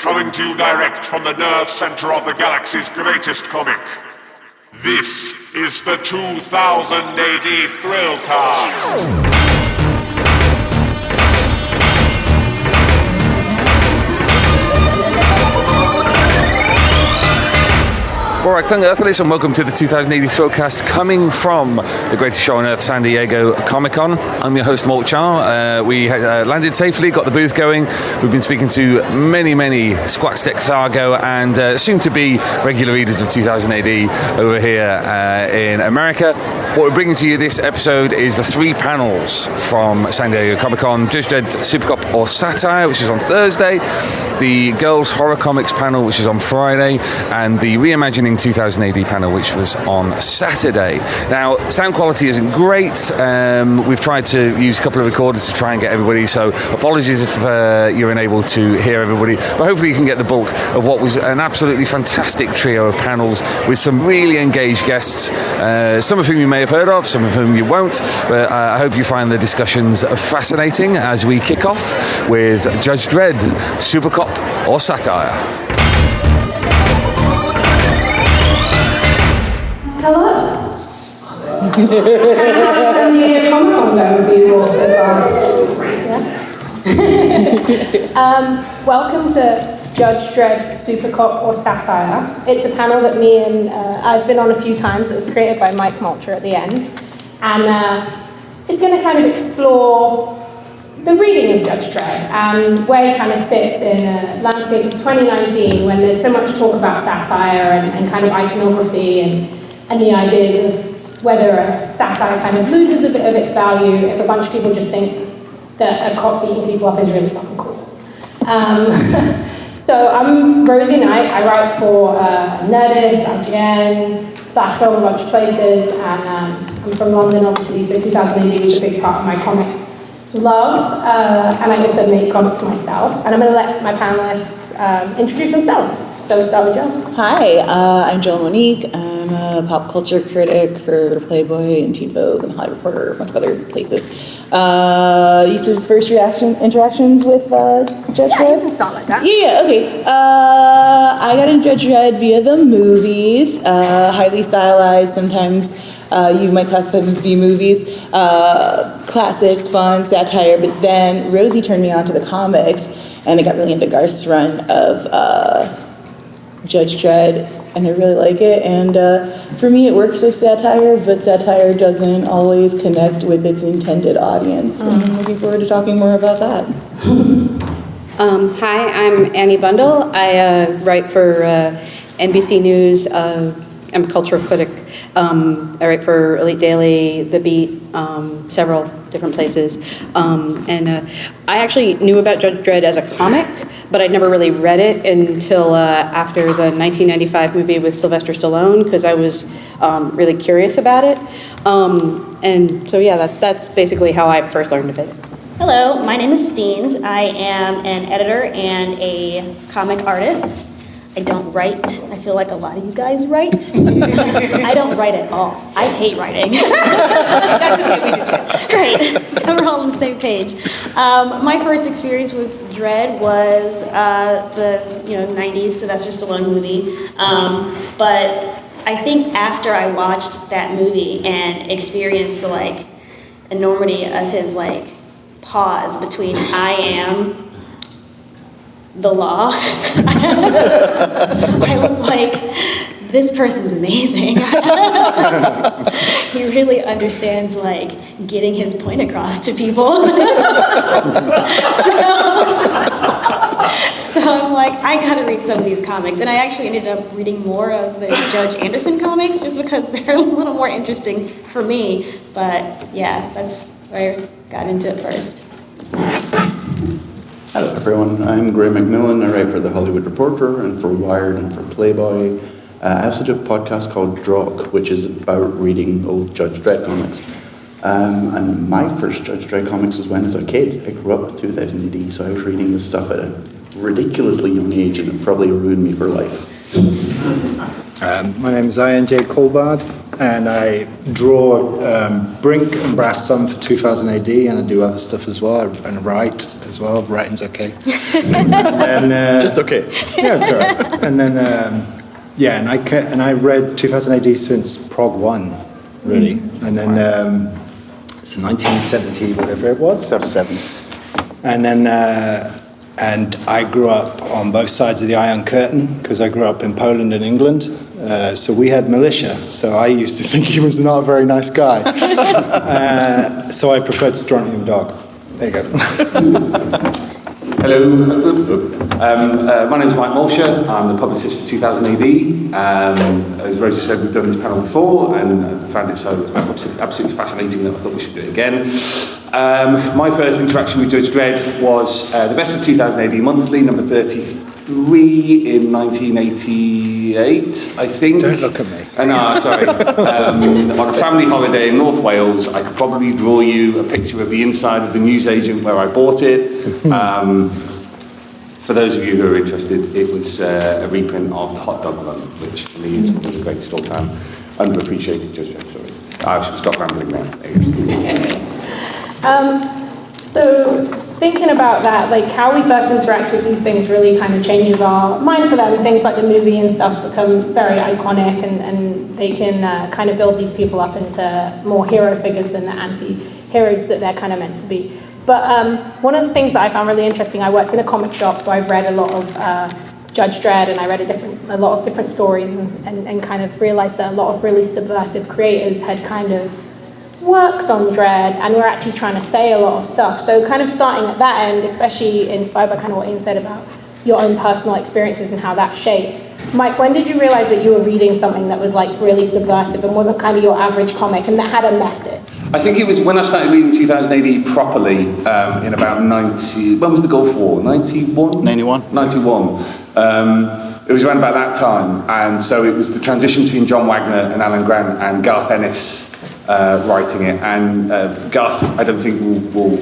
Coming to you direct from the nerve center of the galaxy's greatest comic. This is the 2000 AD Thrillcast. Alright, thank you, and welcome to the 2080 Thrillcast coming from the greatest show on earth, San Diego Comic-Con. I'm your host, Molcher. We landed safely, got the booth going. We've been speaking to many Squat Stick Thargo and soon-to-be regular readers of 2000 AD over here in America. What we're bringing to you this episode is the three panels from San Diego Comic-Con: Judge Dredd, Supercop or Satire, which is on Thursday, the Girls Horror Comics panel, which is on Friday, and the Reimagining 2000 AD panel, which was on Saturday. Now, sound quality isn't great. We've tried to use a couple of recorders to try and get everybody, so apologies if you're unable to hear everybody, but hopefully you can get the bulk of what was an absolutely fantastic trio of panels with some really engaged guests, some of whom you may have heard of, some of whom you won't, but I hope you find the discussions fascinating as we kick off with Judge Dredd, Supercop or Satire. Hello. How's San Diego Comic-Con going for you all so far? Yeah. Welcome to Judge Dredd, Supercop or Satire. It's a panel that me and I've been on a few times. It was created by Mike Molcher at the end, and it's going to kind of explore the reading of Judge Dredd and where he kind of sits in a landscape of 2019 when there's so much talk about satire and kind of iconography and the ideas of whether a satire kind of loses a bit of its value if a bunch of people just think that a cop beating people up is really fucking cool. So I'm Rosie Knight. I write for Nerdist, IGN, /film, a bunch of places, and I'm from London, obviously, so 2000 AD was a big part of my comics love, and I also make comics myself, and I'm going to let my panelists introduce themselves. So we'll start with Joelle. Hi, I'm Joelle Monique. I'm a pop culture critic for Playboy and Teen Vogue and The Hollywood Reporter, a bunch of other places. You said first interactions with Judge Dredd? Yeah, you can start like that. Yeah, okay. I got into Judge Dredd via the movies, highly stylized, sometimes you might classify them as B-movies, classics, fun, satire, but then Rosie turned me on to the comics, and I got really into Garth's run of Judge Dredd, and I really like it, and for me it works as satire, but satire doesn't always connect with its intended audience, and I'm looking forward to talking more about that. Hi, I'm Annie Bundel. I write for NBC News. I'm a cultural critic. I write for Elite Daily, The Beat, several different places. And I actually knew about Judge Dredd as a comic, but I'd never really read it until after the 1995 movie with Sylvester Stallone, because I was really curious about it. And so, yeah, that's basically how I first learned of it. Hello, my name is Steenz. I am an editor and a comic artist. I don't write. I feel like a lot of you guys write. I don't write at all. I hate writing. That's okay, we do too. Great, we're all on the same page. My first experience with Dredd was the 90s Sylvester Stallone movie. But I think after I watched that movie and experienced the enormity of his pause between I am the law, I was like, this person's amazing. He really understands getting his point across to people. So I'm like, I gotta read some of these comics, and I actually ended up reading more of the Judge Anderson comics just because they're a little more interesting for me. But yeah, that's where I got into it first. Hello everyone, I'm Graeme McMillan. I write for The Hollywood Reporter and for Wired and for Playboy. I also do a podcast called Droids, which is about reading old Judge Dredd comics. And my first Judge Dredd comics was when I was a kid. I grew up with 2000 AD, so I was reading this stuff at a ridiculously young age, and it probably ruined me for life. My name is INJ Culbard. and I draw Brink and Brass some for 2000 AD, and I do other stuff as well, and write as well. Writing's okay. And then, Just okay. Yeah, it's all right. And then, and I read 2000 AD since Prog 1, really. And then, it's 1970, whatever it was. 77. And then, and I grew up on both sides of the Iron Curtain, because I grew up in Poland and England. So we had militia. So I used to think he was not a very nice guy. So I preferred Strontium Dog. There you go. Hello. My name's Mike Molcher. I'm the publicist for 2000 AD. As Rosie said, we've done this panel before and I found it so absolutely fascinating that I thought we should do it again. My first interaction with Judge Dredd was the Best of 2000 AD Monthly, number 33 in 1988, I think. Don't look at me. No, sorry. On a family holiday in North Wales, I could probably draw you a picture of the inside of the newsagent where I bought it. For those of you who are interested, it was a reprint of The Hot Dog Run, which for me is one of the greatest all-time underappreciated Judge Dredd stories. I should stop rambling now. There you go. So thinking about that, like how we first interact with these things really kind of changes our mind for them. Things like the movie and stuff become very iconic and they can kind of build these people up into more hero figures than the anti-heroes that they're kind of meant to be. But one of the things that I found really interesting, I worked in a comic shop, so I've read a lot of Judge Dredd, and I read a lot of different stories and kind of realized that a lot of really subversive creators had kind of worked on Dredd and were actually trying to say a lot of stuff. So kind of starting at that end, especially inspired by kind of what Ian said about your own personal experiences and how that shaped. Mike, when did you realize that you were reading something that was like really subversive and wasn't kind of your average comic and that had a message? I think it was when I started reading 2000 AD properly in about 90... When was the Gulf War? 91? 91. 91. It was around about that time. And so it was the transition between John Wagner and Alan Grant and Garth Ennis writing it. And Garth, I don't think will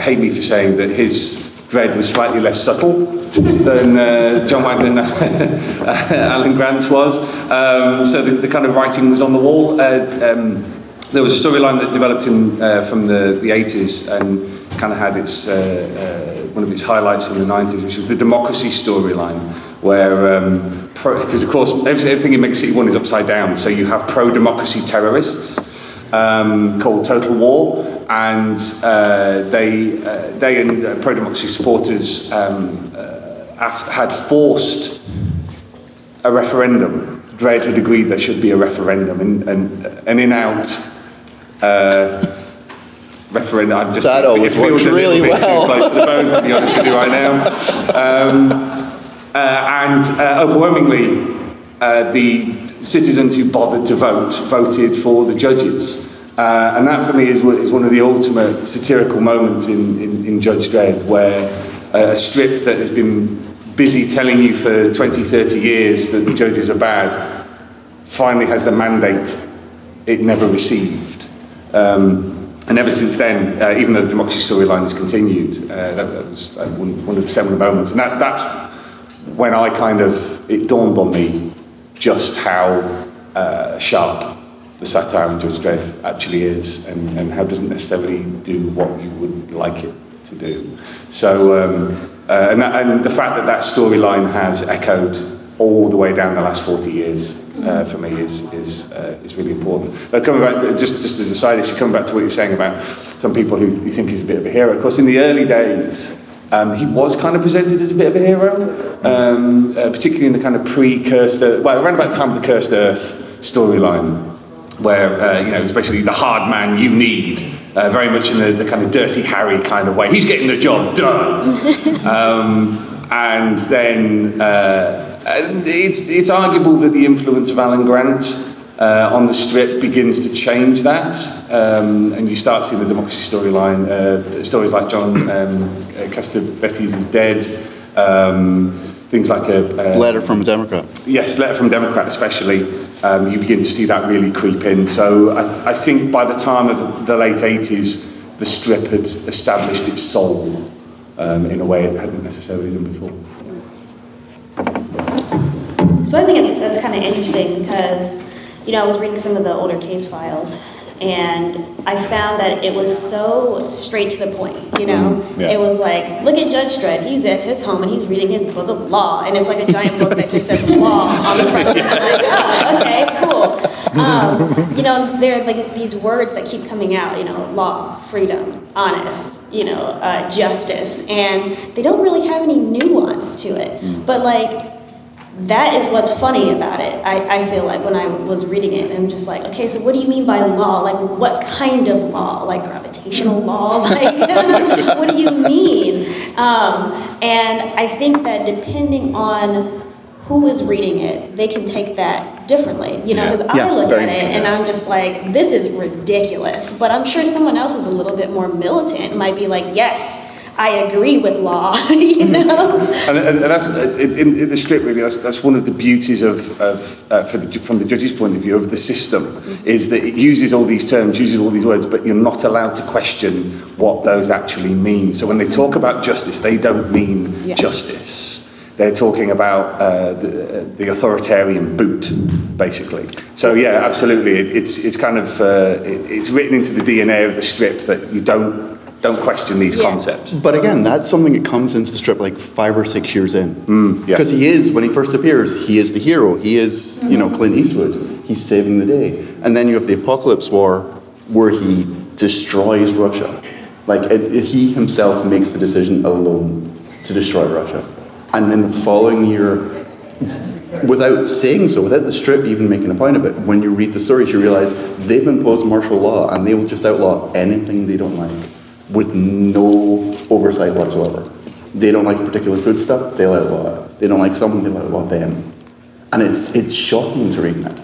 hate me for saying that his Dredd was slightly less subtle than John Wagner and Alan Grant's was. So the kind of writing was on the wall. There was a storyline that developed from the 80s and kind of had its one of its highlights in the 90s, which was the democracy storyline, where, because of course everything in Mega City 1 is upside down, so you have pro-democracy terrorists called Total War, and they and pro-democracy supporters had forced a referendum. Dredd had agreed there should be a referendum, and in-out referendum. I'm just that always works really well. Too close to the bone, to be honest with you, right now. And overwhelmingly, the citizens who bothered to voted for the judges, and that for me is one of the ultimate satirical moments in Judge Dredd, where a strip that has been busy telling you for 20, 30 years that the judges are bad finally has the mandate it never received. And ever since then, even though the democracy storyline has continued, that was one of the seminal moments. And that's when it dawned on me just how sharp the satire in Judge Dredd actually is, and how it doesn't necessarily do what you would like it to do. So, and the fact that storyline has echoed all the way down the last 40 years, for me is really important. But coming back, just as a side issue, coming back to what you're saying about some people who think he's a bit of a hero. Of course, in the early days, he was kind of presented as a bit of a hero, particularly in the kind of pre-Cursed Earth, well, around about the time of the Cursed Earth storyline, where it was basically the hard man you need, very much in the kind of Dirty Harry kind of way. He's getting the job done, and then. It's arguable that the influence of Alan Grant on the strip begins to change that, and you start seeing the democracy storyline, stories like John Cassavetes is Dead, things like a Letter from a Democrat. Yes, Letter from a Democrat especially. You begin to see that really creep in. So I think by the time of the late 80s, the strip had established its soul in a way it hadn't necessarily done before. So I think that's kind of interesting because I was reading some of the older case files, and I found that it was so straight to the point, It was like, look at Judge Dredd, he's at his home and he's reading his book of law, and it's like a giant book that just says law on the front. I'm like, oh, okay, cool. There are like these words that keep coming out, law, freedom, honest, justice, and they don't really have any nuance to it. But that is what's funny about it. I feel like when I was reading it, I'm just like, okay, so what do you mean by law? Like, what kind of law? Like gravitational law? Like, what do you mean? And I think that depending on who is reading it, they can take that differently. Because I look at it and I'm just like, this is ridiculous. But I'm sure someone else who's a little bit more militant might be like, yes, I agree with law, And that's in the strip. Really, that's one of the beauties of from the judge's point of view of the system, is that it uses all these terms, uses all these words, but you're not allowed to question what those actually mean. So when they talk about justice, they don't mean justice. They're talking about the authoritarian boot, basically. So yeah, absolutely, it's kind of it's written into the DNA of the strip that you don't question these concepts. But again, that's something that comes into the strip like 5 or 6 years in. Because he is, when he first appears, he is the hero. He is, Clint Eastwood. He's saving the day. And then you have the Apocalypse War, where he destroys Russia. He himself makes the decision alone to destroy Russia. And in the following year, without saying so, without the strip even making a point of it, when you read the stories, you realize they've imposed martial law and they will just outlaw anything they don't like, with no oversight whatsoever. They don't like a particular foodstuff, they'll outlaw it. They don't like someone, they'll outlaw them. And it's shocking to read now.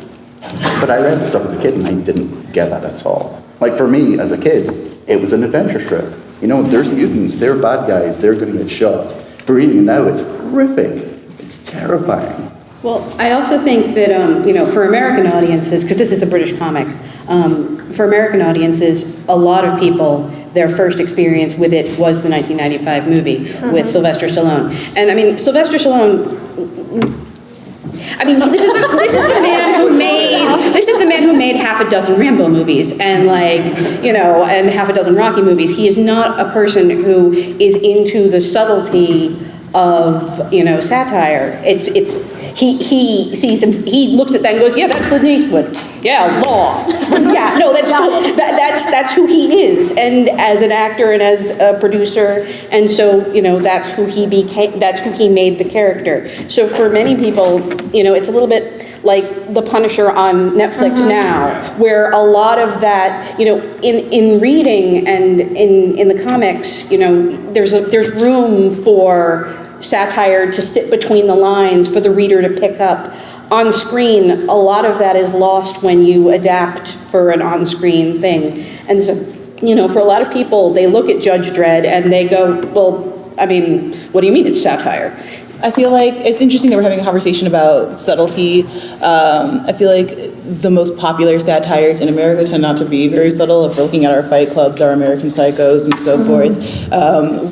But I read the stuff as a kid and I didn't get that at all. For me, as a kid, it was an adventure strip. There's mutants, they're bad guys, they're going to get shot. But reading it now, it's horrific. It's terrifying. Well, I also think that, for American audiences, because this is a British comic, for American audiences, a lot of people, their first experience with it was the 1995 movie with Sylvester Stallone. And Sylvester Stallone, this is the man who made half a dozen Rambo movies and and half a dozen Rocky movies. He is not a person who is into the subtlety of satire. He sees him. He looks at that and goes, "Yeah, that's Clint Eastwood. Yeah, law. Yeah, no, that's who he is, and as an actor and as a producer, and so that's who he became. That's who he made the character. So for many people, it's a little bit like The Punisher on Netflix now, where a lot of that, in reading and in the comics, there's room for satire to sit between the lines for the reader to pick up. On screen, a lot of that is lost when you adapt for an on-screen thing. And so, for a lot of people, they look at Judge Dredd and they go, well, what do you mean it's satire? I feel like it's interesting that we're having a conversation about subtlety. I feel like the most popular satires in America tend not to be very subtle. If we're looking at our Fight Clubs, our American Psychos, and so forth,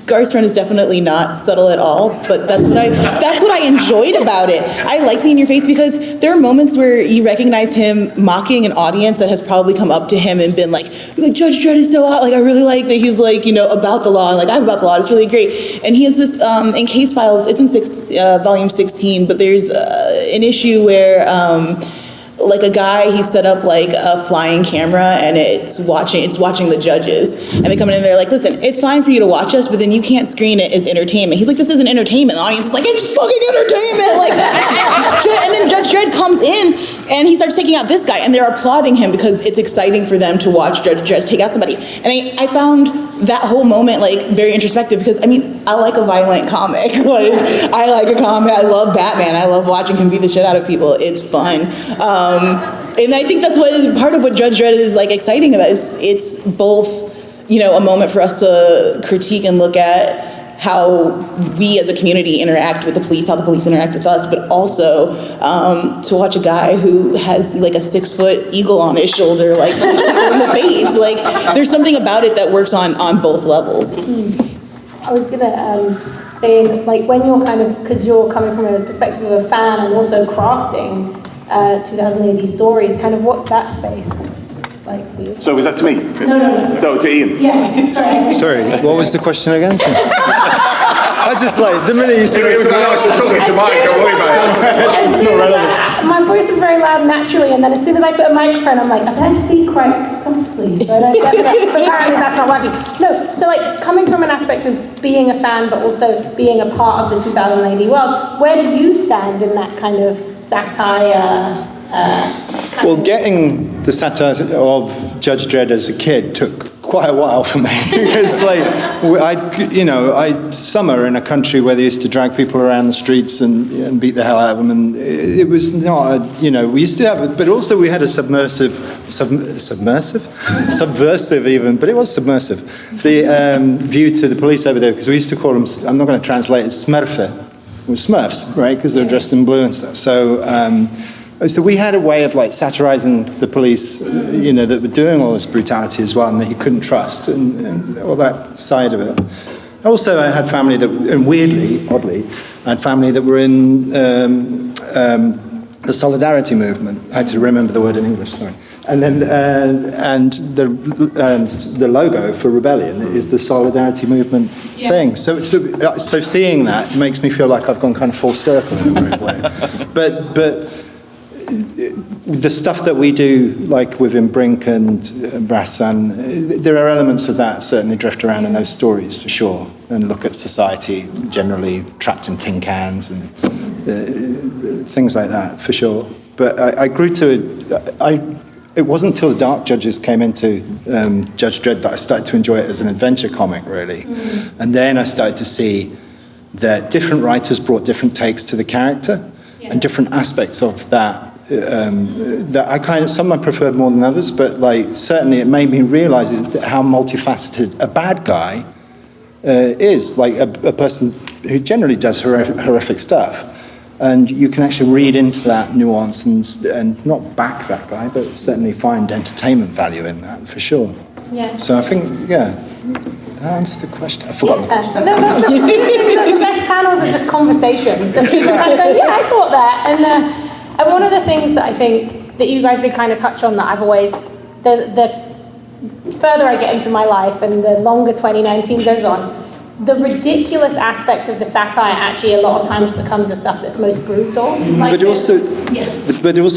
Garth's Run is definitely not subtle at all. But that's what I enjoyed about it. I like the in your face because there are moments where you recognize him mocking an audience that has probably come up to him and been like Judge Dredd is so hot. I really like that he's about the law. And I'm about the law. It's really great. And he has this in Case Files. It's in volume 16, but there's an issue where a guy, he set up a flying camera and it's watching the judges, and they come in and they're like, listen, it's fine for you to watch us, but then you can't screen it as entertainment. He's like, this isn't entertainment. The audience is like, it's fucking entertainment. And then Judge Dredd comes in and he starts taking out this guy and they're applauding him because it's exciting for them to watch Judge Dredd take out somebody. And I found that whole moment very introspective because I like a violent comic. I like a comic. I love Batman. I love watching him beat the shit out of people. It's fun. And I think that's what is part of what Judge Dredd is exciting about. It's both, a moment for us to critique and look at how we as a community interact with the police, how the police interact with us, but also to watch a guy who has a 6-foot eagle on his shoulder, punch people in the face. There's something about it that works on both levels. I was gonna say, when you're because you're coming from a perspective of a fan and also crafting, 2000 AD stories. Kind of what's that space like for you? So was that to me? No. No, to Ian. Yeah, sorry. Sorry, what was the question again? I was just like, the minute you said It was talking to Mike, don't worry about it. As soon as my voice is very loud naturally, and then as soon as I put a microphone, I'm like, I better speak quite softly so I don't get that. But apparently that's not working. No, so like coming from an aspect of being a fan, but also being a part of the 2000 AD world, where do you stand in that kind of satire? Well, getting the satire of Judge Dredd as a kid took quite a while for me because, like, I summer in a country where they used to drag people around the streets and beat the hell out of them, and it was not, we used to have, but also we had a subversive even, but it was submersive. The view to the police over there, because we used to call them, I'm not going to translate it, Smurfs, right? Because they're dressed in blue and stuff. So we had a way of like satirizing the police, that were doing all this brutality as well, and that you couldn't trust, and all that side of it. Also, I had family that, and oddly, I had family that were in the solidarity movement. I had to remember the word in English, sorry. And then, and the logo for Rebellion is the solidarity movement thing. So seeing that makes me feel like I've gone kind of full circle in a weird way. But the stuff that we do, like within Brink and Brassan, there are elements of that certainly drift around in those stories for sure, and look at society generally trapped in tin cans and things like that for sure. But I grew to it. It wasn't until the Dark Judges came into Judge Dredd that I started to enjoy it as an adventure comic, really. Mm-hmm. And then I started to see that different writers brought different takes to the character, and different aspects of that. That some I preferred more than others, but like certainly it made me realise how multifaceted a bad guy is, like a person who generally does horrific stuff, and you can actually read into that nuance and not back that guy, but certainly find entertainment value in that for sure. Yeah. So I think that answered the question. I forgot the question. No, that's not, the best panels are just conversations, and people kind of go, yeah, I thought that, and one of the things that I think that you guys did kind of touch on that I've always, the further I get into my life and the longer 2019 goes on, the ridiculous aspect of the satire actually a lot of times becomes the stuff that's most brutal. But also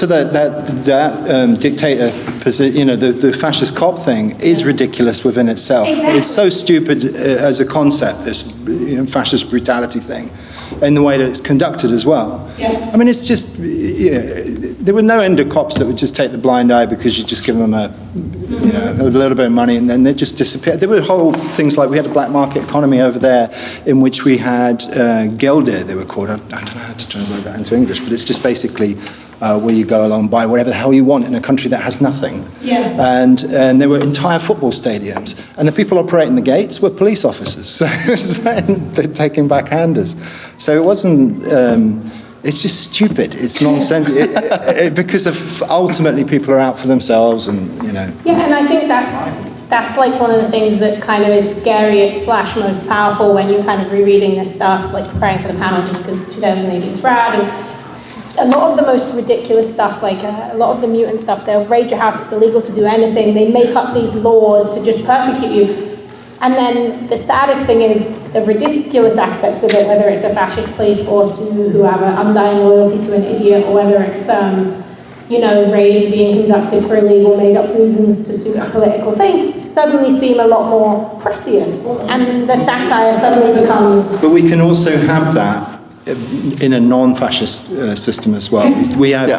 that dictator, the fascist cop thing is ridiculous within itself. Exactly. It's so stupid as a concept, this fascist brutality thing, in the way that it's conducted as well. Yeah. I mean, it's just, there were no end of cops that would just take the blind eye because you just give them a little bit of money and then they just disappear. There were whole things like we had a black market economy over there in which we had Gelder, they were called. I don't know how to translate that into English, but it's just basically where you go along and buy whatever the hell you want in a country that has nothing. Yeah. And there were entire football stadiums, and the people operating the gates were police officers. So they're taking backhanders. So it wasn't. It's just stupid. It's nonsense because of ultimately people are out for themselves, and Yeah, and I think that's like one of the things that kind of is scariest / most powerful when you're kind of rereading this stuff, like preparing for the panel, just because 2018 is rad. And a lot of the most ridiculous stuff, like a lot of the mutant stuff, they'll raid your house, it's illegal to do anything, they make up these laws to just persecute you. And then the saddest thing is the ridiculous aspects of it, whether it's a fascist police force who have an undying loyalty to an idiot, or whether it's, raids being conducted for illegal made-up reasons to suit a political thing, suddenly seem a lot more prescient. And the satire suddenly becomes... But we can also have that in a non-fascist system as well. We have,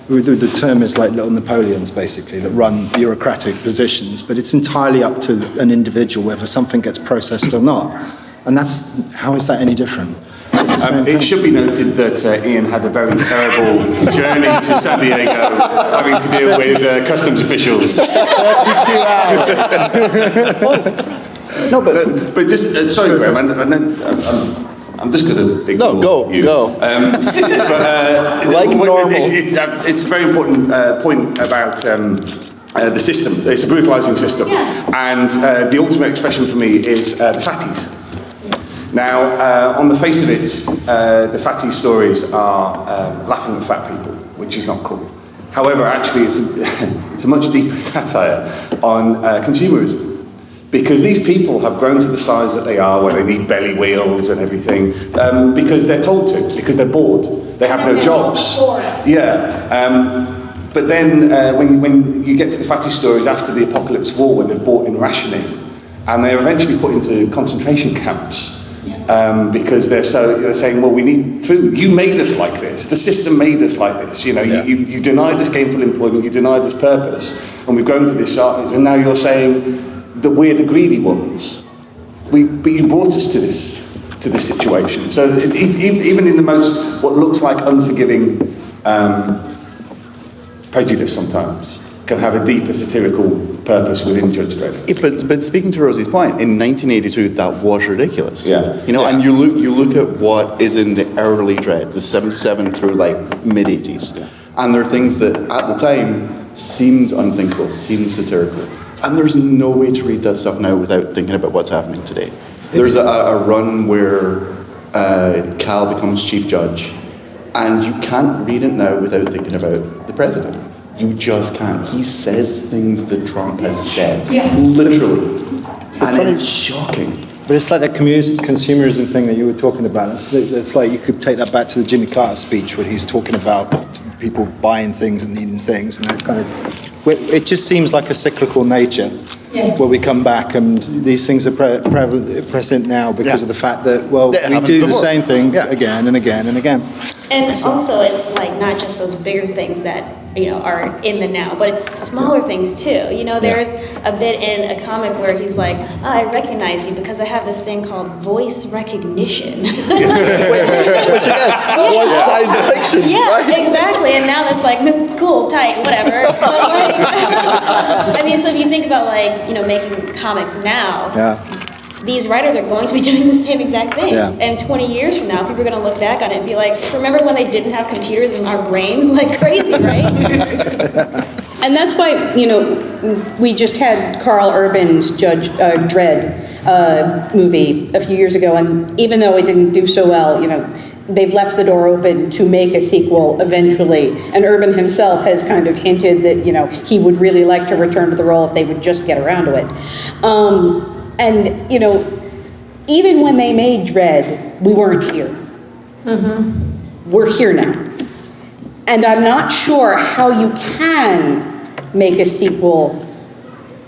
the term is like little Napoleons basically that run bureaucratic positions, but it's entirely up to an individual whether something gets processed or not. And how is that any different? It should be noted that Ian had a very terrible journey to San Diego, having to deal with customs officials. 32 hours. No, but just sorry, Graeme. I'm just going to ignore you. Go. Like normal. It's a very important point about the system. It's a brutalising system, and the ultimate expression for me is the fatties. Now, on the face of it, the fatty stories are laughing at fat people. which is not cool. However, actually, it's a much deeper satire on consumerism. Because these people have grown to the size that they are, where they need belly wheels and everything, because they're told to, because they're bored. They have no jobs. But then when you get to the fatty stories after the Apocalypse War, when they've bought in rationing, and they're eventually put into concentration camps, because they're saying, well, we need food. You made us like this. The system made us like this. You know, you denied us gainful employment, you denied us purpose, and we've grown to this size, and now you're saying that we're the greedy ones. But you brought us to this situation. So even in the most, what looks like unforgiving prejudice sometimes, can have a deeper satirical purpose within Judge Dredd. But speaking to Rosie's point, in 1982, that was ridiculous. Yeah. You know, and you look at what is in the early Dredd, the 77 through like mid-80s, and there are things that at the time seemed unthinkable, seemed satirical. And there's no way to read that stuff now without thinking about what's happening today. There's a run where Cal becomes chief judge, and you can't read it now without thinking about the president. You just can't. He says things that Trump has said, literally, and it's shocking. But it's like that consumerism thing that you were talking about. It's like you could take that back to the Jimmy Carter speech where he's talking about people buying things and needing things, and that kind of. It just seems like a cyclical nature where we come back and these things are present now because of the fact that, well, we do the same thing again and again and again. And also it's like not just those bigger things that, you know, are in the now, but it's smaller things too. You know, there's a bit in a comic where he's like, I recognize you because I have this thing called voice recognition. Which again, was science fiction, right? Exactly. And now that's like, cool, tight, whatever. But like, I mean, so if you think about like, you know, making comics now, these writers are going to be doing the same exact things. And 20 years from now, people are going to look back on it and be like, remember when they didn't have computers in our brains? Like crazy, right? And that's why, you know, we just had Carl Urban's Judge Dredd movie a few years ago, and even though it didn't do so well, you know, they've left the door open to make a sequel eventually. And Urban himself has kind of hinted that, you know, he would really like to return to the role if they would just get around to it. And, you know, even when they made Dredd, we weren't here. We're here now. And I'm not sure how you can make a sequel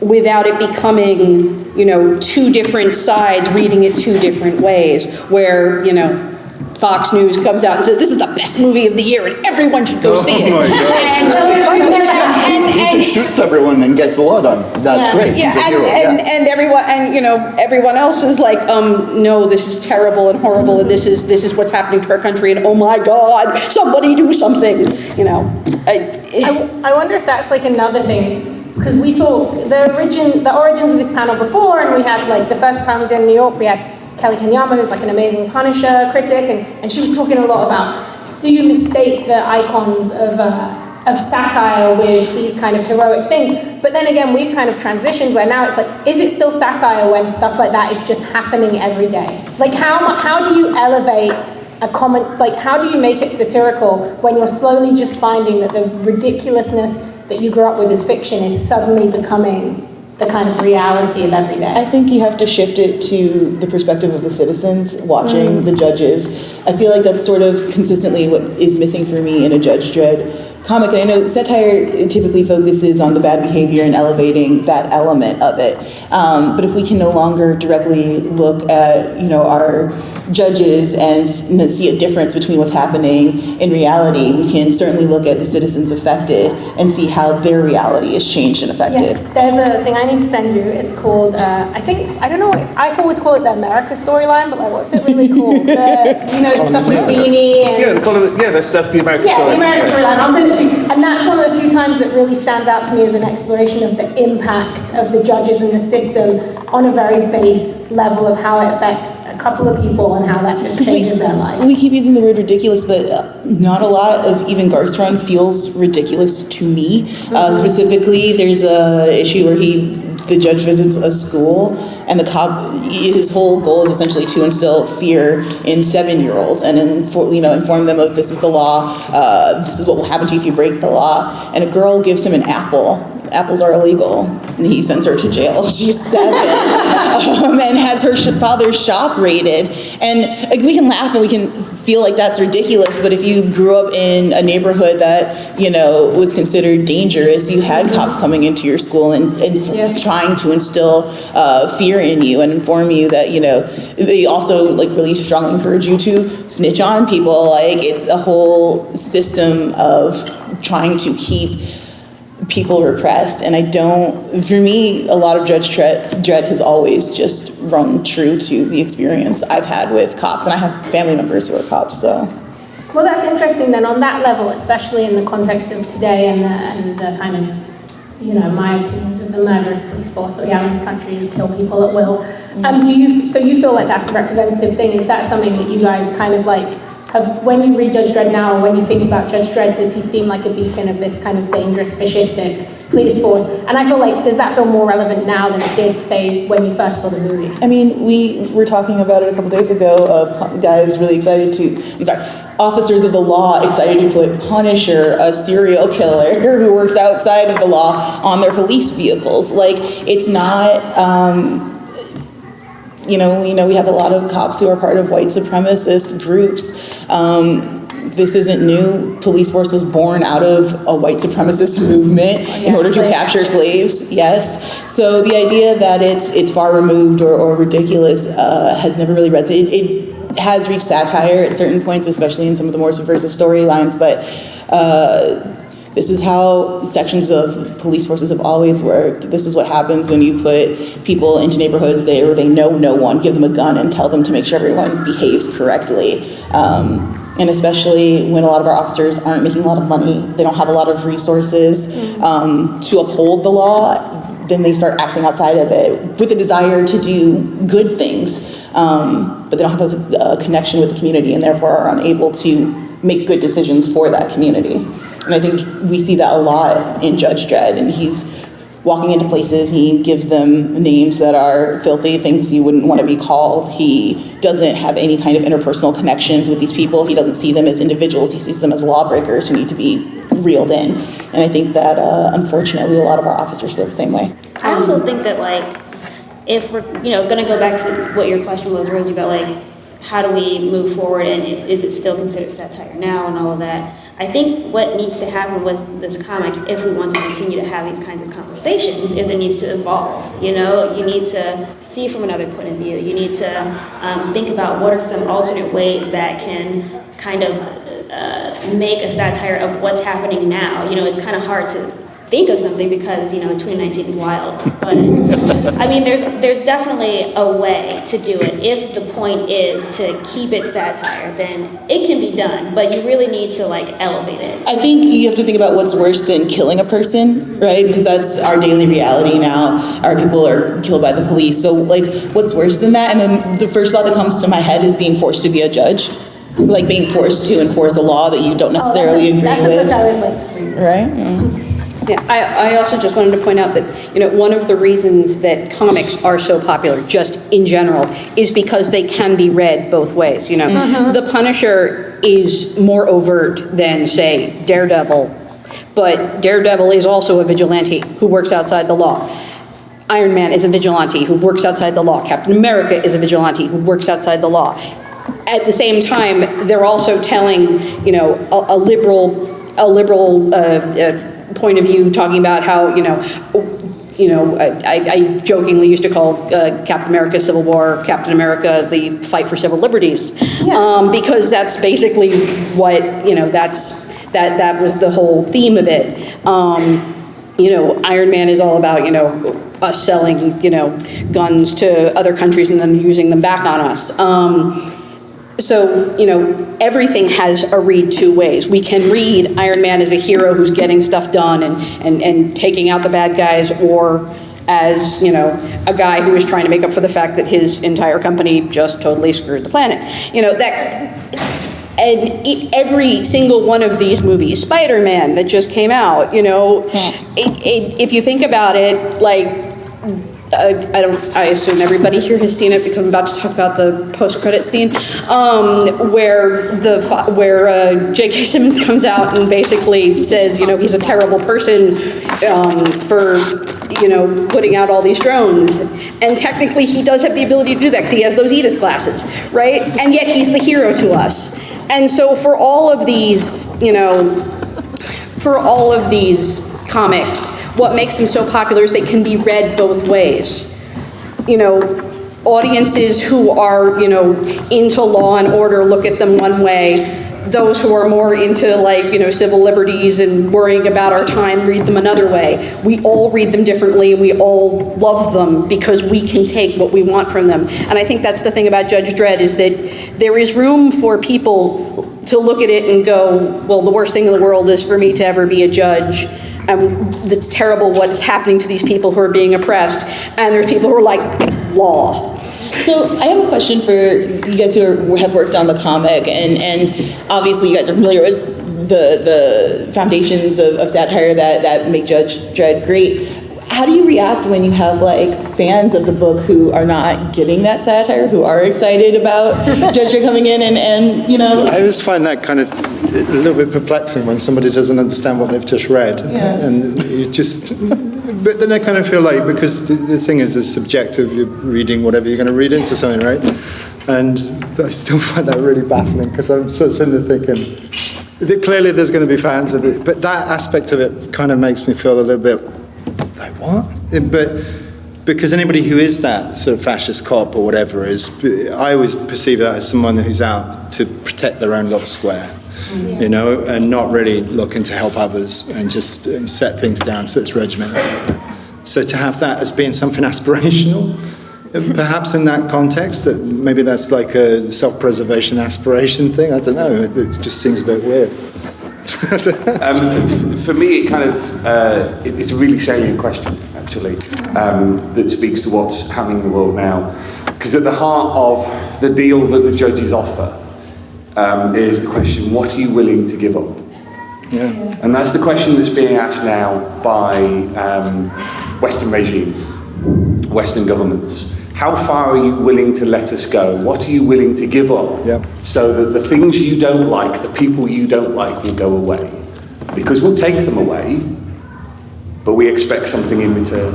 without it becoming, you know, two different sides reading it two different ways, where, you know, Fox News comes out and says, this is the best movie of the year and everyone should go see it. He just shoots everyone and gets the law done. That's great. He's a hero. And everyone, and you know, everyone else is like, no, this is terrible and horrible, and this is what's happening to our country, and oh my God, somebody do something. You know, I wonder if that's like another thing, because we talked the origins of this panel before, and we had like the first time we did in New York, we had Kelly Kanyama, who's like an amazing Punisher critic, and she was talking a lot about, do you mistake the icons of satire with these kind of heroic things? But then again, we've kind of transitioned where now it's like, is it still satire when stuff like that is just happening every day? Like how do you elevate a comment, like how do you make it satirical when you're slowly just finding that the ridiculousness that you grew up with as fiction is suddenly becoming the kind of reality of every day? I think you have to shift it to the perspective of the citizens watching the judges. I feel like that's sort of consistently what is missing for me in a Judge Dredd comic. And I know satire typically focuses on the bad behavior and elevating that element of it. But if we can no longer directly look at, you know, our judges and see a difference between what's happening in reality, we can certainly look at the citizens affected and see how their reality is changed and affected. Yeah, there's a thing I need to send you. It's called, I don't know what it's, I always call it the America storyline, but like what's it really called? You know, the stuff with Beanie and... that's the American storyline. Yeah, the American storyline. I'll send it to you. And that's one of the few times that really stands out to me as an exploration of the impact of the judges and the system on a very base level of how it affects a couple of people and how that just changes their life. We keep using the word ridiculous, but not a lot of even Garth's run feels ridiculous to me. Specifically, there's a issue where the judge visits a school and the cop, his whole goal is essentially to instill fear in 7-year-olds and inform them of this is the law, this is what will happen to you if you break the law. And a girl gives him an apple. Apples are illegal, and he sends her to jail. She's 7, and has her father's shop raided. And like, we can laugh and we can feel like that's ridiculous, but if you grew up in a neighborhood that, you know, was considered dangerous, you had cops coming into your school and trying to instill fear in you and inform you that, you know, they also like really strongly encourage you to snitch on people. Like, it's a whole system of trying to keep people repressed, and for me, a lot of Judge Dredd has always just rung true to the experience I've had with cops, and I have family members who are cops, so. Well, that's interesting then, on that level, especially in the context of today and the kind of, you know, my opinions of the murderous police force that we have in this country, just kill people at will. So you feel like that's a representative thing? Is that something that you guys kind of like, when you read Judge Dredd now, or when you think about Judge Dredd, does he seem like a beacon of this kind of dangerous, fascistic police force? And I feel like, does that feel more relevant now than it did, say, when you first saw the movie? I mean, we were talking about it a couple days ago, guys really excited officers of the law excited to put Punisher, a serial killer who works outside of the law, on their police vehicles. Like, it's not, you know, we have a lot of cops who are part of white supremacist groups. This isn't new. Police force was born out of a white supremacist movement in order to capture slaves. Yes. So the idea that it's far removed or ridiculous has never really resonated. It has reached satire at certain points, especially in some of the more subversive storylines, but this is how sections of police forces have always worked. This is what happens when you put people into neighborhoods where they know no one, give them a gun and tell them to make sure everyone behaves correctly. And especially when a lot of our officers aren't making a lot of money, they don't have a lot of resources to uphold the law, then they start acting outside of it with a desire to do good things, but they don't have a connection with the community and therefore are unable to make good decisions for that community. And I think we see that a lot in Judge Dredd, and he's walking into places, he gives them names that are filthy, things you wouldn't want to be called. He doesn't have any kind of interpersonal connections with these people. He doesn't see them as individuals, he sees them as lawbreakers who need to be reeled in. And I think that, unfortunately, a lot of our officers feel the same way. I also think that, like, if we're, going to go back to what your question was, Rosie, about, like, how do we move forward and is it still considered satire now and all of that? I think what needs to happen with this comic, if we want to continue to have these kinds of conversations, is it needs to evolve. You need to see from another point of view. You need to think about what are some alternate ways that can kind of make a satire of what's happening now. It's kind of hard to think of something because 2019 is wild, but I mean there's definitely a way to do it. If the point is to keep it satire, then it can be done, but you really need to elevate it. I think you have to think about what's worse than killing a person, right? Because that's our daily reality now. Our people are killed by the police, so what's worse than that? And then the first thought that comes to my head is being forced to be a judge, being forced to enforce a law that you don't necessarily agree with. That's a book I would like to read. Right? Yeah. Yeah, I also just wanted to point out that, one of the reasons that comics are so popular, just in general, is because they can be read both ways. The Punisher is more overt than, say, Daredevil, but Daredevil is also a vigilante who works outside the law. Iron Man is a vigilante who works outside the law. Captain America is a vigilante who works outside the law. At the same time, they're also telling, a liberal point of view, talking about how I jokingly used to call Captain America Civil War, Captain America the fight for civil liberties, because that's basically what that was the whole theme of it. Iron Man is all about us selling guns to other countries and then using them back on us. So, everything has a read two ways. We can read Iron Man as a hero who's getting stuff done and taking out the bad guys, or as, a guy who is trying to make up for the fact that his entire company just totally screwed the planet. Every single one of these movies, Spider-Man that just came out, if you think about it, I assume everybody here has seen it because I'm about to talk about the post-credit scene, where J.K. Simmons comes out and basically says, he's a terrible person for, putting out all these drones. And technically he does have the ability to do that because he has those Edith glasses, right? And yet he's the hero to us. And so for all of these, comics, what makes them so popular is they can be read both ways. Audiences who are, into law and order look at them one way. Those who are more into civil liberties and worrying about our time read them another way. We all read them differently and we all love them because we can take what we want from them. And I think that's the thing about Judge Dredd is that there is room for people to look at it and go, well, the worst thing in the world is for me to ever be a judge. It's terrible what's happening to these people who are being oppressed. And there's people who are like, law. So I have a question for you guys who have worked on the comic, and obviously you guys are familiar with the foundations of satire that make Judge Dredd great. How do you react when you have fans of the book who are not getting that satire, who are excited about Judge Dredd coming in and I always find that kind of a little bit perplexing when somebody doesn't understand what they've just read. Yeah. And you just, but then I kind of feel like, because the thing is, it's subjective, you're reading whatever you're going to read into something, right? And I still find that really baffling because I'm sort of sitting there thinking, that clearly there's going to be fans of it, but that aspect of it kind of makes me feel a little bit like, what? But because anybody who is that sort of fascist cop or whatever I always perceive that as someone who's out to protect their own little square, and not really looking to help others and just set things down so it's regimented like that. So to have that as being something aspirational, perhaps in that context, that maybe that's like a self-preservation aspiration thing, I don't know, it just seems a bit weird. For me, it kind of it's a really salient question, actually, that speaks to what's happening in the world now. Because at the heart of the deal that the judges offer is the question: what are you willing to give up? Yeah. And that's the question that's being asked now by Western regimes, Western governments. How far are you willing to let us go? What are you willing to give up? Yep. So that the things you don't like, the people you don't like will go away? Because we'll take them away, but we expect something in return.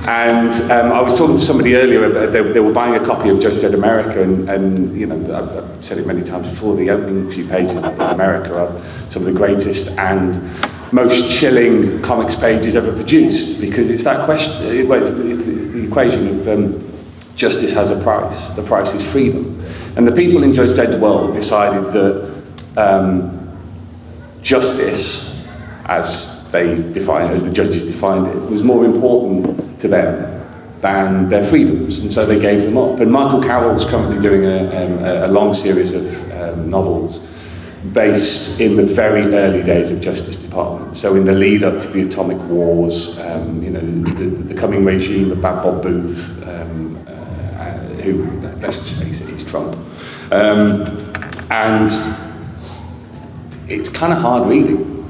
And I was talking to somebody earlier, they were buying a copy of Judge Dredd America, and I've said it many times before, the opening few pages of America are some of the greatest and most chilling comics pages ever produced, because it's that question, well, it's the equation of justice has a price. The price is freedom. And the people in Judge Dredd's world decided that justice, as the judges defined it, was more important to them than their freedoms, and so they gave them up. And Michael Carroll's currently doing a long series of novels based in the very early days of Justice Department. So in the lead up to the atomic wars, the coming regime of Bad Bob Booth, who, let's just face it, he's Trump. And it's kind of hard reading,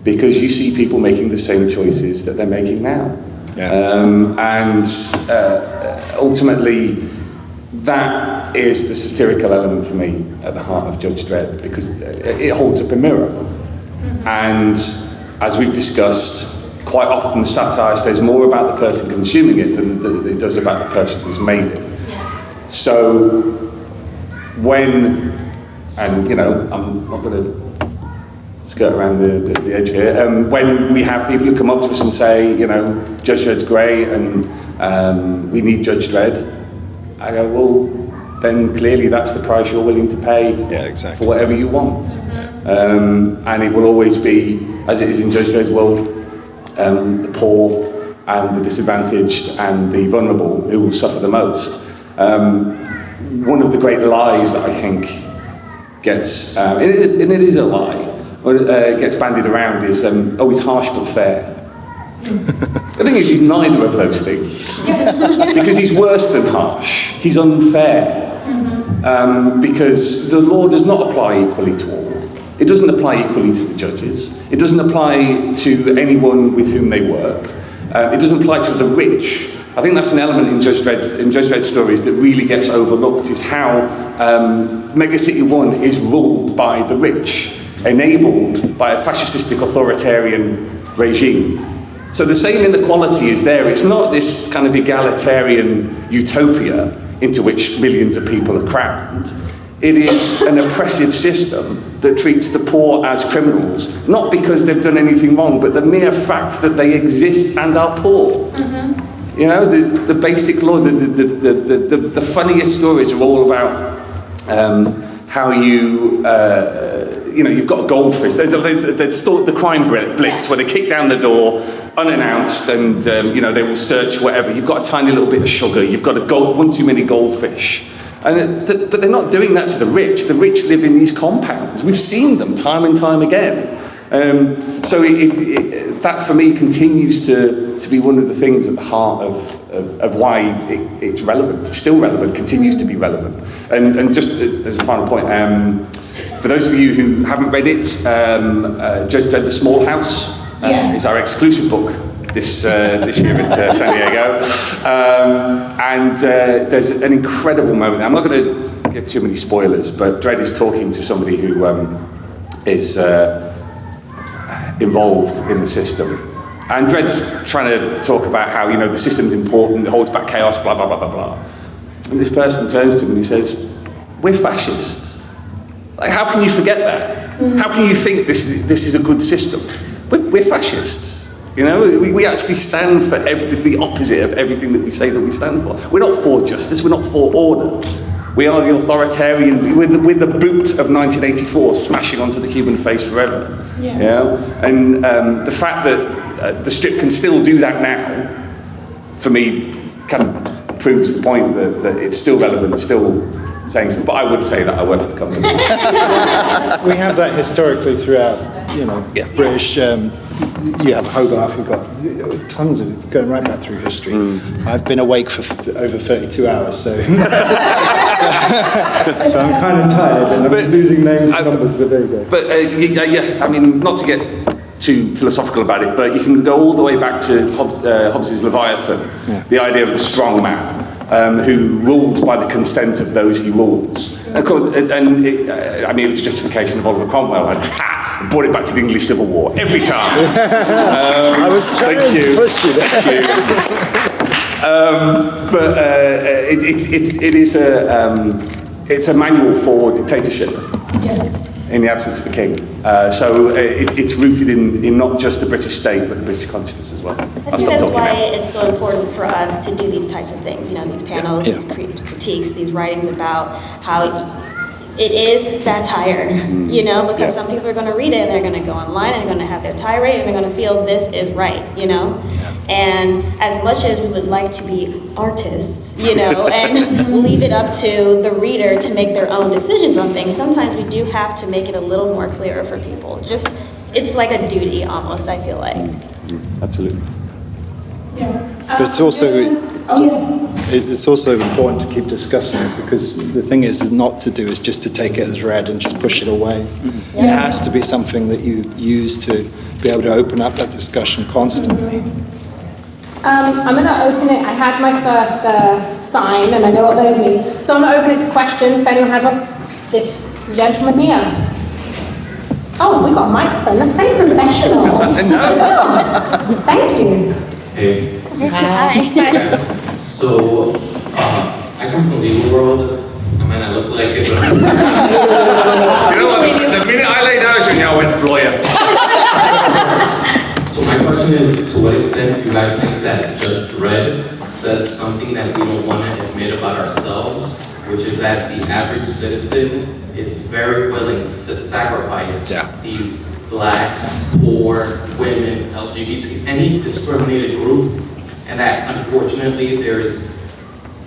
because you see people making the same choices that they're making now. Yeah. Ultimately, that is the satirical element for me at the heart of Judge Dredd, because it holds up a mirror. And as we've discussed, quite often satire says more about the person consuming it than it does about the person who's made it. So when, and I'm not going to skirt around the edge here, when we have people who come up to us and say, Judge Dredd's great and we need Judge Dredd, I go, well, then clearly that's the price you're willing to pay for whatever you want. And it will always be, as it is in Judge Dredd's world, the poor and the disadvantaged and the vulnerable who will suffer the most. One of the great lies that I think gets, and it is a lie, gets bandied around is, he's harsh but fair. The thing is, he's neither of those things. Because he's worse than harsh. He's unfair. Because the law does not apply equally to all. It doesn't apply equally to the judges. It doesn't apply to anyone with whom they work. It doesn't apply to the rich I think that's an element in Judge Dredd's stories that really gets overlooked, is how Megacity 1 is ruled by the rich, enabled by a fascistic authoritarian regime. So the same inequality is there. It's not this kind of egalitarian utopia into which millions of people are crammed. It is an oppressive system that treats the poor as criminals, not because they've done anything wrong, but the mere fact that they exist and are poor. You know, the basic law, the funniest stories are all about how you know, you've got a goldfish. There's the crime blitz where they kick down the door unannounced, and you know, they will search whatever. You've got a tiny little bit of sugar. You've got one too many goldfish. But they're not doing that to the rich. The rich live in these compounds. We've seen them time and time again. So that for me continues to be one of the things at the heart of why it's relevant. It's still relevant, continues to be relevant. And just as a final point, for those of you who haven't read it, Judge Dredd, The Small House is our exclusive book this year at San Diego. And there's an incredible moment. I'm not going to give too many spoilers, but Dredd is talking to somebody who is involved in the system. And Dredd's trying to talk about how, you know, the system's important, it holds back chaos, blah, blah, blah, blah, blah. And this person turns to him and he says, "We're fascists." Like, how can you forget that? How can you think this is a good system? We're fascists. You know, we actually stand for the opposite of everything that we say that we stand for. We're not for justice, we're not for order. We are the authoritarian, we're the boot of 1984 smashing onto the human face forever. Yeah. You know? And the fact that the strip can still do that now, for me, kind of proves the point that it's still relevant, still saying something. But I would say that I work for the company. We have that historically throughout, you know, British. You have Hogarth, we've got tons of it going right back through history. I've been awake for over 32 hours, so so I'm kind of tired and I'm losing names and numbers, but there you go. But yeah, I mean, not to get too philosophical about it, but you can go all the way back to Hobbes's Leviathan, the idea of the strong man. Who rules by the consent of those he rules. And of course, I mean, it was a justification of Oliver Cromwell, and brought it back to the English Civil War every time. I was trying to push you there. Thank you. But it's a manual for dictatorship. In the absence of the king. So it's rooted in not just the British state, but the British consciousness as well. I think that's why it's so important for us to do these types of things, you know, these panels, these critiques, these writings about how it is satire, you know, because some people are going to read it and they're going to go online and they're going to have their tirade and they're going to feel this is right, you know. And as much as we would like to be artists, you know, and leave it up to the reader to make their own decisions on things, sometimes we do have to make it a little more clearer for people. Just, it's like a duty almost, I feel like. Absolutely. But it's also important to keep discussing it, because the thing is not to do is just to take it as read and just push it away. It has to be something that you use to be able to open up that discussion constantly. I'm going to open it. I had my first sign, and I know what those mean. So I'm going to open it to questions if anyone has one. This gentleman here. Oh, we got a microphone. That's very professional. Thank you. Hey. Hi. Yes. So, I come from the legal world. I mean, I look like it. You know what? The minute I laid eyes on you, I went lawyer. So my question is, to what extent do you guys think that Judge Dredd says something that we don't want to admit about ourselves, which is that the average citizen is very willing to sacrifice these black, poor, women, LGBT, any discriminated group, and that unfortunately there's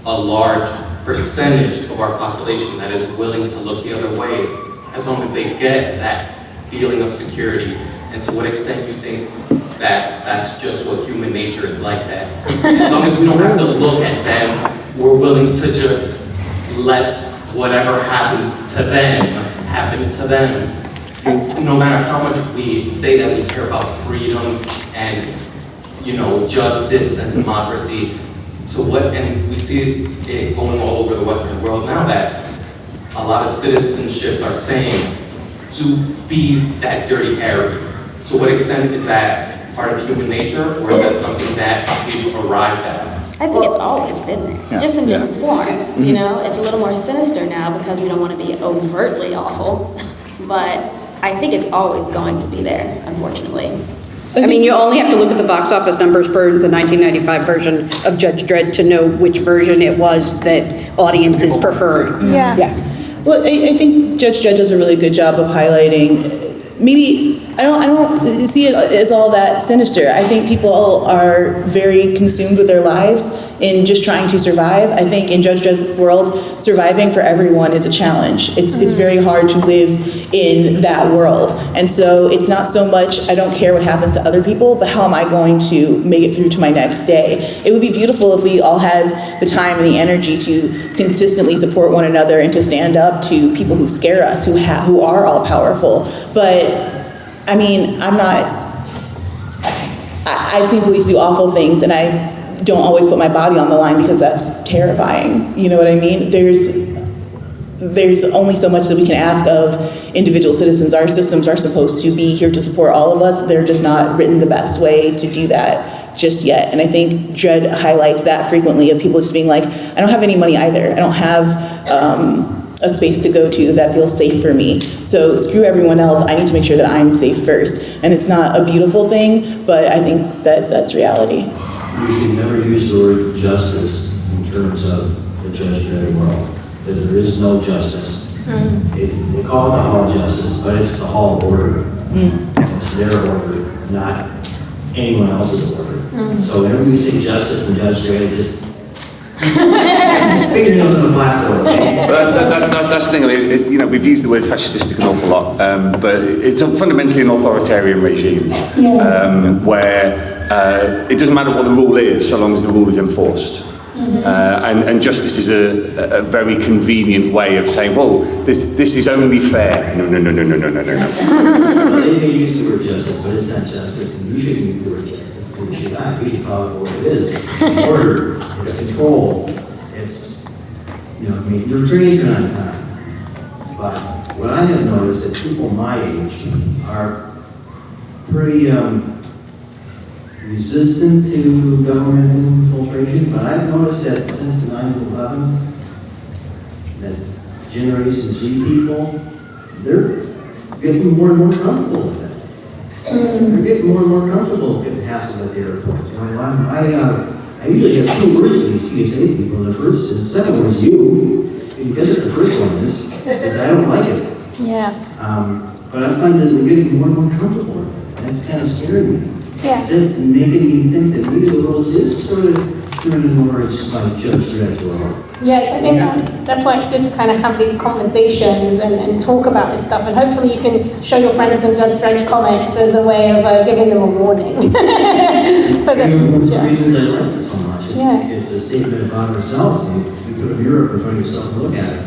a large percentage of our population that is willing to look the other way as long as they get that feeling of security. And to what extent you think that that's just what human nature is like that. As long as we don't have to look at them, we're willing to just let whatever happens to them happen to them. Because no matter how much we say that we care about freedom and, you know, justice and democracy, to what, and we see it going all over the Western world now, that a lot of citizenships are saying to be that dirty Harry. To what extent is that part of human nature, or is that something that we've arrived at? I think it's always been there, just in different forms. You know, it's a little more sinister now because we don't want to be overtly awful, but I think it's always going to be there, unfortunately. I mean, you only have to look at the box office numbers for the 1995 version of Judge Dredd to know which version it was that audiences preferred. Yeah. Well, I think Judge Dredd does a really good job of highlighting. Maybe I don't see it as all that sinister. I think people are very consumed with their lives in just trying to survive. I think in Judge Dredd's world, surviving for everyone is a challenge. It's very hard to live in that world. And so it's not so much, I don't care what happens to other people, but how am I going to make it through to my next day? It would be beautiful if we all had the time and the energy to consistently support one another and to stand up to people who scare us, who are all powerful. But I mean, I've seen police do awful things, and I don't always put my body on the line because that's terrifying. You know what I mean? There's only so much that we can ask of individual citizens. Our systems are supposed to be here to support all of us. They're just not written the best way to do that just yet. And I think Dredd highlights that frequently, of people just being like, I don't have any money either. I don't have a space to go to that feels safe for me. So screw everyone else, I need to make sure that I'm safe first. And it's not a beautiful thing, but I think that that's reality. You should never use the word justice in terms of the Judge Dredd world, because there is no justice. They call it the Hall of Justice, but it's the Hall of Order. It's their order, not anyone else's order. So whenever we say justice in Judge Dredd, just fingernails on the blackboard. That's the thing. I mean, we've used the word fascistic an awful lot, but it's fundamentally an authoritarian regime where it doesn't matter what the rule is, so long as the rule is enforced. And justice is a very convenient way of saying, well, this is only fair. No. They may use the word justice, but it's not justice, and you shouldn't use the word justice. We should call it for what it is. Order, it's control, it's, making your train run on time. But what I have noticed is that people my age are pretty resistant to government infiltration, but I've noticed that since the 9/11, that Generation Z people, they're getting more and more comfortable with it. They're getting more and more comfortable getting hassled at the airport. I usually have two words for these TSA people. The first and the second one is you. You guess what the first one is, because I don't like it. Yeah. But I find that they're getting more and more comfortable with it. That's kind of scaring me. Yeah. Is it making me think that maybe the world is sort of turning more like Judge Dredd's world? Yes, I think that's why it's good to kind of have these conversations and talk about this stuff, and hopefully you can show your friends some Judge Dredd comics as a way of giving them a warning for the future. One of the reasons I like it so much is it's a statement about ourselves. You put a mirror in front of yourself and look at it.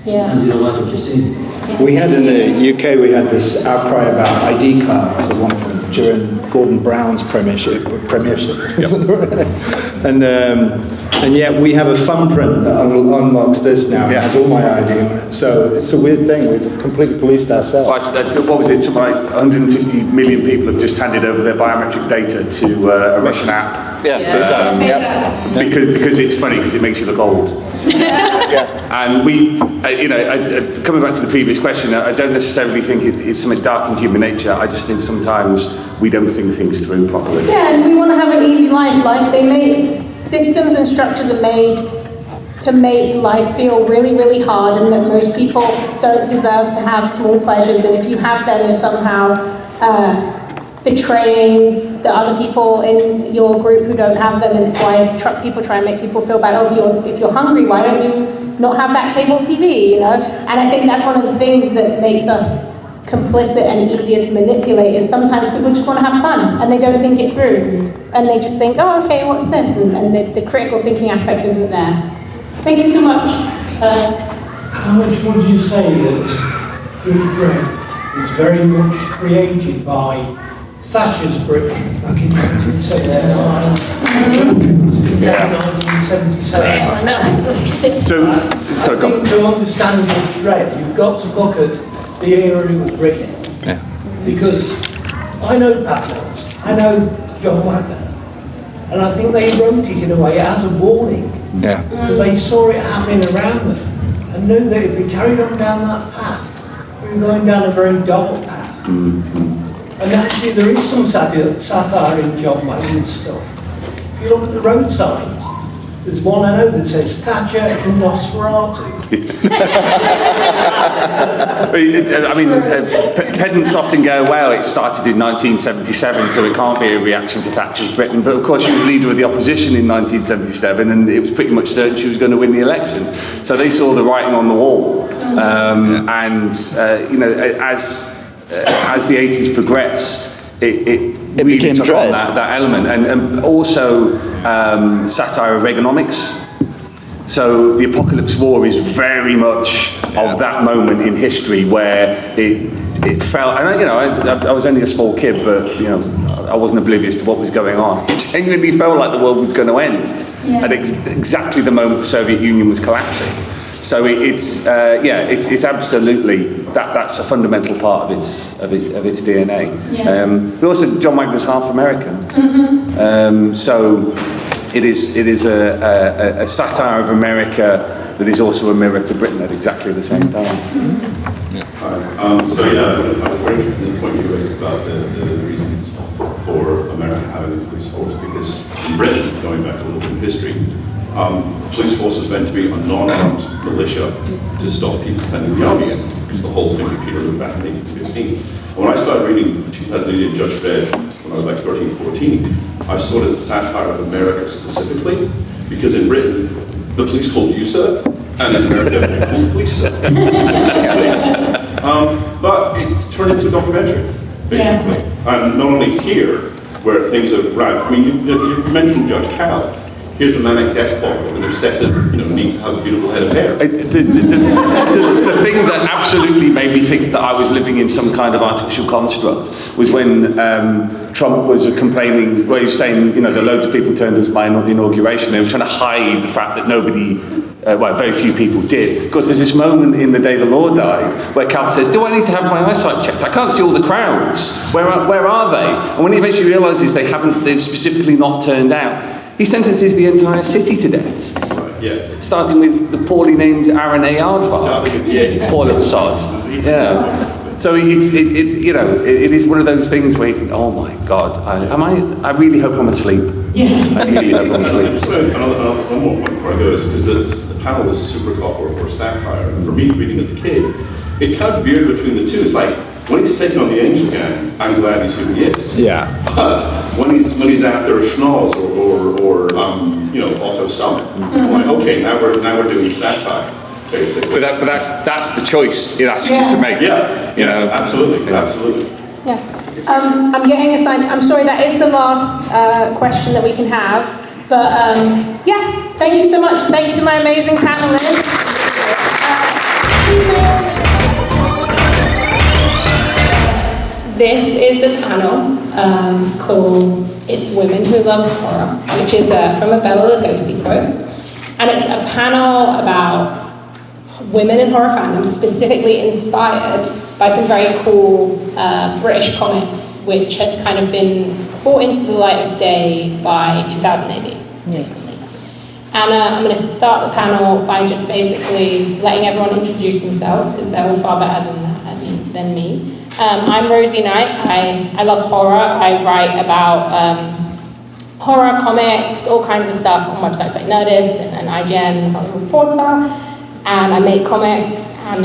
Yeah. And you don't like what you see. We had in the UK, we had this outcry about ID cards at one point during Gordon Brown's premiership. And yet we have a thumbprint that unlocks this now. It has all my ID on it. So it's a weird thing. We've completely policed ourselves. What was it? Something like 150 million people have just handed over their biometric data to a Russian app. Because it's funny, because it makes you look old. And we, coming back to the previous question, I don't necessarily think it's something dark in human nature. I just think sometimes we don't think things through properly. Yeah, and we want to have an easy life. Systems and structures are made to make life feel really, really hard, and that most people don't deserve to have small pleasures. And if you have them, you're somehow betraying the other people in your group who don't have them, and it's why people try and make people feel bad. Oh, if you're hungry, why don't you not have that cable TV? And I think that's one of the things that makes us complicit and easier to manipulate, is sometimes people just want to have fun and they don't think it through, and they just think, oh, okay, what's this? And the critical thinking aspect isn't there. Thank you so much. How much would you say that Judge Dredd is very much created by Thatcher's Britain back in 1979, 1977. I know, that's what I said. So go on. To understand Judge Dredd, you've got to look at the era he was written. Yeah. Because I know Pat Mills, I know John Wagner, and I think they wrote it in a way as a warning. Yeah. Because they saw it happening around them and knew that if we carried on down that path, we were going down a very dark path. And actually there is some satire in John Wagner's stuff. If you look at the road signs, there's one I know that says Thatcher and Nosferatu. I mean, pedants often go, well, it started in 1977, so it can't be a reaction to Thatcher's Britain. But of course, she was leader of the opposition in 1977, and it was pretty much certain she was going to win the election. So they saw the writing on the wall. And, you know, as the 80s progressed, it really became took Dredd. on that element. And also satire of Reaganomics. So the Apocalypse War is very much of that moment in history where it felt, and I was only a small kid, but you know, I wasn't oblivious to what was going on. It genuinely felt like the world was going to end at exactly the moment the Soviet Union was collapsing. So it's absolutely that's a fundamental part of its DNA. But also John Wagner's half American, so it is a satire of America that is also a mirror to Britain at exactly the same time. I was very interested in the point you raised about the reasons for America having a police force, because in Britain, going back to a little bit of history, police force was meant to be a non-armed militia to stop people sending the army in, because the whole thing repeated back in 1815. And when I started reading 2008 Judge Dredd when I was like 13, 14, I saw it as a satire of America specifically, because in Britain, the police called you sir, and in America, they called police sir. But it's turned into a documentary, basically. And not only here, where things are right. I mean, you mentioned Judge Cal. Here's a manic despot with an obsessive, need to have a beautiful head of hair. The thing that absolutely made me think that I was living in some kind of artificial construct was when Trump was complaining, well, he was saying, that loads of people turned up to my inauguration. They were trying to hide the fact that nobody, very few people did. Because there's this moment in The Day the Law Died where Cal says, do I need to have my eyesight checked? I can't see all the crowds. Where are they? And when he eventually realises they've specifically not turned out, he sentences the entire city to death. Right, yes. Starting with the poorly named Aaron A. Aardvark. Poor little sod. Yeah. So it is one of those things where you think, oh my God, I really hope I'm asleep. Yeah. I really hope I'm asleep. One more point before I go is the panel was Supercop or Satire. And for me, reading as a kid, it kind of veered between the two. It's like, when he's taking on the Angel Gang, I'm glad he's who he is. Yeah. But when he's after Schnoz or also Summit, I'm like, okay, now we're doing satire, basically. But that's the choice it asks you to make. Yeah. Absolutely. Yeah. I'm getting assigned. I'm sorry, that is the last question that we can have. But thank you so much. Thank you to my amazing panelists. This is the panel called It's Women Who Love Horror, which is from a Bela Lugosi quote. And it's a panel about women in horror fandom, specifically inspired by some very cool British comics, which have kind of been brought into the light of day by 2000 AD, recently. And I'm going to start the panel by just basically letting everyone introduce themselves, because they're all far better than me. I'm Rosie Knight. I love horror. I write about horror comics, all kinds of stuff on websites like Nerdist and IGN and Hollywood Reporter. And I make comics. And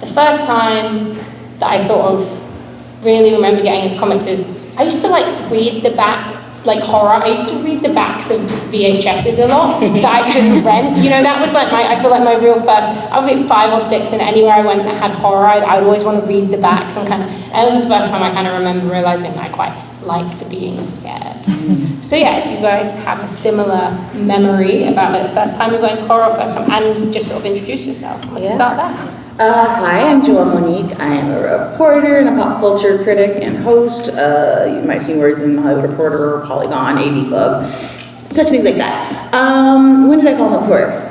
the first time that I sort of really remember getting into comics is I used to read the back, horror. I used to read the backs of VHSs a lot that I couldn't rent. That was I feel like my real first, I would be 5 or 6 and anywhere I went that had horror, I'd always want to read the backs and it was the first time I kind of remember realizing that I quite liked being scared. So if you guys have a similar memory about the first time you got into horror, first time, and just sort of introduce yourself. Let's start there. Hi, I'm Joelle Monique. I am a reporter and a pop culture critic and host. You might see words in the Hollywood Reporter or Polygon, AV Club. such things like that. When did I fall in love with horror?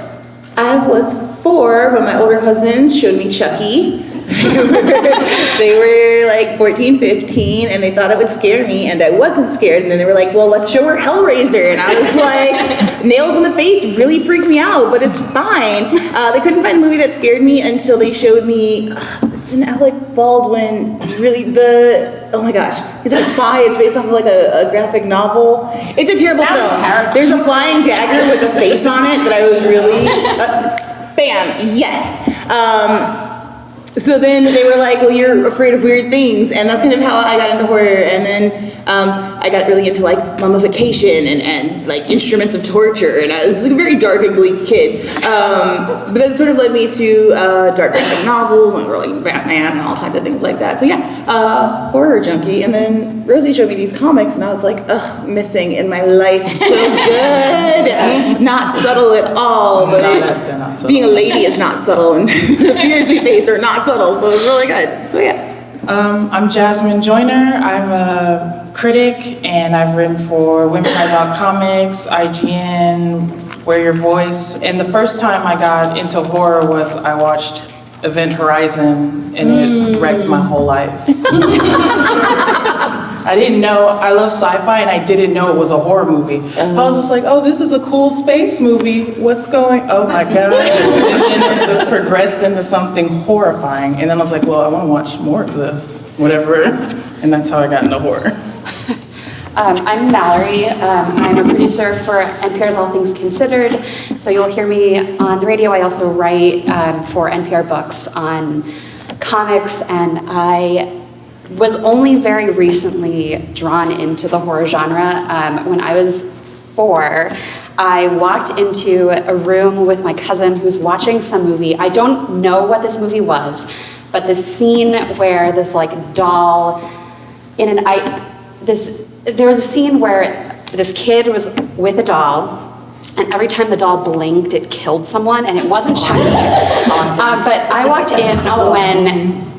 I was 4 when my older cousins showed me Chucky. They were like 14, 15, and they thought it would scare me, and I wasn't scared. And then they were like, well, let's show her Hellraiser. And I was like, nails in the face really freak me out, but it's fine. They couldn't find a movie that scared me until they showed me, it's an Alec Baldwin, really, oh my gosh, he's like a spy. It's based off of like a graphic novel. It's a terrible film. Terrifying. There's a flying dagger with a face on it that I was really, bam, yes. So then they were like, well, you're afraid of weird things. And that's kind of how I got into horror. And then I got really into like mummification and like instruments of torture. And I was like a very dark and bleak kid. But that sort of led me to dark graphic novels and like Batman and all kinds of things like that. So yeah, horror junkie. And then Rosie showed me these comics and I was like, ugh, missing in my life. So good. Not subtle at all. But they're not subtle. Being a lady is not subtle. And the fears we face are not subtle. So it's really good. So yeah. I'm Jasmine Joyner. I'm a critic and I've written for Women Write About Comics, IGN, Wear Your Voice. And the first time I got into horror was I watched Event Horizon and it wrecked my whole life. I didn't know, I love sci-fi and I didn't know it was a horror movie. I was just like, oh, this is a cool space movie. What's going, oh my God. And then it just progressed into something horrifying. And then I was like, well, I want to watch more of this, whatever. And that's how I got into horror. I'm Mallory. I'm a producer for NPR's All Things Considered. So you'll hear me on the radio. I also write for NPR Books on comics, and I was only very recently drawn into the horror genre. When I was 4, I walked into a room with my cousin who's watching some movie. I don't know what this movie was, but the scene where this like doll in there was a scene where this kid was with a doll, and every time the doll blinked, it killed someone, and it wasn't Chucky. Awesome. But I walked in when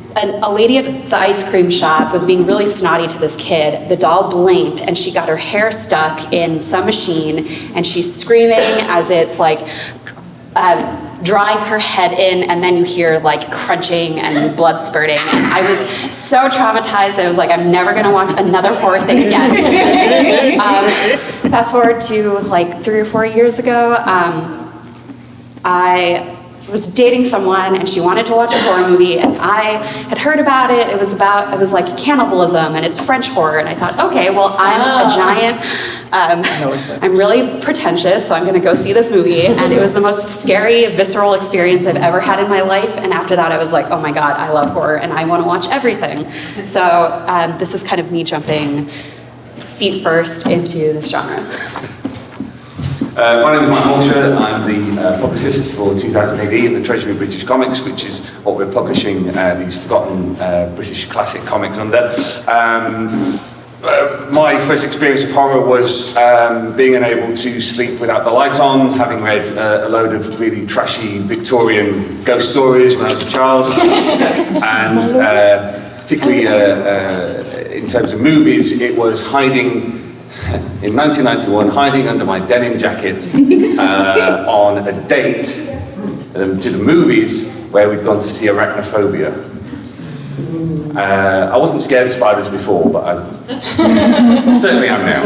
a lady at the ice cream shop was being really snotty to this kid. The doll blinked and she got her hair stuck in some machine and she's screaming as it's like drive her head in, and then you hear like crunching and blood spurting. And I was so traumatized. I was like, I'm never gonna watch another horror thing again. Fast forward to like 3 or 4 years ago, I was dating someone and she wanted to watch a horror movie, and I had heard about it. It was like cannibalism and it's French horror, and I thought, okay, well, I'm a giant, I'm really pretentious, so I'm gonna go see this movie. And it was the most scary, visceral experience I've ever had in my life. And after that I was like, oh my God, I love horror and I wanna watch everything. So this is kind of me jumping feet first into this genre. My name is Mike Molcher. I'm the publicist for 2000 AD in the Treasury of British Comics, which is what we're publishing these forgotten British classic comics under. My first experience of horror was being unable to sleep without the light on, having read a load of really trashy Victorian ghost stories when I was a child, and particularly in terms of movies, it was hiding. In 1991, hiding under my denim jacket on a date to the movies where we'd gone to see Arachnophobia. I wasn't scared of spiders before, but I certainly am now.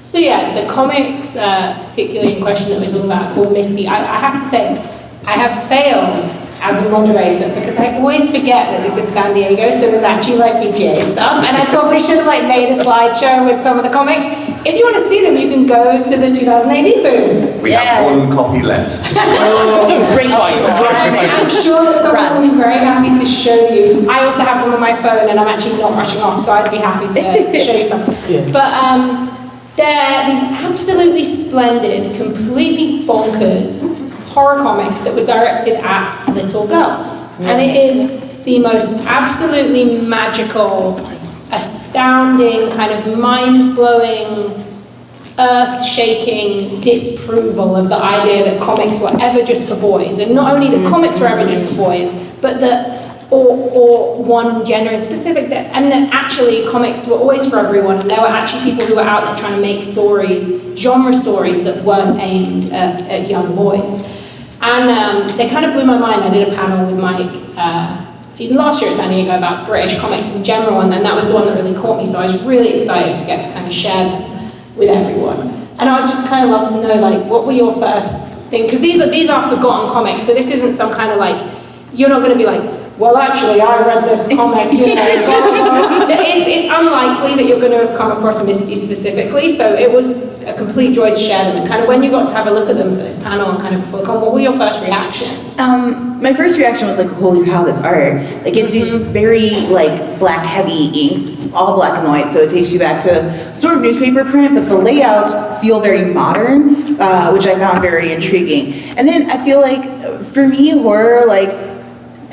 So yeah, the comics, particularly in question that we're talking about, called Misty, I have to say, I have failed as a moderator because I always forget that this is San Diego, so there's actually like PGA stuff, and I probably should have like made a slideshow with some of the comics. If you want to see them, you can go to the 2000 AD booth. We have one copy left. I'm sure that someone will be very happy to show you. I also have them on my phone, and I'm actually not rushing off, so I'd be happy to show you some. Yes. But they're these absolutely splendid, completely bonkers horror comics that were directed at little girls. And it is the most absolutely magical, astounding, kind of mind-blowing, earth-shaking disapproval of the idea that comics were ever just for boys. And not only that comics were ever just for boys, but that or one gender in specific, and that actually comics were always for everyone, and there were actually people who were out there trying to make stories, genre stories that weren't aimed at young boys. And they kind of blew my mind. I did a panel with Mike last year at San Diego about British comics in general, and then that was the one that really caught me, so I was really excited to get to kind of share them with everyone. And I'd just kind of love to know, like, what were your first thing? Because these are forgotten comics, so this isn't some kind of like, you're not going to be like, well, actually, I read this comic, you know, It's unlikely that you're going to have come across Misty specifically, so it was a complete joy to share them. And kind of when you got to have a look at them for this panel and kind of before the con, what were your first reactions? My first reaction was like, holy cow, this art. Like, it's these very, like, black heavy inks. It's all black and white, so it takes you back to sort of newspaper print, but the layouts feel very modern, which I found very intriguing. And then I feel like, for me, horror, like,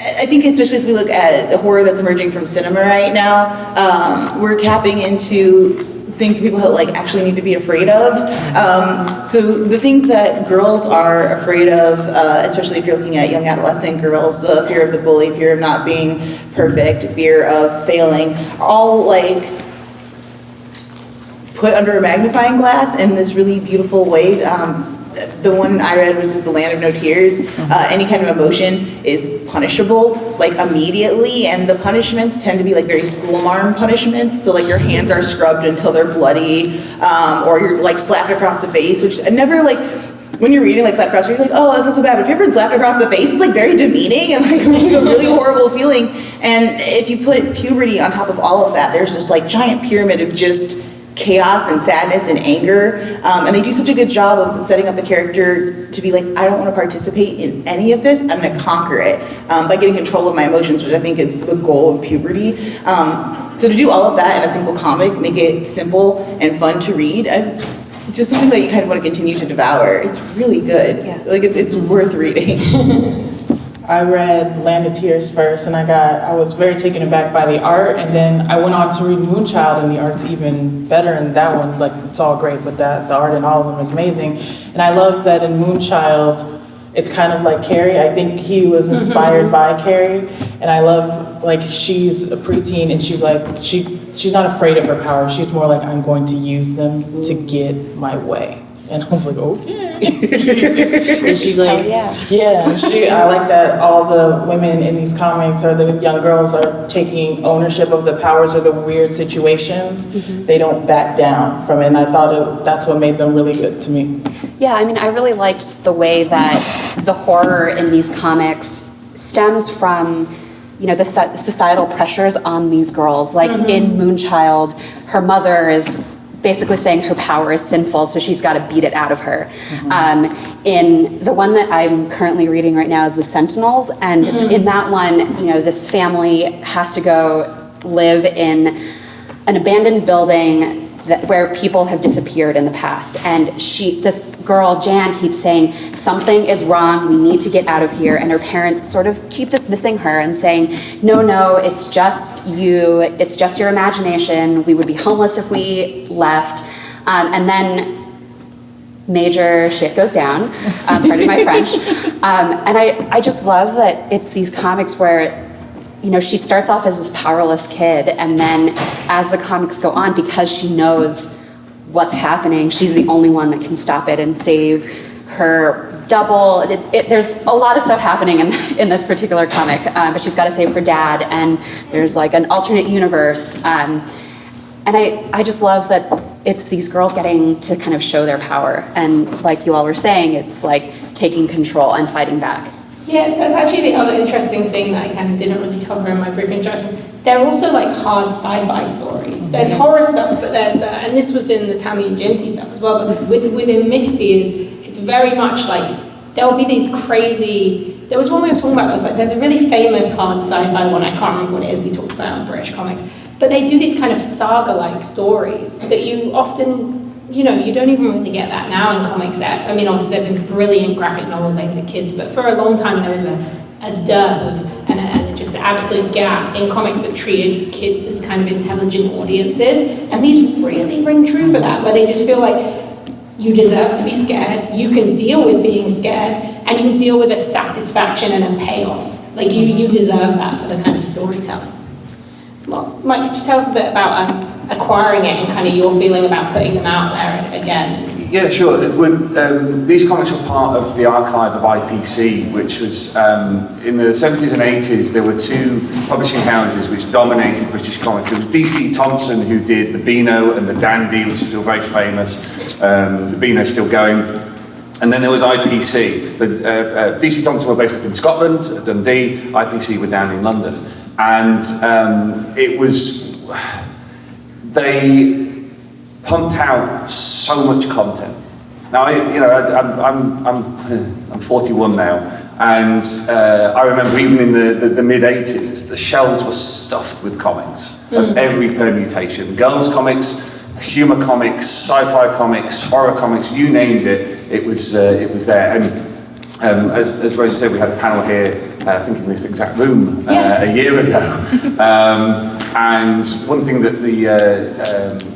I think especially if we look at the horror that's emerging from cinema right now, we're tapping into things people like actually need to be afraid of. So the things that girls are afraid of, especially if you're looking at young adolescent girls, fear of the bully, fear of not being perfect, fear of failing, are all like put under a magnifying glass in this really beautiful way. The one I read was just The Land of No Tears. Any kind of emotion is punishable, like immediately, and the punishments tend to be like very schoolmarm punishments. So like your hands are scrubbed until they're bloody, or you're like slapped across the face, which I never like. When you're reading like slapped across the face, you're like, oh, that's not so bad. But if you've ever been slapped across the face, it's like very demeaning and like a really horrible feeling. And if you put puberty on top of all of that, there's this like giant pyramid of just chaos and sadness and anger, and they do such a good job of setting up the character to be like, I don't want to participate in any of this, I'm going to conquer it by getting control of my emotions, which I think is the goal of puberty. So to do all of that in a single comic, make it simple and fun to read, it's just something that you kind of want to continue to devour. It's really good. Yeah. Like it's worth reading. I read Land of Tears first, and I was very taken aback by the art, and then I went on to read Moonchild, and the art's even better in that one. Like, it's all great, but the art in all of them is amazing. And I love that in Moonchild, it's kind of like Carrie. I think he was inspired by Carrie, and I love, like, she's a preteen, and she's like, she's not afraid of her powers. She's more like, I'm going to use them to get my way. And I was like, okay. And she's like, I like that all the women in these comics or the young girls are taking ownership of the powers or the weird situations. They don't back down from it. And I thought that's what made them really good to me. Yeah, I mean, I really liked the way that the horror in these comics stems from, you know, the societal pressures on these girls. Like in Moonchild, her mother is basically saying her power is sinful, so she's got to beat it out of her. In the one that I'm currently reading right now is The Sentinels, and in that one, you know, this family has to go live in an abandoned building where people have disappeared in the past, and this girl, Jan, keeps saying, something is wrong, we need to get out of here, and her parents sort of keep dismissing her and saying, no, it's just you, it's just your imagination, we would be homeless if we left, and then major shit goes down, pardon my French, and I just love that it's these comics where, you know, she starts off as this powerless kid, and then as the comics go on, because she knows what's happening, she's the only one that can stop it and save her double. There's a lot of stuff happening in this particular comic, but she's got to save her dad, and there's like an alternate universe. And I just love that it's these girls getting to kind of show their power. And like you all were saying, it's like taking control and fighting back. Yeah, that's actually the other interesting thing that I kind of didn't really cover in my brief introduction. They're also like hard sci-fi stories. There's horror stuff, but there's, and this was in the Tammy and Ginty stuff as well, but within Misty it's very much like, there'll be these crazy, there was one we were talking about that was like, there's a really famous hard sci-fi one, I can't remember what it is, we talked about in British comics, but they do these kind of saga-like stories that you often, you know, you don't even really get that now in comics. I mean, obviously there's some brilliant graphic novels aimed at kids, but for a long time there was a dearth of, and just an absolute gap in comics that treated kids as kind of intelligent audiences. And these really ring true for that, where they just feel like you deserve to be scared, you can deal with being scared, and you can deal with a satisfaction and a payoff. Like you deserve that for the kind of storytelling. Well, Mike, could you tell us a bit about acquiring it and kind of your feeling about putting them out there again? Yeah, sure. These comics were part of the archive of IPC, which was in the 70s and 80s. There were two publishing houses which dominated British comics. There was DC Thompson, who did the Beano and the Dandy, which is still very famous. The Beano's still going. And then there was IPC. DC Thompson were based up in Scotland, at Dundee. IPC were down in London. And they pumped out so much content. Now, I'm 41 now, and I remember even in the mid 80s, the shelves were stuffed with comics of every permutation. Girls comics, humor comics, sci-fi comics, horror comics, you named it. It was there. And as Rosie said, we had a panel here, I think in this exact room, a year ago. And one thing that we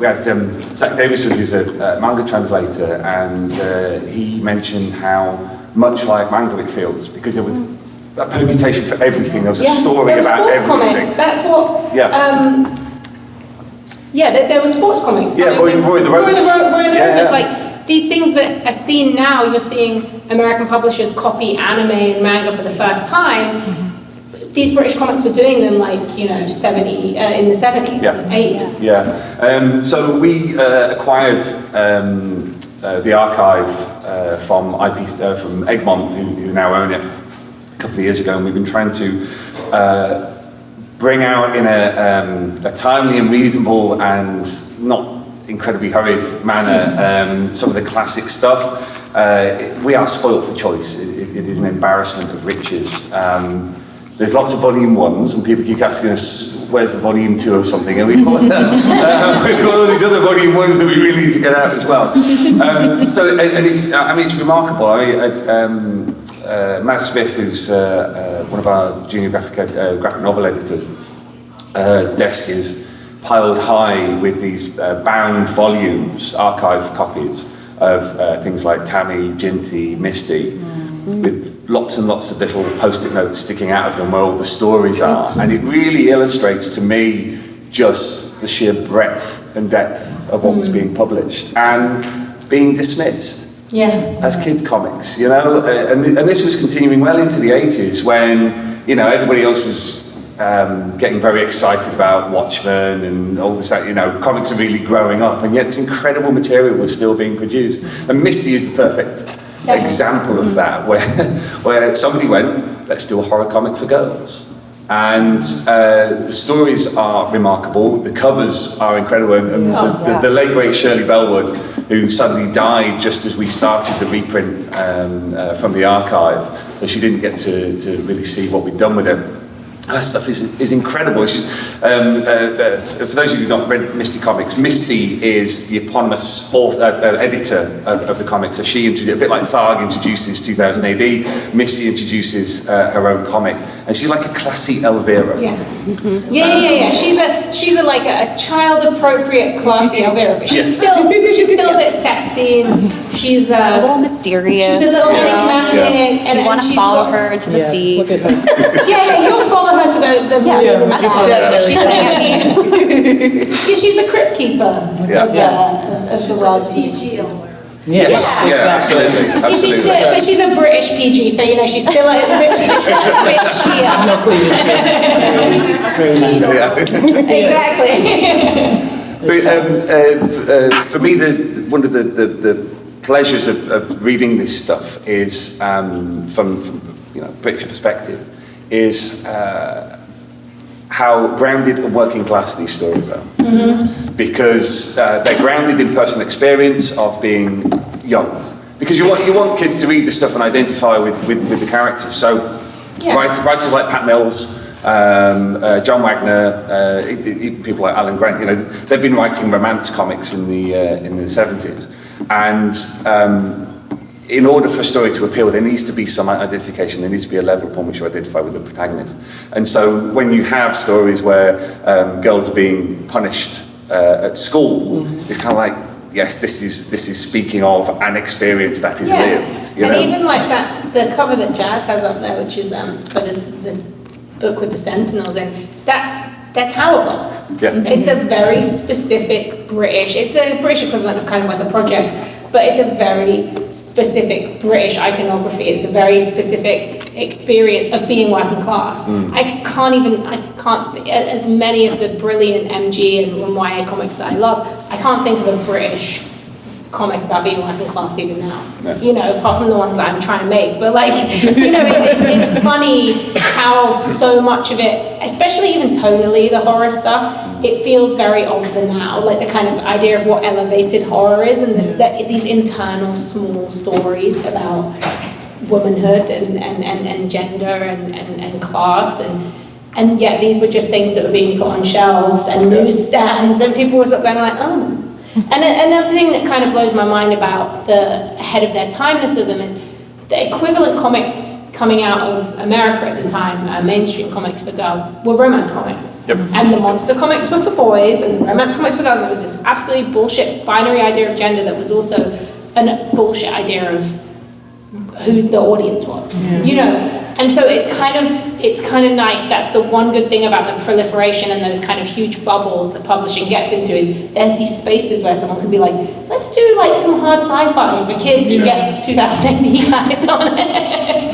had Zach Davison, who's a manga translator, and he mentioned how much like manga it feels, because there was a permutation for everything. There was a story about everything. Comics. That's what. There were sports comics. Yeah, Roy the Rovers. There's like these things that are seen now. You're seeing American publishers copy anime and manga for the first time. These British comics were doing them in the 70s, and 80s. Yeah. So we acquired the archive from Egmont, who now own it, a couple of years ago, and we've been trying to bring out in a timely and reasonable and not incredibly hurried manner some of the classic stuff. We are spoilt for choice. It is an embarrassment of riches. There's lots of volume ones, and people keep asking us, where's the volume 2 of something? And we've got all these other volume ones that we really need to get out as well. It's remarkable. Matt Smith, who's one of our junior graphic novel editors, desk is piled high with these bound volumes, archive copies of things like Tammy, Ginty, Misty, with lots and lots of little post-it notes sticking out of them where all the stories are. And it really illustrates to me just the sheer breadth and depth of what was being published and being dismissed as kids' comics, and this was continuing well into the 80s when, everybody else was getting very excited about Watchmen and all this, comics are really growing up, and yet this incredible material was still being produced. And Misty is the perfect example of that, where somebody went, let's do a horror comic for girls. And the stories are remarkable, the covers are incredible, and the late great Shirley Bellwood, who suddenly died just as we started the reprint from the archive, so she didn't get to really see what we'd done with it. Her stuff is incredible. For those of you who've not read Misty comics, Misty is the eponymous editor of the comics. So she introduced, a bit like Tharg introduces 2000 AD, Misty introduces her own comic, and she's like a classy Elvira. She's like a child-appropriate classy Elvira, but she's still a bit sexy, and she's a little mysterious. She's a little enigmatic, and you want to follow her into the sea. Look at her. You'll follow her to the she's the crypt keeper of the world. Absolutely. But she's a British PG, so she's still a bit sheer. No cleavage. Exactly. But for me, one of the pleasures of reading this stuff is from British perspective. Is how grounded and working class these stories are. Because they're grounded in personal experience of being young. Because you want kids to read this stuff and identify with the characters. So writers like Pat Mills, John Wagner, people like Alan Grant, they've been writing romance comics in the 70s. And in order for a story to appeal, there needs to be some identification, there needs to be a level upon which you identify with the protagonist. And so when you have stories where girls are being punished at school, it's kind of like, yes, this is speaking of an experience that is lived. And even like that, the cover that Jazz has up there, which is for this book with the Sentinels in, they're tower blocks. Yeah. It's a very specific British, it's a British equivalent of kind of like a project, but it's a very specific British iconography. It's a very specific experience of being working class. I can't, as many of the brilliant MG and YA comics that I love, I can't think of a British comic about being working class even now. No. You know, apart from the ones that I'm trying to make. But like, you know, it's funny how so much of it, especially even tonally, the horror stuff, it feels very of the now, like the kind of idea of what elevated horror is, and these internal small stories about womanhood and gender and class, and yet these were just things that were being put on shelves and newsstands, and people were sort of going like, oh. And another thing that kind of blows my mind about the ahead of their timeness of them is the equivalent comics coming out of America at the time, mainstream comics for girls, were romance comics. Yep. And the monster comics were for boys, and the romance comics for girls. And it was this absolutely bullshit binary idea of gender that was also a bullshit idea of who the audience was. You know. And so it's kind of nice. That's the one good thing about the proliferation and those kind of huge bubbles that publishing gets into, is there's these spaces where someone can be like, let's do like some hard sci-fi for kids and get 2000 AD guys on it.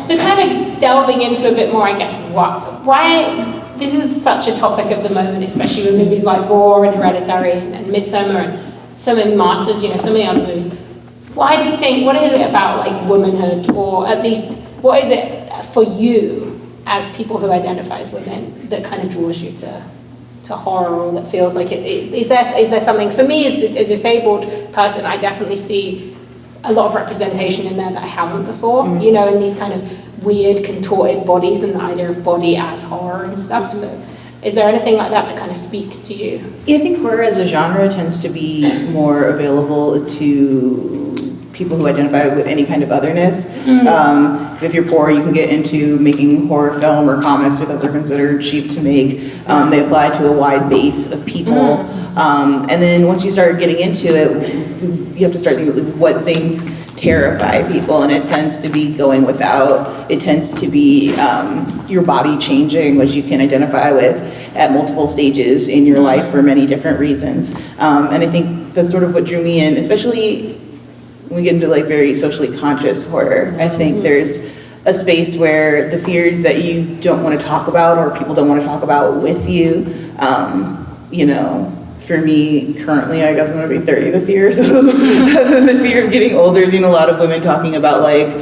So kind of delving into a bit more, I guess, why this is such a topic of the moment, especially with movies like Raw and Hereditary and Midsommar and so many Martyrs, you know, so many other movies. Why do you think, what is it about like womanhood, or at least what is it for you as people who identify as women that kind of draws you to horror, or that feels like is there something, for me as a disabled person, I definitely see a lot of representation in there that I haven't before, you know, in these kind of weird contorted bodies and the idea of body as horror and stuff. So is there anything like that kind of speaks to you? Yeah, I think horror as a genre tends to be more available to people who identify with any kind of otherness. If you're poor, you can get into making horror film or comics because they're considered cheap to make. They apply to a wide base of people. And then once you start getting into it, you have to start thinking what things terrify people, and it tends to be going without. It tends to be your body changing, which you can identify with at multiple stages in your life for many different reasons. And I think that's sort of what drew me in, especially when we get into like very socially conscious horror. I think there's a space where the fears that you don't want to talk about, or people don't want to talk about with you, you know, for me currently, I guess I'm going to be 30 this year, so the fear of getting older, I've seen a lot of women talking about like,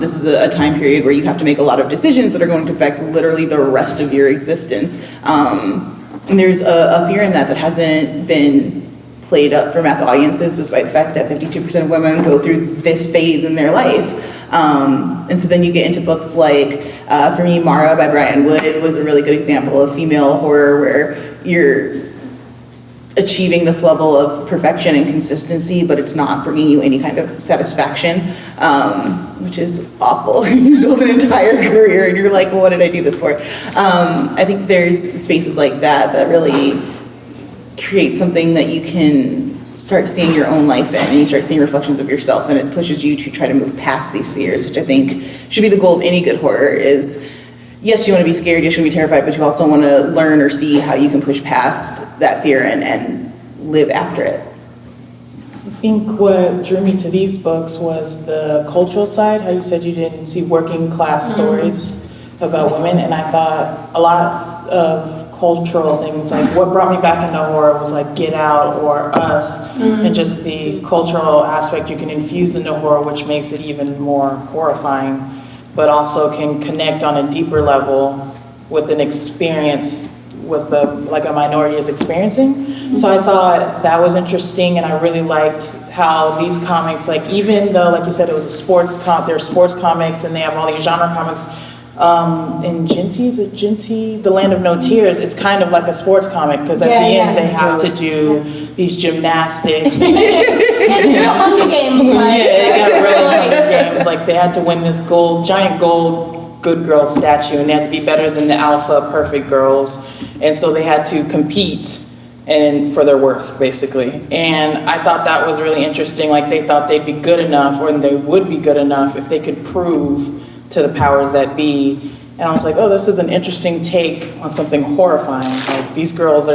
this is a time period where you have to make a lot of decisions that are going to affect literally the rest of your existence. And there's a fear in that hasn't been played up for mass audiences, despite the fact that 52% of women go through this phase in their life. And so then you get into books like, for me, Mara by Brian Wood was a really good example of female horror where you're achieving this level of perfection and consistency, but it's not bringing you any kind of satisfaction, which is awful. You build an entire career and you're like, well, what did I do this for? I think there's spaces like that really create something that you can start seeing your own life in, and you start seeing reflections of yourself, and it pushes you to try to move past these fears, which I think should be the goal of any good horror. Is yes, you want to be scared, yes, you want to be terrified, but you also want to learn or see how you can push past that fear and live after it. I think what drew me to these books was the cultural side, how you said you didn't see working class stories about women, and I thought a lot of cultural things, like what brought me back into horror was like Get Out or Us, and just the cultural aspect you can infuse into horror, which makes it even more horrifying, but also can connect on a deeper level with an experience with like a minority is experiencing. So I thought that was interesting, and I really liked how these comics, like even though, like you said, it was a they're sports comics and they have all these genre comics, in Jinty, The Land of No Tears, it's kind of like a sports comic, because at the end they have to do these gymnastics. It's Hunger Games. It got really Hunger Games. Like they had to win this giant gold good girl statue, and they had to be better than the alpha perfect girls, and so they had to compete and for their worth, basically. And I thought that was really interesting. Like they thought they'd be good enough, or they would be good enough if they could prove to the powers that be And I was like, oh, this is an interesting take on something horrifying. Like, these girls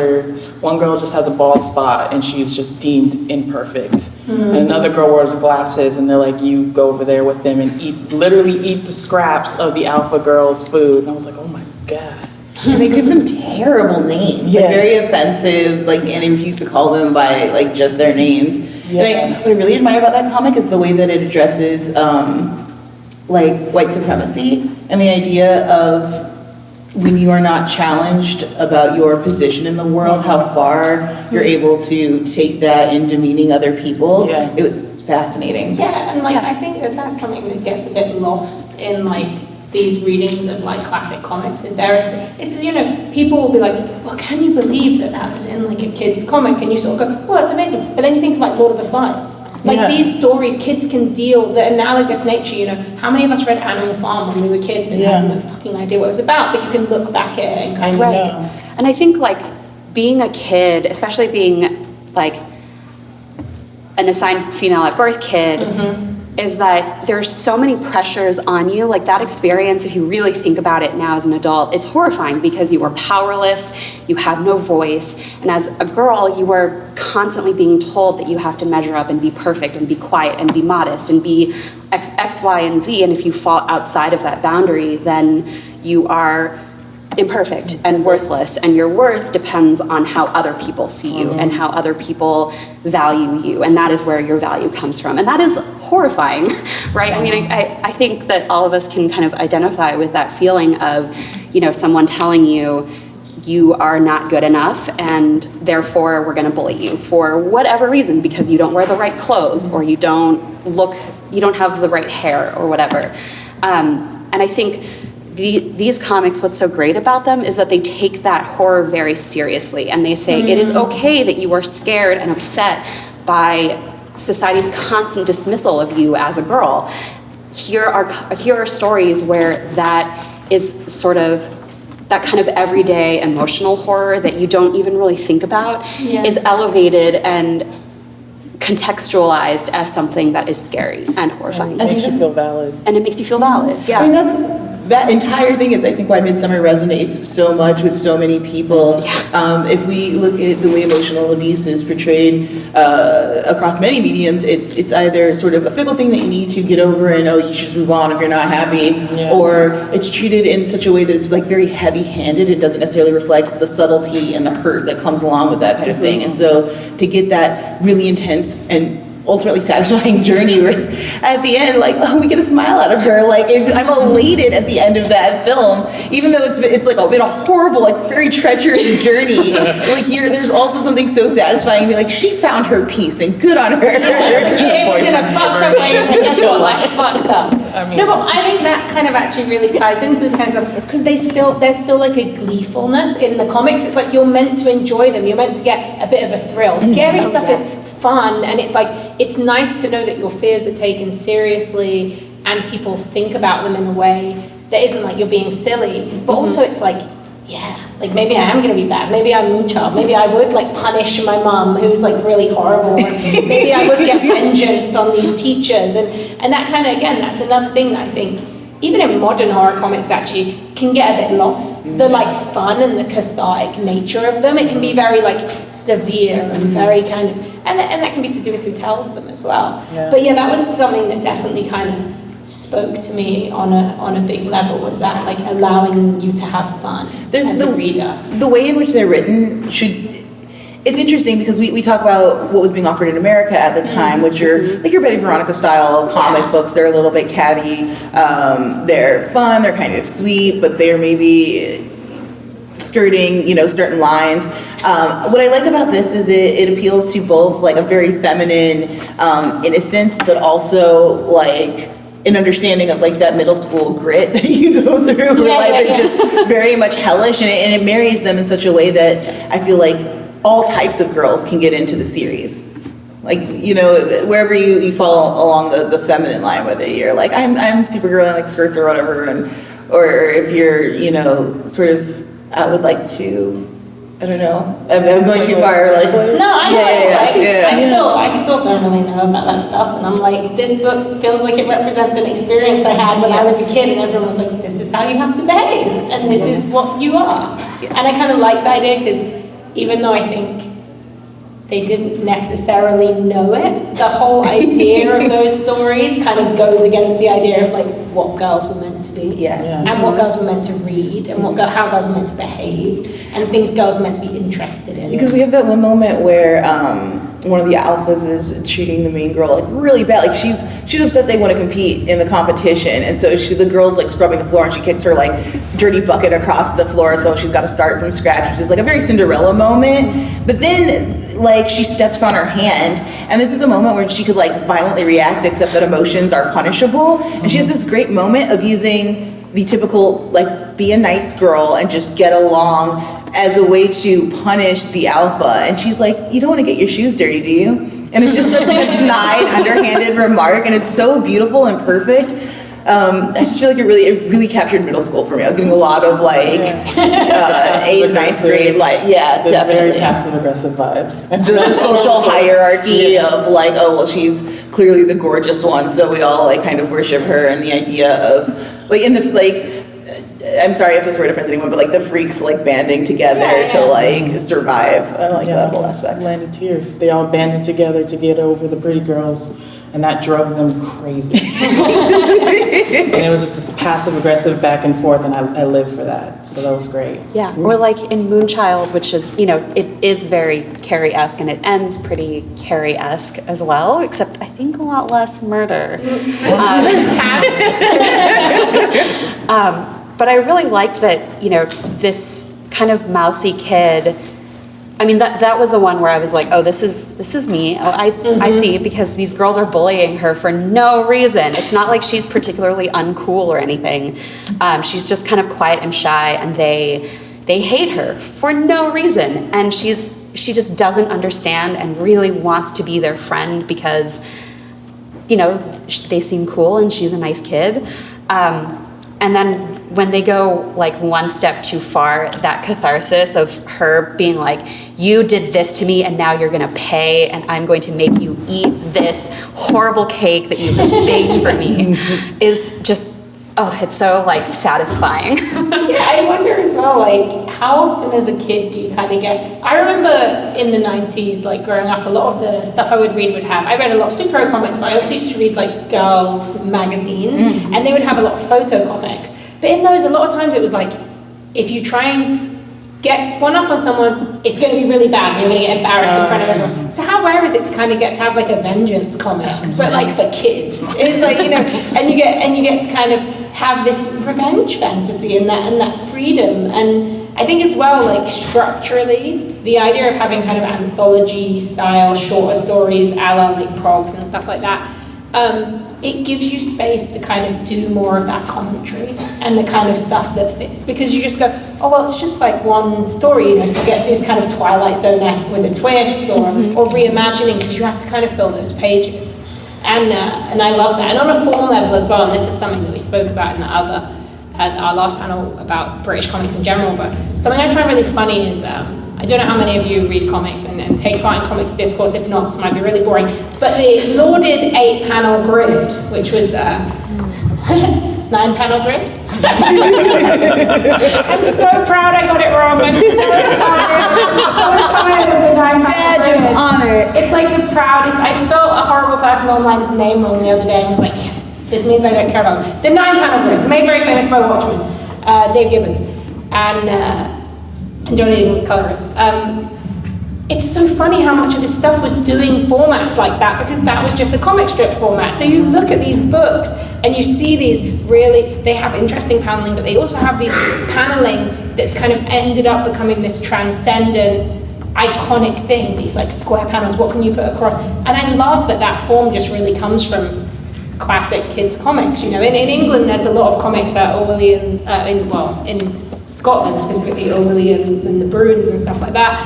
one girl just has a bald spot and she's just deemed imperfect. Mm-hmm. And another girl wears glasses and they're like, you go over there with them and literally eat the scraps of the alpha girl's food. And I was like, oh my God. And they give them terrible names, like very offensive, like, and they refuse to call them by like just their names. Yeah. And what I really admire about that comic is the way that it addresses like white supremacy and the idea of when you are not challenged about your position in the world, how far you're able to take that in demeaning other people. Yeah. It was fascinating. Yeah, and like I think that's something that gets a bit lost in like these readings of like classic comics. Is you know, people will be like, well, can you believe that was in like a kid's comic? And you sort of go, well, it's amazing. But then you think of like Lord of the Flies. Like these stories, kids can deal, the analogous nature, you know, how many of us read Animal Farm when we were kids and had no fucking idea what it was about, but you can look back at it and kind of And I think like being a kid, especially being like an assigned female at birth kid, is that there's so many pressures on you. Like that experience, if you really think about it now as an adult, it's horrifying because you are powerless, you have no voice, and as a girl, you are constantly being told that you have to measure up and be perfect and be quiet and be modest and be X, Y, and Z, and if you fall outside of that boundary, then you are imperfect and worthless, and your worth depends on how other people see you and how other people value you, and that is where your value comes from, and that is horrifying, right? I mean, I think that all of us can kind of identify with that feeling of, you know, someone telling you you are not good enough and therefore we're going to bully you for whatever reason because you don't wear the right clothes or you don't have the right hair or whatever. And I think these comics, what's so great about them is that they take that horror very seriously, and they say it is okay that you are scared and upset by society's constant dismissal of you as a girl. Here are stories where that is sort of that kind of everyday emotional horror that you don't even really think about is elevated and contextualized as something that is scary and horrifying. And it makes you feel valid. And it makes you feel valid, yeah. I mean, that entire thing is, I think, why Midsummer resonates so much with so many people. If we look at the way emotional abuse is portrayed across many mediums, it's either sort of a fickle thing that you need to get over and, you should just move on if you're not happy, or it's treated in such a way that it's like very heavy-handed. It doesn't necessarily reflect the subtlety and the hurt that comes along with that kind of thing. And so to get that really intense and ultimately satisfying journey where at the end, like, we get a smile out of her. Like, I'm elated at the end of that film, even though it's like been a horrible, like very treacherous journey. Like there's also something so satisfying. Like she found her peace and good on her. It was in a fucked up way, and guess what? Like fucked up. No, but I think that kind of actually really ties into this kind of stuff because there's still like a gleefulness in the comics. It's like you're meant to enjoy them. You're meant to get a bit of a thrill. Scary stuff is fun, and it's like it's nice to know that your fears are taken seriously and people think about them in a way that isn't like you're being silly, but also it's like, like maybe I am going to be bad, maybe I'm Moonchild, maybe I would like punish my mum who's like really horrible, and maybe I would get vengeance on these teachers, and that kind of, again, that's another thing that I think even in modern horror comics actually can get a bit lost. The like fun and the cathartic nature of them, it can be very like severe and very kind of, and that can be to do with who tells them as well. But that was something that definitely kind of spoke to me on a big level, was that like allowing you to have fun as a reader. The way in which they're written it's interesting because we talk about what was being offered in America at the time, which are like your Betty Veronica style comic books. They're a little bit catty. They're fun. They're kind of sweet, but they're maybe skirting, certain lines. What I like about this is it appeals to both like a very feminine innocence, but also like an understanding of like that middle school grit that you go through where life is just very much hellish, and it marries them in such a way that I feel like all types of girls can get into the series. Like, wherever you fall along the feminine line, whether you're like, I'm Supergirl and like skirts or whatever, or if you're, sort of, I would like to I don't know. I'm going too far. Like, no, I still don't really know about that stuff, and I'm like, this book feels like it represents an experience I had when I was a kid, and everyone was like, this is how you have to behave, and this is what you are. And I kind of like the idea because even though I think they didn't necessarily know it, the whole idea of those stories kind of goes against the idea of like what girls were meant to be, and what girls were meant to read, and how girls were meant to behave, and things girls were meant to be interested in. Because we have that one moment where one of the alphas is treating the main girl like really bad. Like she's upset they want to compete in the competition, and so the girl's like scrubbing the floor, and she kicks her like dirty bucket across the floor, so she's got to start from scratch, which is like a very Cinderella moment. But then like she steps on her hand, and this is a moment where she could like violently react, except that emotions are punishable. And she has this great moment of using the typical like be a nice girl and just get along as a way to punish the alpha. And she's like, you don't want to get your shoes dirty, do you? And it's just such like a snide, underhanded remark, and it's so beautiful and perfect. I just feel like it really captured middle school for me. I was getting a lot of like 8th, 9th grade, definitely. Very passive aggressive vibes. The social hierarchy of like, oh well, she's clearly the gorgeous one, so we all like kind of worship her, and the idea of like in the like. I'm sorry if this word offends anyone, but like the freaks like banding together to like survive. I like that whole aspect. Land of Tears. They all banded together to get over the pretty girls, and that drove them crazy. And it was just this passive aggressive back and forth, and I live for that. So that was great. Yeah, or like in Moonchild, which is, you know, it is very Carrie-esque, and it ends pretty Carrie-esque as well, except I think a lot less murder. But I really liked that, you know, this kind of mousy kid. I mean, that was the one where I was like, oh, this is me. Oh, I see, because these girls are bullying her for no reason. It's not like she's particularly uncool or anything. She's just kind of quiet and shy, and they hate her for no reason. And she just doesn't understand and really wants to be their friend because, you know, they seem cool and she's a nice kid. And then when they go like one step too far, that catharsis of her being like, you did this to me and now you're gonna pay, and I'm going to make you eat this horrible cake that you baked for me, is just, oh, it's so like satisfying. Yeah, I wonder as well, like, how often as a kid do you kind of get, I remember in the 90s, like growing up, a lot of the stuff I would read I read a lot of superhero comics, but I also used to read like girls' magazines, and they would have a lot of photo comics. But in those, a lot of times it was like, if you try and get one up on someone, it's going to be really bad, you're going to get embarrassed in front of everyone. So how rare is it to kind of get to have like a vengeance comic, but like for kids? It's like, you know, and you get to kind of have this revenge fantasy and that freedom. And I think as well, like structurally, the idea of having kind of anthology style shorter stories, a la like progs and stuff like that, it gives you space to kind of do more of that commentary and the kind of stuff that fits, because you just go, oh well, it's just like one story, you know, so you get this kind of Twilight Zone-esque with a twist or reimagining, because you have to kind of fill those pages. And I love that. And on a form level as well, and this is something that we spoke about in our last panel about British comics in general, but something I find really funny is, I don't know how many of you read comics and take part in comics discourse. If not, this might be really boring. But the lauded 8-panel grid, which was 9-panel grid. I'm so proud I got it wrong. I'm so tired of the 9-panel badge grid. of honor. It's like the proudest. I spelled a horrible person online's name wrong the other day and was like, yes, this means I don't care about it. The 9-panel grid, made very famous by Watchmen, Dave Gibbons. And Johnny Eagle's colorist. It's so funny how much of this stuff was doing formats like that, because that was just the comic strip format. So you look at these books and you see these really, they have interesting paneling, but they also have these paneling that's kind of ended up becoming this transcendent, iconic thing, these like square panels, what can you put across? And I love that form just really comes from classic kids comics. You know, in England there's a lot of comics that are Orwellian, in Scotland specifically, Orwellian and the Bruins and stuff like that,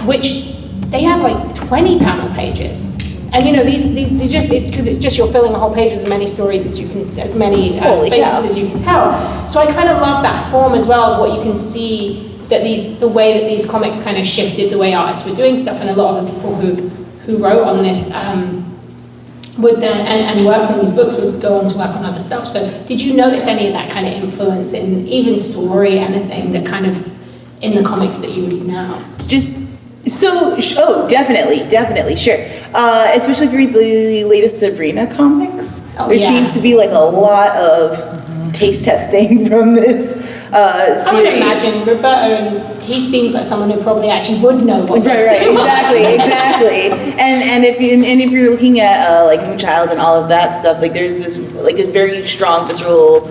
which they have like 20 panel pages. And you know, these just, it's because it's just you're filling a whole page with as many stories as you can, as many spaces as you can tell. So I kind of love that form as well, of what you can see that the way that these comics kind of shifted the way artists were doing stuff, and a lot of the people who wrote on this would then, and worked on these books would go on to work on other stuff. So did you notice any of that kind of influence in even story, anything that kind of in the comics that you read now? Definitely, sure. Especially if you read the latest Sabrina comics. There seems to be like a lot of taste testing from this series. I would imagine Roberto, he seems like someone who probably actually would know what exactly. And if you're looking at like Moonchild and all of that stuff, like there's this like a very strong visceral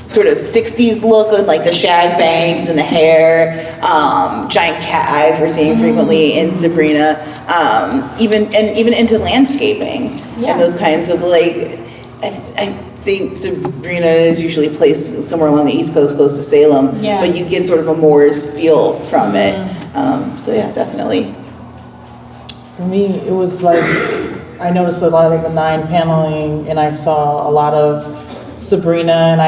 sort of 60s look with like the shag bangs and the hair, giant cat eyes we're seeing frequently in Sabrina, even into landscaping and those kinds of like, I think Sabrina is usually placed somewhere along the East Coast, close to Salem, but you get sort of a Moors feel from it. So yeah, definitely. For me, it was like, I noticed a lot of the 9 paneling, and I saw a lot of Sabrina, and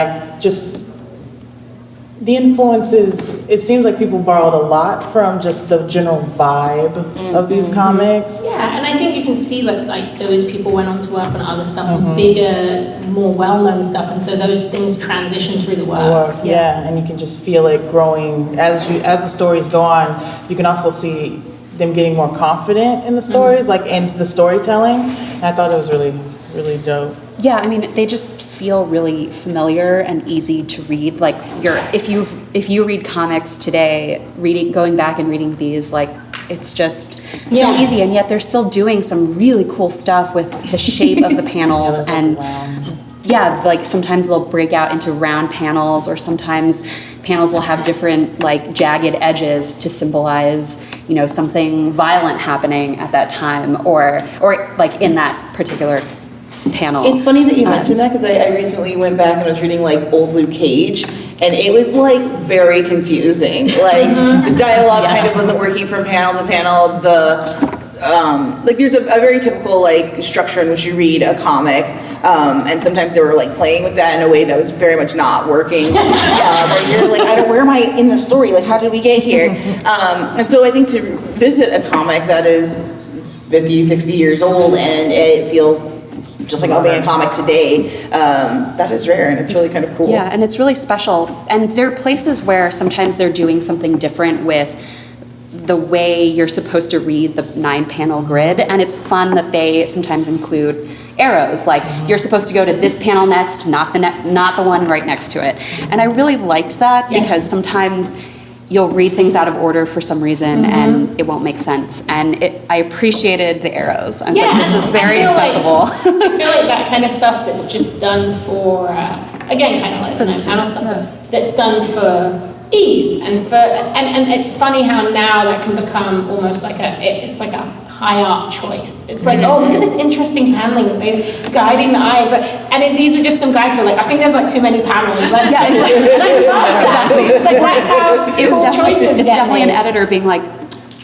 the influences, it seems like people borrowed a lot from just the general vibe of these comics. Yeah, and I think you can see that like those people went on to work on other stuff, bigger, more well-known stuff, and so those things transition through the works. Yeah, and you can just feel it growing as the stories go on. You can also see them getting more confident in the stories, like in the storytelling. And I thought it was really, really dope. Yeah, I mean, they just feel really familiar and easy to read. Like if you read comics today, going back and reading these, like it's just so easy, and yet they're still doing some really cool stuff with the shape of the panels and like sometimes they'll break out into round panels, or sometimes panels will have different like jagged edges to symbolize, something violent happening at that time, or like in that particular panel. It's funny that you mentioned that, because I recently went back and was reading like old Luke Cage, and it was like very confusing. Like the dialogue kind of wasn't working from panel to panel. Like there's a very typical like structure in which you read a comic, and sometimes they were like playing with that in a way that was very much not working. Where you're like, where am I in the story? Like, how did we get here? And so I think to visit a comic that is 50, 60 years old and it feels just like being a comic today, that is rare, and it's really kind of cool. Yeah, and it's really special. And there are places where sometimes they're doing something different with the way you're supposed to read the 9-panel grid, and it's fun that they sometimes include arrows, like you're supposed to go to this panel next, not the one right next to it. And I really liked that because sometimes you'll read things out of order for some reason and it won't make sense. And I appreciated the arrows. I was like, this is very accessible. I feel like that kind of stuff that's just done for, again, kind of like the 9-panel stuff, but that's done for ease and it's funny how now that can become almost like it's like a high art choice. It's like, oh, look at this interesting paneling, guiding the eye. It's like, and these are just some guys who are like, I think there's like too many panels. Let's It's like, that's how it's definitely an editor being like,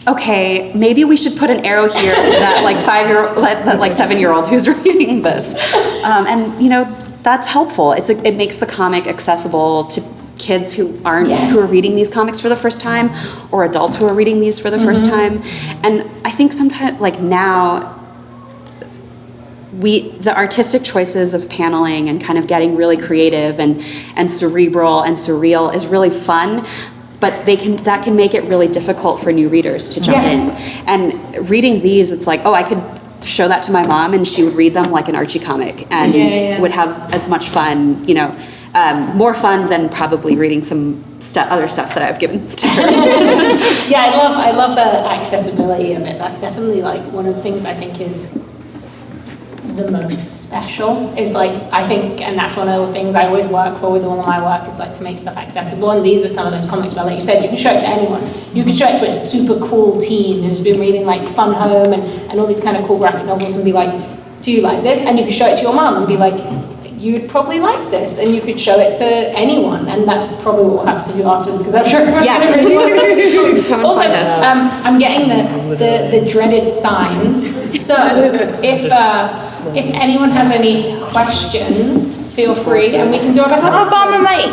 okay, maybe we should put an arrow here for that like 7-year-old who's reading this, and that's helpful. It makes the comic accessible to kids who are reading these comics for the first time, or adults who are reading these for the first time. And I think sometimes, like now, the artistic choices of paneling and kind of getting really creative and cerebral and surreal is really fun, but that can make it really difficult for new readers to jump in. And reading these, it's like, oh, I could show that to my mom and she would read them like an Archie comic and would have as much fun, more fun than probably reading some other stuff that I've given to her. I love the accessibility of it. That's definitely like one of the things I think is the most special. Is like, I think, and that's one of the things I always work for with all of my work, is like to make stuff accessible. And these are some of those comics where, like you said, you can show it to anyone. You can show it to a super cool teen who's been reading like Fun Home and all these kind of cool graphic novels and be like, do you like this? And you can show it to your mom and be like, you'd probably like this, and you could show it to anyone, and that's probably what we'll have to do afterwards, because I'm sure everyone's going to really want it. Also, I'm getting the dreaded signs, so if anyone has any questions, feel free, and we can do our best. Up on the mic.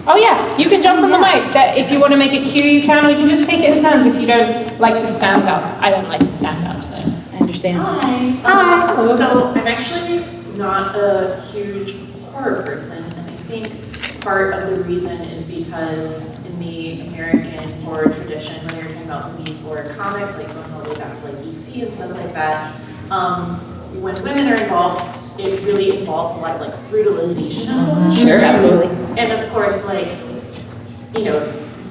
Oh yeah, you can jump on the mic. That if you want to make a cue, you can, or you can just take it in turns if you don't like to stand up. I don't like to stand up, so. I understand. Hi. So I'm actually not a huge horror person, and I think part of the reason is because in the American horror tradition, when you're talking about movies or comics, like going all the way back to like DC and stuff like that, when women are involved, it really involves a lot of like brutalization of women. Sure, absolutely. And of course, like, you know,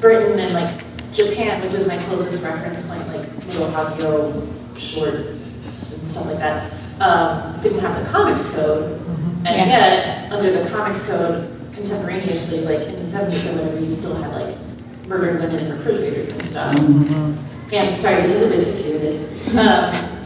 Britain and like Japan, which is my closest reference point, like little Hagio shorts and stuff like that, didn't have the comics code. And yet, under the comics code, contemporaneously, like in the 70s or whatever, you still had like murdered women in refrigerators and stuff. And sorry, this is a bit circuitous.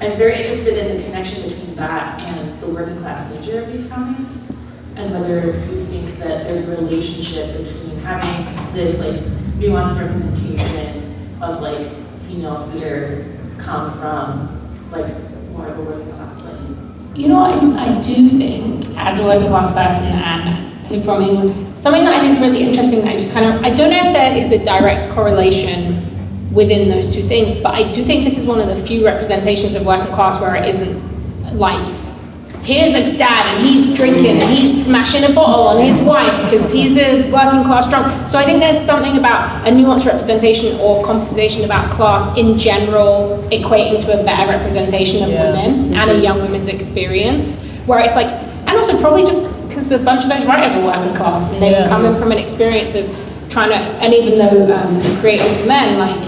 I'm very interested in the connection between that and the working class nature of these comics, and whether you think that there's a relationship between having this like nuanced representation of like female fear come from like more of a working class place. You know, I do think, as a working class person and from England, something that I think is really interesting that I don't know if there is a direct correlation within those two things, but I do think this is one of the few representations of working class where it isn't like, here's a dad and he's drinking and he's smashing a bottle on his wife because he's a working class drunk. So I think there's something about a nuanced representation or conversation about class in general equating to a better representation of women and a young women's experience, where it's like, and also probably just because a bunch of those writers were working class and they were coming from an experience of trying to, and even though the creators were men, like,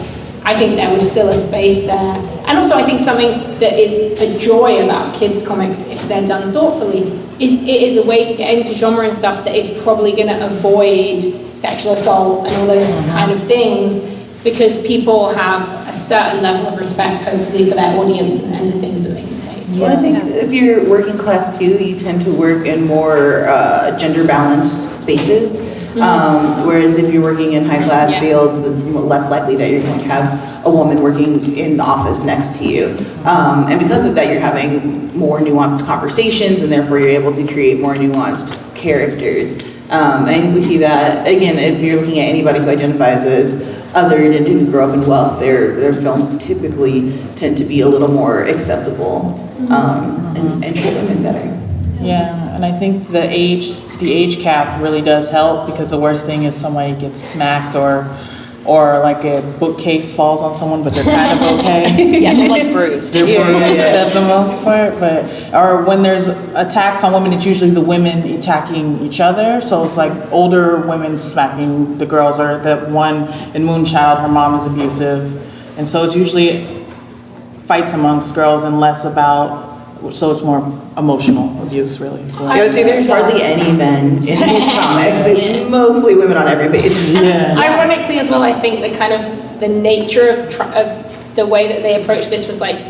I think there was still a space there. And also I think something that is a joy about kids' comics, if they're done thoughtfully, is it is a way to get into genre and stuff that is probably going to avoid sexual assault and all those kind of things, because people have a certain level of respect, hopefully, for their audience and the things that they can take. Well, I think if you're working class too, you tend to work in more gender balanced spaces. Whereas if you're working in high class fields, it's less likely that you're going to have a woman working in the office next to you. And because of that, you're having more nuanced conversations, and therefore you're able to create more nuanced characters. And I think we see that, again, if you're looking at anybody who identifies as other and didn't grow up in wealth, their films typically tend to be a little more accessible and treat women better. Yeah, and I think the age cap really does help, because the worst thing is somebody gets smacked or like a bookcase falls on someone, but they're kind of okay. Yeah, they're like bruised. They're bruised at the most part, or when there's attacks on women, it's usually the women attacking each other. So it's like older women smacking the girls, or the one in Moonchild, her mom is abusive, and so it's usually fights amongst girls and less about. So it's more emotional abuse, really. I would say there's hardly any men in his comics. It's mostly women on every page. Ironically as well, I think the kind of the nature of the way that they approached this was like,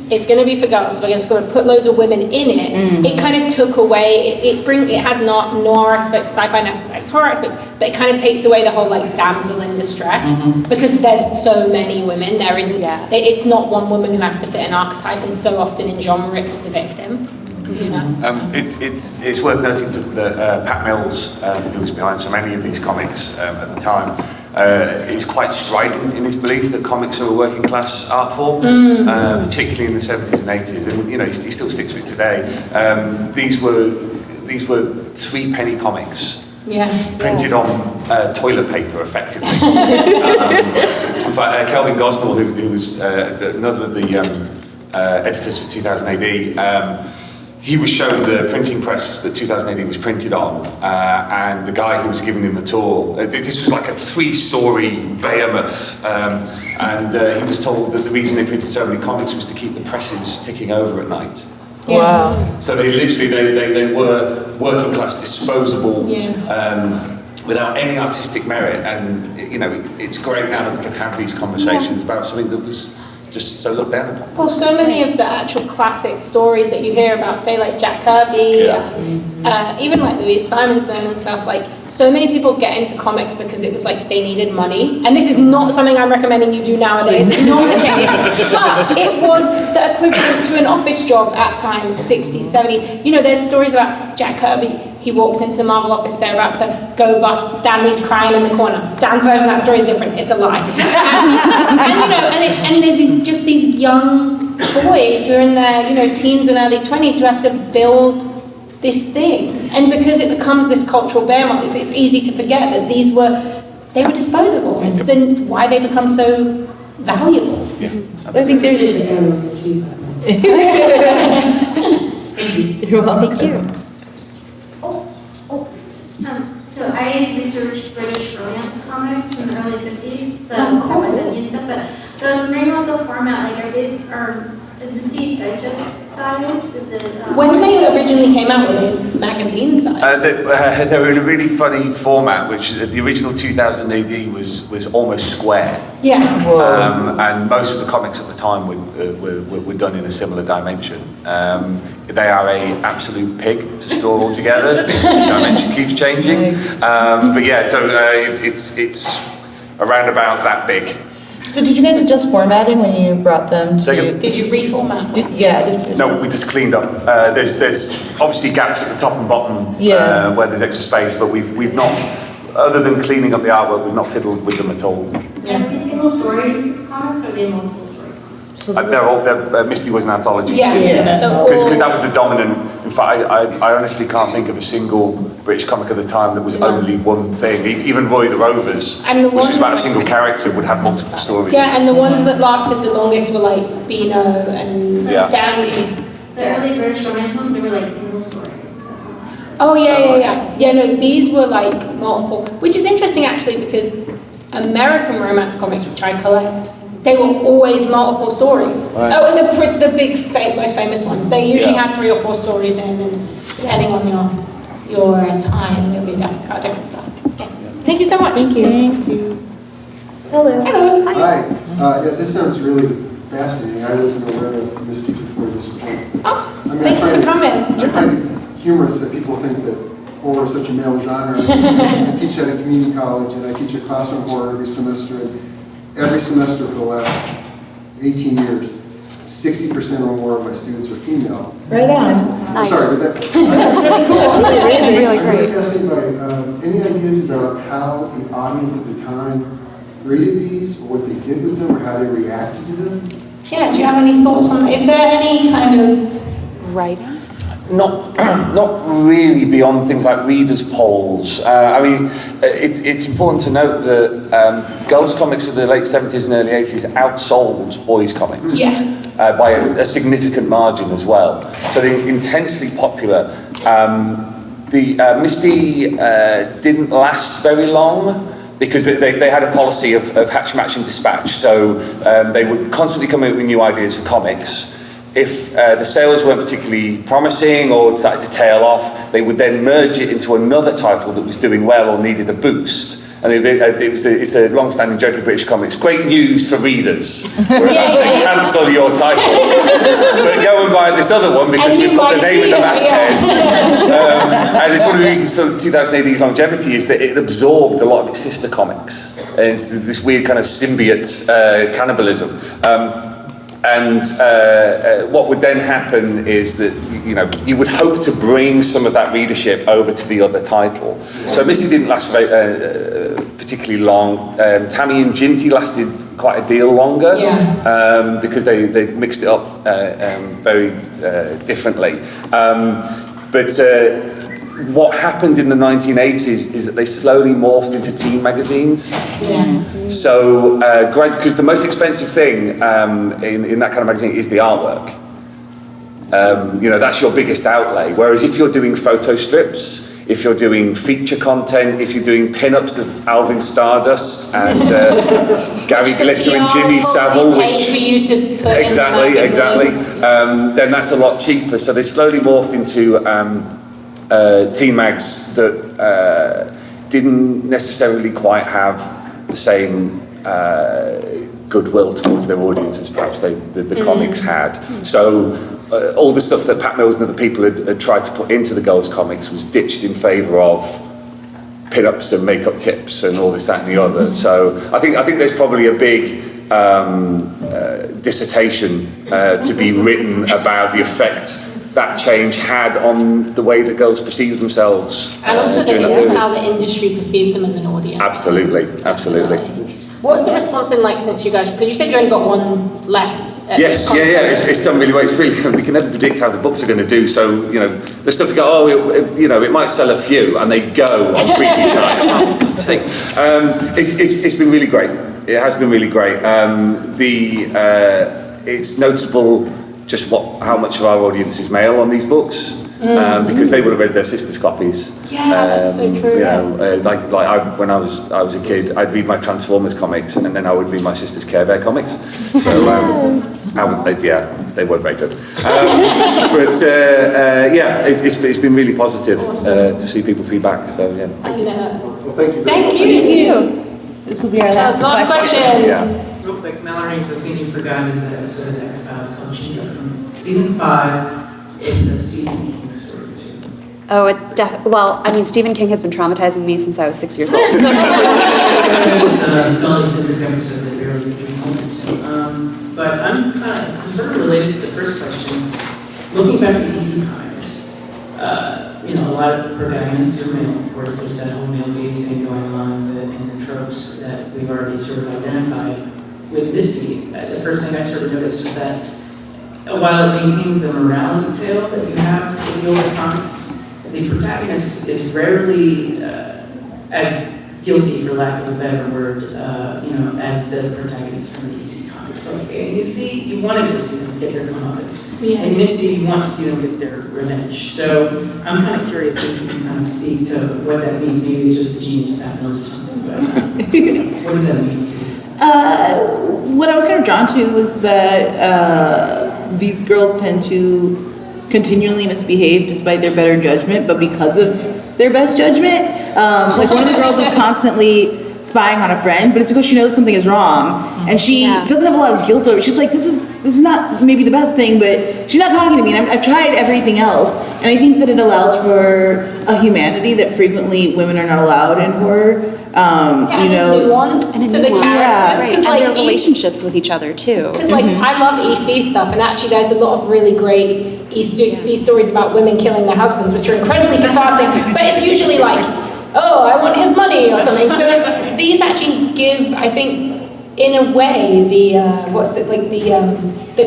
it's going to be for girls, so we're just going to put loads of women in it. It kind of took away, it has not noir aspects, sci-fi aspects, horror aspects, but it kind of takes away the whole like damsel in distress, because there's so many women. There isn't, it's not one woman who has to fit an archetype, and so often in genre it's the victim. You know? It's worth noting that Pat Mills, who was behind so many of these comics at the time, is quite strident in his belief that comics are a working class art form, particularly in the 70s and 80s, and you know he still sticks with it today. These were 3 penny comics, printed on toilet paper, effectively. In fact, Kelvin Gosnell, who was another of the editors for 2000 AD. He was shown the printing press that 2000 AD was printed on, and the guy who was giving him the tour, this was like a 3-story behemoth, and he was told that the reason they printed so many comics was to keep the presses ticking over at night. Wow. So they literally, they were working class, disposable, without any artistic merit, and you know, it's great now that we can have these conversations about something that was just so looked down upon. Well, so many of the actual classic stories that you hear about, say like Jack Kirby, even like Louise Simonson and stuff, like so many people get into comics because it was like they needed money. And this is not something I'm recommending you do nowadays, it's not the case. But it was the equivalent to an office job at times, 60s, 70s. You know, there's stories about Jack Kirby. he walks into the Marvel office, they're about to go bust, Stanley's crying in the corner. Stan's version of that story is different, it's a lie. and there's these young boys who are in their teens and early 20s who have to build this thing. And because it becomes this cultural bear moth, it's easy to forget that they were disposable. It's why they become so valuable. Yeah, I think there's Thank you. You're welcome. Thank you. So I researched British romance comics from the early 50s, cool. and stuff, but so I was wondering about the format, like I did, is this the digest size? Is it, When they originally came out, were they magazine size? They were in a really funny format, which the original 2000 AD was almost square. Yeah. And most of the comics at the time were done in a similar dimension. They are an absolute pig to store all together because the dimension keeps changing. Nice. But yeah, so it's around about that big. So did you guys adjust formatting when you brought them to... Did you reformat? No, we just cleaned up. There's obviously gaps at the top and bottom where there's extra space, but we've not, other than cleaning up the artwork, we've not fiddled with them at all. Yeah. Are they single story comics or are they multiple story comics? Misty was an anthology Yeah, too. yeah. So Because that was the dominant. In fact, I honestly can't think of a single British comic at the time that was only one thing. Even Roy the Rovers, which was about a single character, would have multiple stories. Yeah, and the ones that lasted the longest were like Beano and Dandy. The early British romance ones, they were like single story. Oh yeah. Yeah, no, these were like multiple, which is interesting actually because American romance comics, which I collect, they were always multiple stories. Right. Oh, the big, most famous ones. They usually had 3 or 4 stories in, and depending on your time, there would be about different stuff. Yeah. Thank you so much. Thank you. Hello. Hi. Yeah, this sounds really fascinating. I wasn't aware of Misty before this point. Thank you for coming. I find it humorous that people think that horror is such a male genre. I teach at a community college, and I teach a class on horror every semester. And every semester for the last 18 years, 60% or more of my students are female. Right on. I'm sorry, but that's really cool. That's really amazing. Really I'm really fascinated by any ideas about how the audience at the time rated these, or what they did with them, or how they reacted to them? Yeah, do you have any thoughts on that? Is there any kind of writing? Not really beyond things like readers' polls. I mean, it's important to note that girls' comics of the late 70s and early 80s outsold boys' comics. Yeah. By a significant margin as well. So they're intensely popular. The Misty didn't last very long because they had a policy of hatch, match and dispatch. So they would constantly come up with new ideas for comics. If the sales weren't particularly promising or started to tail off, they would then merge it into another title that was doing well or needed a boost. And it's a long-standing joke in British comics. Great news for readers. We're about to cancel your title. But go and buy this other one because we put the name in the masthead. And it's one of the reasons for 2000 AD's longevity is that it absorbed a lot of its sister comics. And it's this weird kind of symbiote cannibalism. And what would then happen is that, you would hope to bring some of that readership over to the other title. So Misty didn't last very, particularly long. Tammy and Ginty lasted quite a deal longer because they mixed it up very differently. But what happened in the 1980s is that they slowly morphed into teen magazines. Yeah. So, because the most expensive thing in that kind of magazine is the artwork. That's your biggest outlay. Whereas if you're doing photo strips, if you're doing feature content, if you're doing pin-ups of Alvin Stardust and Gary Glitter and Jimmy Savile, which for you to put exactly, then that's a lot cheaper. So they slowly morphed into teen mags that didn't necessarily quite have the same goodwill towards their audiences perhaps the comics had. So all the stuff that Pat Mills and other people had tried to put into the girls' comics was ditched in favour of pin-ups and makeup tips and all this, that and the other. So I think there's probably a big dissertation to be written about the effect that change had on the way that girls perceive themselves. And also how the industry perceived them as an audience. Absolutely. What's the response been like since you guys, because you said you only got one left. Yes, it's done really well. It's really, we can never predict how the books are going to do, so, the stuff you go, it might sell a few, and they go on preview night. For God's sake. It's been really great. It has been really great. It's noticeable just how much of our audience is male on these books. Because they would have read their sisters' copies. Yeah, that's so true. When I was a kid, I'd read my Transformers comics, and then I would read my sister's Care Bear comics. So they weren't very good. It's been really positive to see people feedback. So thank you. Thank you. This will be our last question. Real quick, Mallory, the thing you forgot is the episode of X-Files called Chica from season 5. It's a Stephen King story too. Oh, Stephen King has been traumatizing me since I was 6 years old. It's a Scully-centric episode that barely came home to. But I'm kind of sort of related to the first question. Looking back to EC Comics, a lot of protagonists are male. Of course, there's that whole male gaze thing going on in the tropes that we've already sort of identified. With Misty, the first thing I sort of noticed was that while it maintains the morality tale that you have with the older comics, the protagonist is rarely as guilty, for lack of a better word, as the protagonist from the DC comics. So, you wanted to see them get their comeuppance. Yeah. And Misty, you want to see them get their revenge. So I'm kind of curious if you can kind of speak to what that means. Maybe it's just the genius of Pat Mills or something, but what does that mean to you? What I was kind of drawn to was that these girls tend to continually misbehave despite their better judgment, but because of their best judgment. Like one of the girls is constantly spying on a friend, but it's because she knows something is wrong, and she doesn't have a lot of guilt over it. She's like, this is not maybe the best thing, but she's not talking to me, and I've tried everything else. And I think that it allows for a humanity that frequently women are not allowed in horror. Nuance to the characters, and their relationships with each other too. Because I love EC stuff, and actually there's a lot of really great EC stories about women killing their husbands, which are incredibly cathartic. But it's usually like, oh, I want his money or something. So these actually give, I think, in a way, the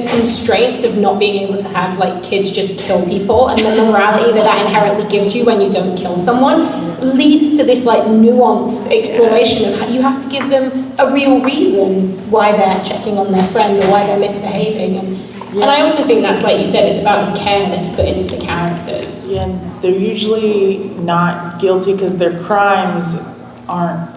constraints of not being able to have kids just kill people, and the morality that inherently gives you when you don't kill someone, leads to this nuanced exploration of how you have to give them a real reason why they're checking on their friend or why they're misbehaving. And I also think that's, like you said, it's about the care that's put into the characters. Yeah, and they're usually not guilty because their crimes aren't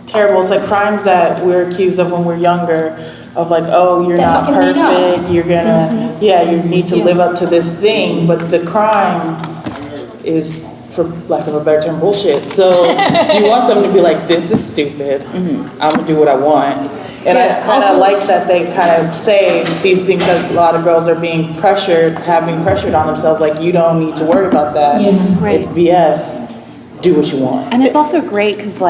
terrible. It's like crimes that we're accused of when we're younger, of you're not perfect, you're gonna, you need to live up to this thing, but the crime is, for lack of a better term, bullshit. So you want them to be like, this is stupid, I'm gonna do what I want. And I kind of like that they kind of say these things that a lot of girls are being pressured on themselves, you don't need to worry about that. Yeah, right. It's BS, do what you want. And it's also great because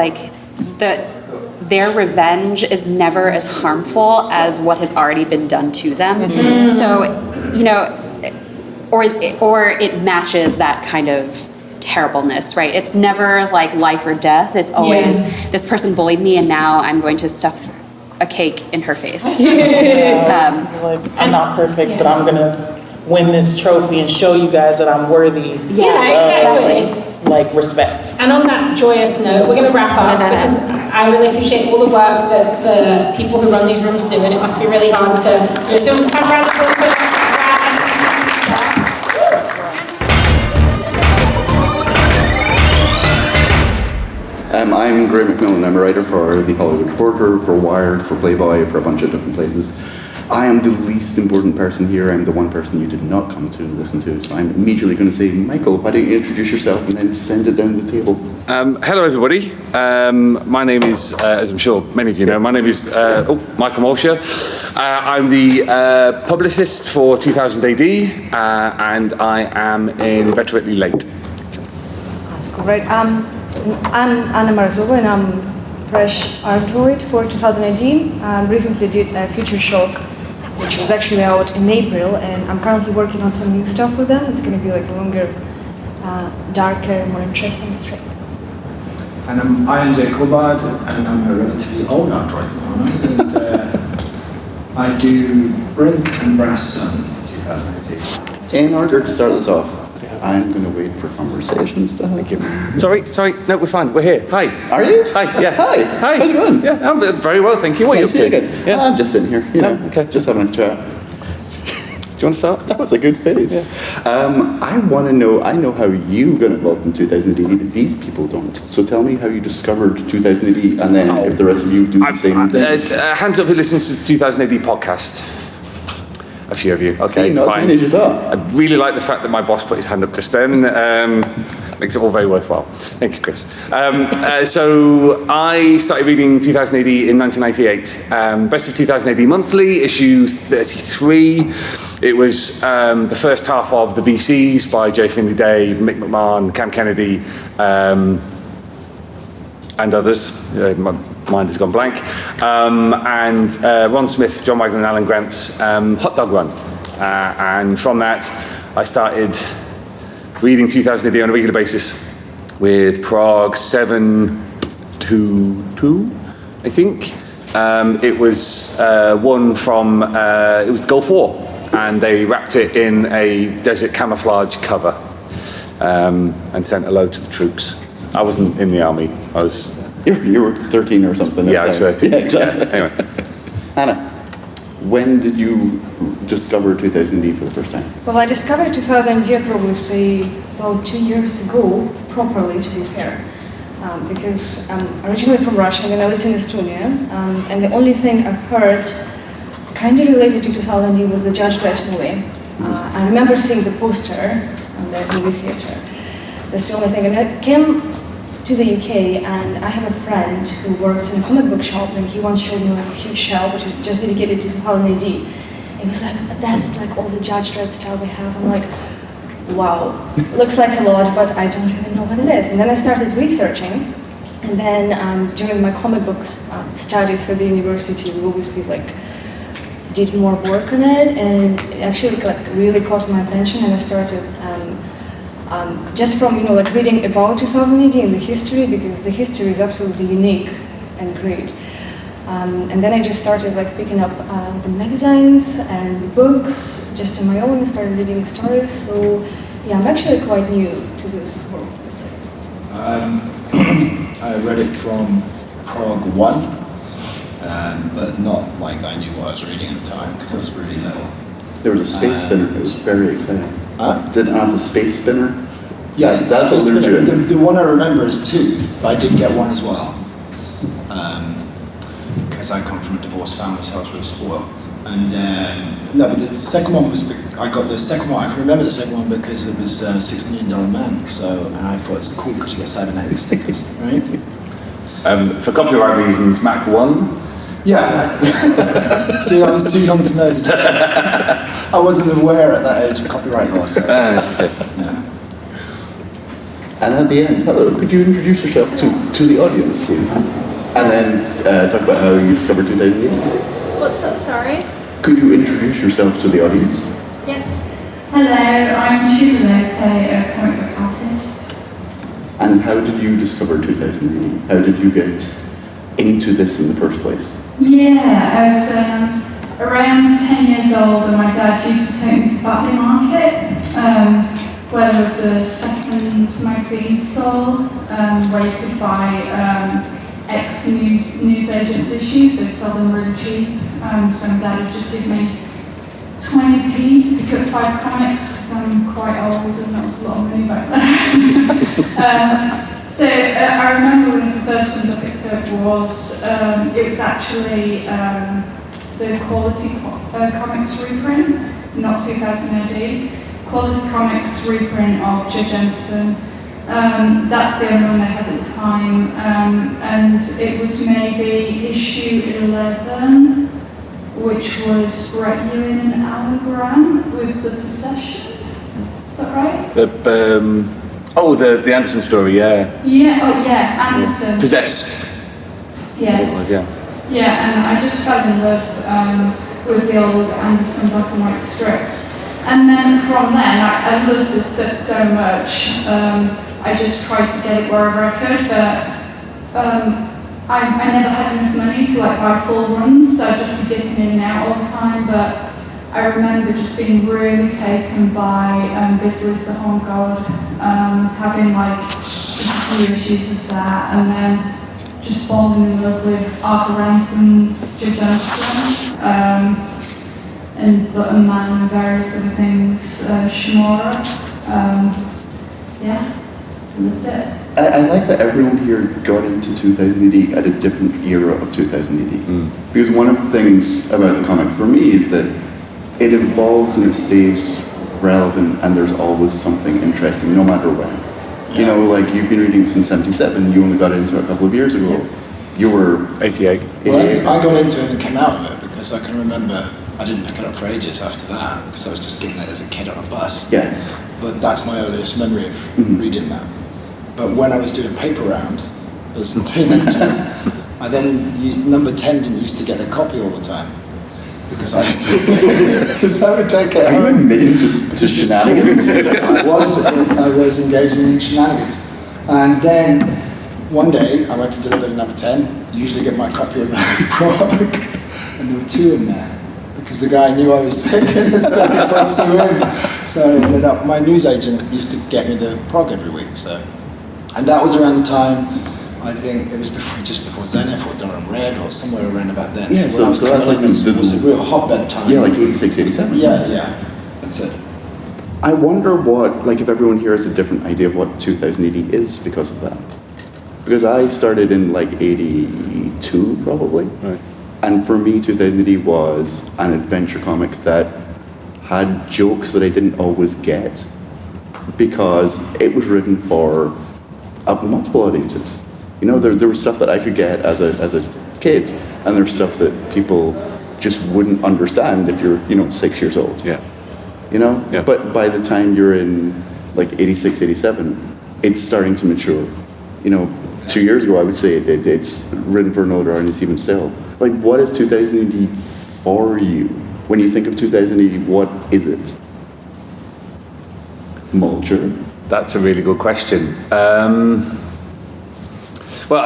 their revenge is never as harmful as what has already been done to them. So, or it matches that kind of terribleness, right? It's never life or death. It's always this person bullied me and now I'm going to stuff a cake in her face. I'm not perfect, but I'm gonna win this trophy and show you guys that I'm worthy. Exactly. Respect. And on that joyous note, we're going to wrap up because I really appreciate all the work that the people who run these rooms do, and it must be really hard to do. So have a round of applause for I'm Graeme McMillan. I'm a writer for The Hollywood Reporter, for Wired, for Playboy, for a bunch of different places. I am the least important person here. I'm the one person you did not come to listen to. So I'm immediately going to say, Michael, why don't you introduce yourself and then send it down the table? Hello, everybody. My name is, as I'm sure many of you know, my name is Michael Molcher. I'm the publicist for 2000 AD, and I am inveterately late. That's great. I'm Anna Marzullo, and I'm fresh art droid for 2018. Recently did a Future Shock which was actually out in April, and I'm currently working on some new stuff with them. It's going to be like a longer, darker, more interesting strip. And I'm INJ Culbard, and I'm a relatively old android now, and I do Brink and Brass Sun in 2008. In order to start this off, I'm going to wait for conversations. Thank you. Sorry, no, we're fine. We're here. Hi. Are you? Hi. Yeah. Hi. How's it going? Yeah, I'm very well, thank you. What are you up to? Yeah. I'm just sitting here. Okay. Just having a chat. Do you want to start? That was a good face. Yeah. I want to know. I know how you got involved in 2000 AD, but these people don't. So tell me how you discovered 2000 AD, and then if the rest of you do the same thing. Hands up who listens to the 2000 AD podcast. A few of you. Okay, See, not fine. as many as you thought. I really like the fact that my boss put his hand up just then. Makes it all very worthwhile. Thank you, Chris. So I started reading 2000 AD in 1998. Best of 2000 AD Monthly, issue 33. It was the first half of The VCs by J. Finley Day, Mick McMahon, Cam Kennedy, and others. My mind has gone blank. And Ron Smith, John Wagner and Alan Grant's Hot Dog Run. And from that, I started reading 2000 AD on a regular basis with Prague 722, I think. It was one from, it was the Gulf War, and they wrapped it in a desert camouflage cover and sent a load to the troops. I wasn't in the army. I was... You were 13 or something. Yeah, I was 13. Yeah, exactly. Yeah, anyway. Anna, when did you discover 2000 AD for the first time? Well, I discovered 2000 AD probably say about 2 years ago, properly to be fair, because I'm originally from Russia and then I lived in Estonia, and the only thing I heard kind of related to 2000 AD was the Judge Dredd movie. I remember seeing the poster on the movie theater. That's the only thing. And I came to the UK, and I have a friend who works in a comic book shop, and he once showed me like a huge shelf which is just dedicated to 2000 AD. And he was like, that's like all the Judge Dredd style we have. I'm like, wow, looks like a lot, but I don't really know what it is. And then I started researching, and then during my comic books studies at the university, we obviously like did more work on it, and it actually like really caught my attention, and I started just from like reading about 2000 AD and the history, because the history is absolutely unique and great. And then I just started like picking up the magazines and the books just on my own and started reading stories. So yeah, I'm actually quite new to this world, let's say. I read it from Prague 1, but not like I knew what I was reading at the time because I was really little. There was a space spinner. It was very exciting. Did it have the space spinner? Yeah, that's what space we were spinner. doing. The one I remember is 2, but I did get 1 as well. Because I come from a divorced family, so I was really spoiled. And no, but the second one was, I got the second one, I can remember the second one because it was $6 Million Man, so, and I thought it's cool because you get cybernetic stickers, right? For copyright reasons, Mac 1. Yeah. See, I was too young to know the difference. I wasn't aware at that age of copyright law. So. Yeah. And at the end, hello, could you introduce yourself to the audience, please? And then talk about how you discovered 2000 AD. What's that, sorry? Could you introduce yourself to the audience? Yes. Hello, I'm Joelle, a comic book artist. And how did you discover 2000 AD? How did you get into this in the first place? Yeah, I was around 10 years old, and my dad used to take me to Batley Market, where there was a seconds magazine stall where you could buy ex-newsagents issues. They'd sell them really cheap. So my dad would just give me 20p to pick up 5 comics because I'm quite old and that was a lot of money back then. So I remember one of the first ones I picked up was, it was actually the Quality Comics reprint, not 2000 AD. Quality Comics reprint of Judge Anderson. That's the only one they had at the time, and it was maybe issue 11, which was Brett Ewing and Alan Grant with The Possession. Is that right? The Anderson story, yeah. Yeah, Anderson. Possessed. Yeah. It was, yeah. Yeah, and I just fell in love with the old Anderson black and white strips. And then from then, I loved this stuff so much. I just tried to get it wherever I could, but I never had enough money to like buy full runs, so I'd just be dipping in and out all the time. But I remember just being really taken by Bisley's The Horn God, having like just a few issues of that, and then just falling in love with Arthur Ransom's Judge Dredd, and Button Man and various other things, Shimura. Yeah, loved it. I like that everyone here got into 2000 AD at a different era of 2000 AD. Because one of the things about the comic for me is that it evolves and it stays relevant, and there's always something interesting, no matter when. Yeah. You know, like you've been reading since '77, you only got into it a couple of years ago. Yeah. You were 88. Well, I got into it and came out of it because I can remember I didn't pick it up for ages after that because I was just given it as a kid on a bus. Yeah. But that's my earliest memory of reading that. But when I was doing paper round as a teenager, I then used, number 10 didn't used to get a copy all the time. Because I would take it. Are you admitting to shenanigans? I was engaging in shenanigans. And then one day I went to deliver to number 10, usually get my copy of the prog, and there were 2 in there. Because the guy knew I was taking it, so he put 2 in. So I ended up, my newsagent used to get me the prog every week. So, and that was around the time, I think it was just before Zenith or Durham Red or somewhere around about then. Yeah, so that's like it was a real hotbed time. Yeah, like 86, 87. Yeah, that's it. I wonder what, like if everyone here has a different idea of what 2000 AD is because of that. Because I started in like 82 probably. Right. And for me 2000 AD was an adventure comic that had jokes that I didn't always get because it was written for multiple audiences. You know, there was stuff that I could get as a kid, and there's stuff that people just wouldn't understand if you're, 6 years old. Yeah. You know? Yeah. But by the time you're in like 86, 87, it's starting to mature. 2 years ago I would say it's written for an older audience even still. Like, what is 2000 AD for you? When you think of 2000 AD, what is it? Molcher? That's a really good question. Well,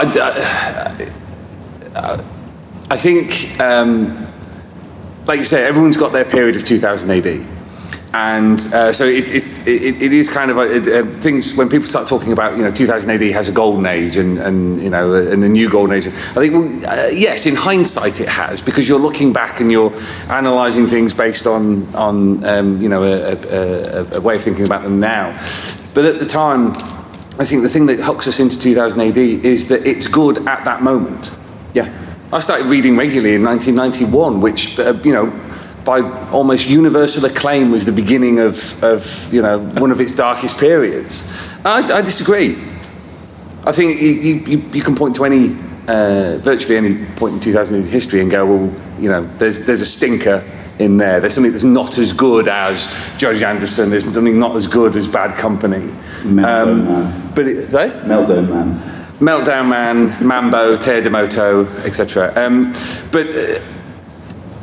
I think, like you say, everyone's got their period of 2000 AD. And so it is kind of things when people start talking about 2000 AD has a golden age and a new golden age. I think yes, in hindsight it has, because you're looking back and you're analysing things based on a way of thinking about them now. But at the time, I think the thing that hooks us into 2000 AD is that it's good at that moment. Yeah, I started reading regularly in 1991, which by almost universal acclaim was the beginning of one of its darkest periods. I disagree. I think you can point to virtually any point in 2000 AD history and go, well, there's a stinker in there. There's something that's not as good as Judge Anderson. There's something not as good as Bad Company. Meltdown Man. Meltdown Man. Meltdown Man, Mambo, Terremoto, etc. But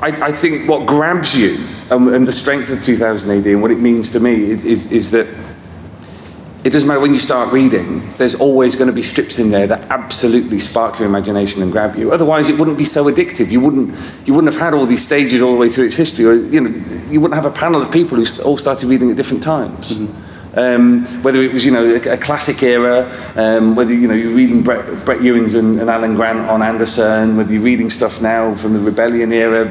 I think what grabs you and the strength of 2000 AD and what it means to me is that it doesn't matter when you start reading, there's always going to be strips in there that absolutely spark your imagination and grab you. Otherwise, it wouldn't be so addictive. You wouldn't have had all these stages all the way through its history, or you wouldn't have a panel of people who all started reading at different times. Mm-hmm. Whether it was a classic era, whether you're reading Brett Ewins and Alan Grant on Anderson, whether you're reading stuff now from the Rebellion era,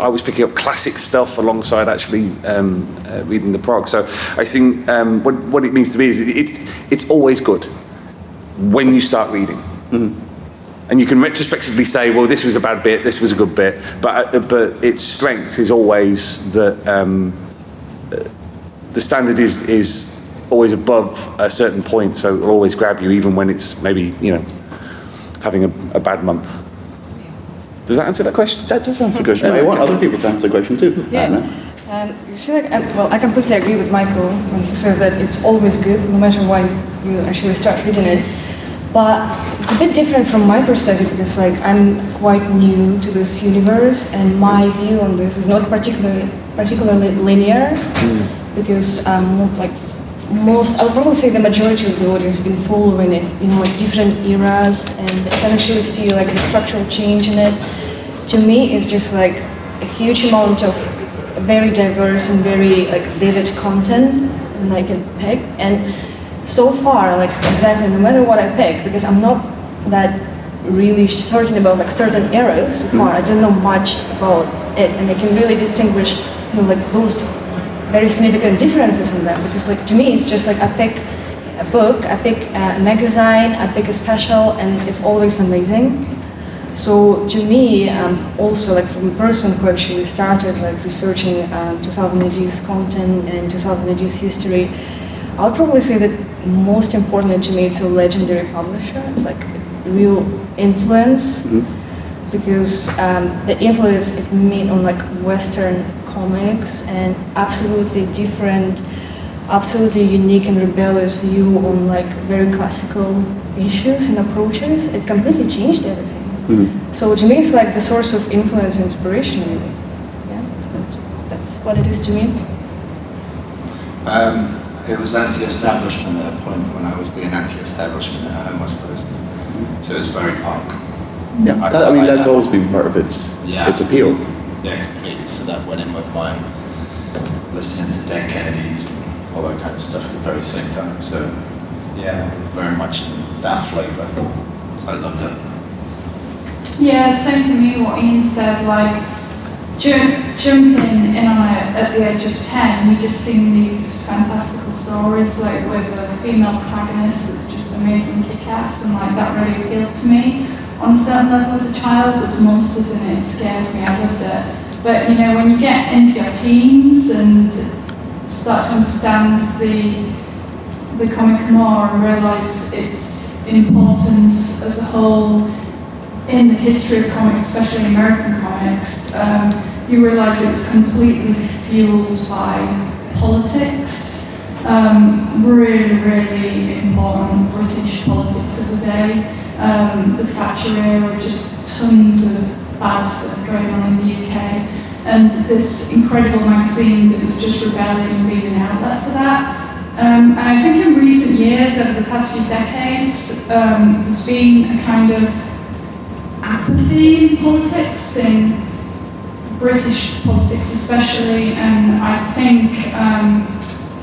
I was picking up classic stuff alongside actually reading the prog. So I think what it means to me is it's always good when you start reading. Mm-hmm. And you can retrospectively say, well, this was a bad bit, this was a good bit, but its strength is always that the standard is always above a certain point, so it'll always grab you, even when it's maybe having a bad month. Does that answer that question? That does answer the question. I want other people to answer the question too. Yeah. You see, I completely agree with Michael when he says that it's always good, no matter when you actually start reading it. But it's a bit different from my perspective because like I'm quite new to this universe, and my view on this is not particularly linear because like I would probably say the majority of the audience have been following it in like different eras, and I can actually see like the structural change in it. To me, it's just like a huge amount of very diverse and very like vivid content that I can pick. And so far, like exactly no matter what I pick, because I'm not that really certain about like certain eras so far, I don't know much about it, and I can really distinguish like those very significant differences in them, because like to me it's just like I pick a book, I pick a magazine, I pick a special, and it's always amazing. So to me, also like from a person who actually started like researching 2000 AD's content and 2000 AD's history, I would probably say that most importantly to me it's a legendary publisher. It's like a real influence, because the influence it made on like Western comics and absolutely different, absolutely unique and rebellious view on like very classical issues and approaches. It completely changed everything. So to me it's like the source of influence and inspiration really. Yeah, that's what it is to me. It was anti-establishment at a point when I was being anti-establishment at home, I suppose. So it's very punk. Yeah, I mean that's always been part of its appeal. Yeah, completely. So that went in with my listening to Dead Kennedys and all that kind of stuff at the very same time. So yeah, very much in that flavour. So I loved it. Yeah, same for me, what Ian said, like jumping in on it at the age of 10, we just seen these fantastical stories like with a female protagonist that's just amazing, kick-ass, and like that really appealed to me. On a certain level as a child, there's monsters in it, it scared me, I loved it. But you know, when you get into your teens and start to understand the comic more and realise its importance as a whole in the history of comics, especially American comics, you realise it's completely fueled by politics. Really, really important British politics of the day. The Thatcher era, just tons of bad stuff going on in the UK. And this incredible magazine that was just rebelling and being an outlet for that. And I think in recent years, over the past few decades, there's been a kind of apathy in politics, in British politics especially, and I think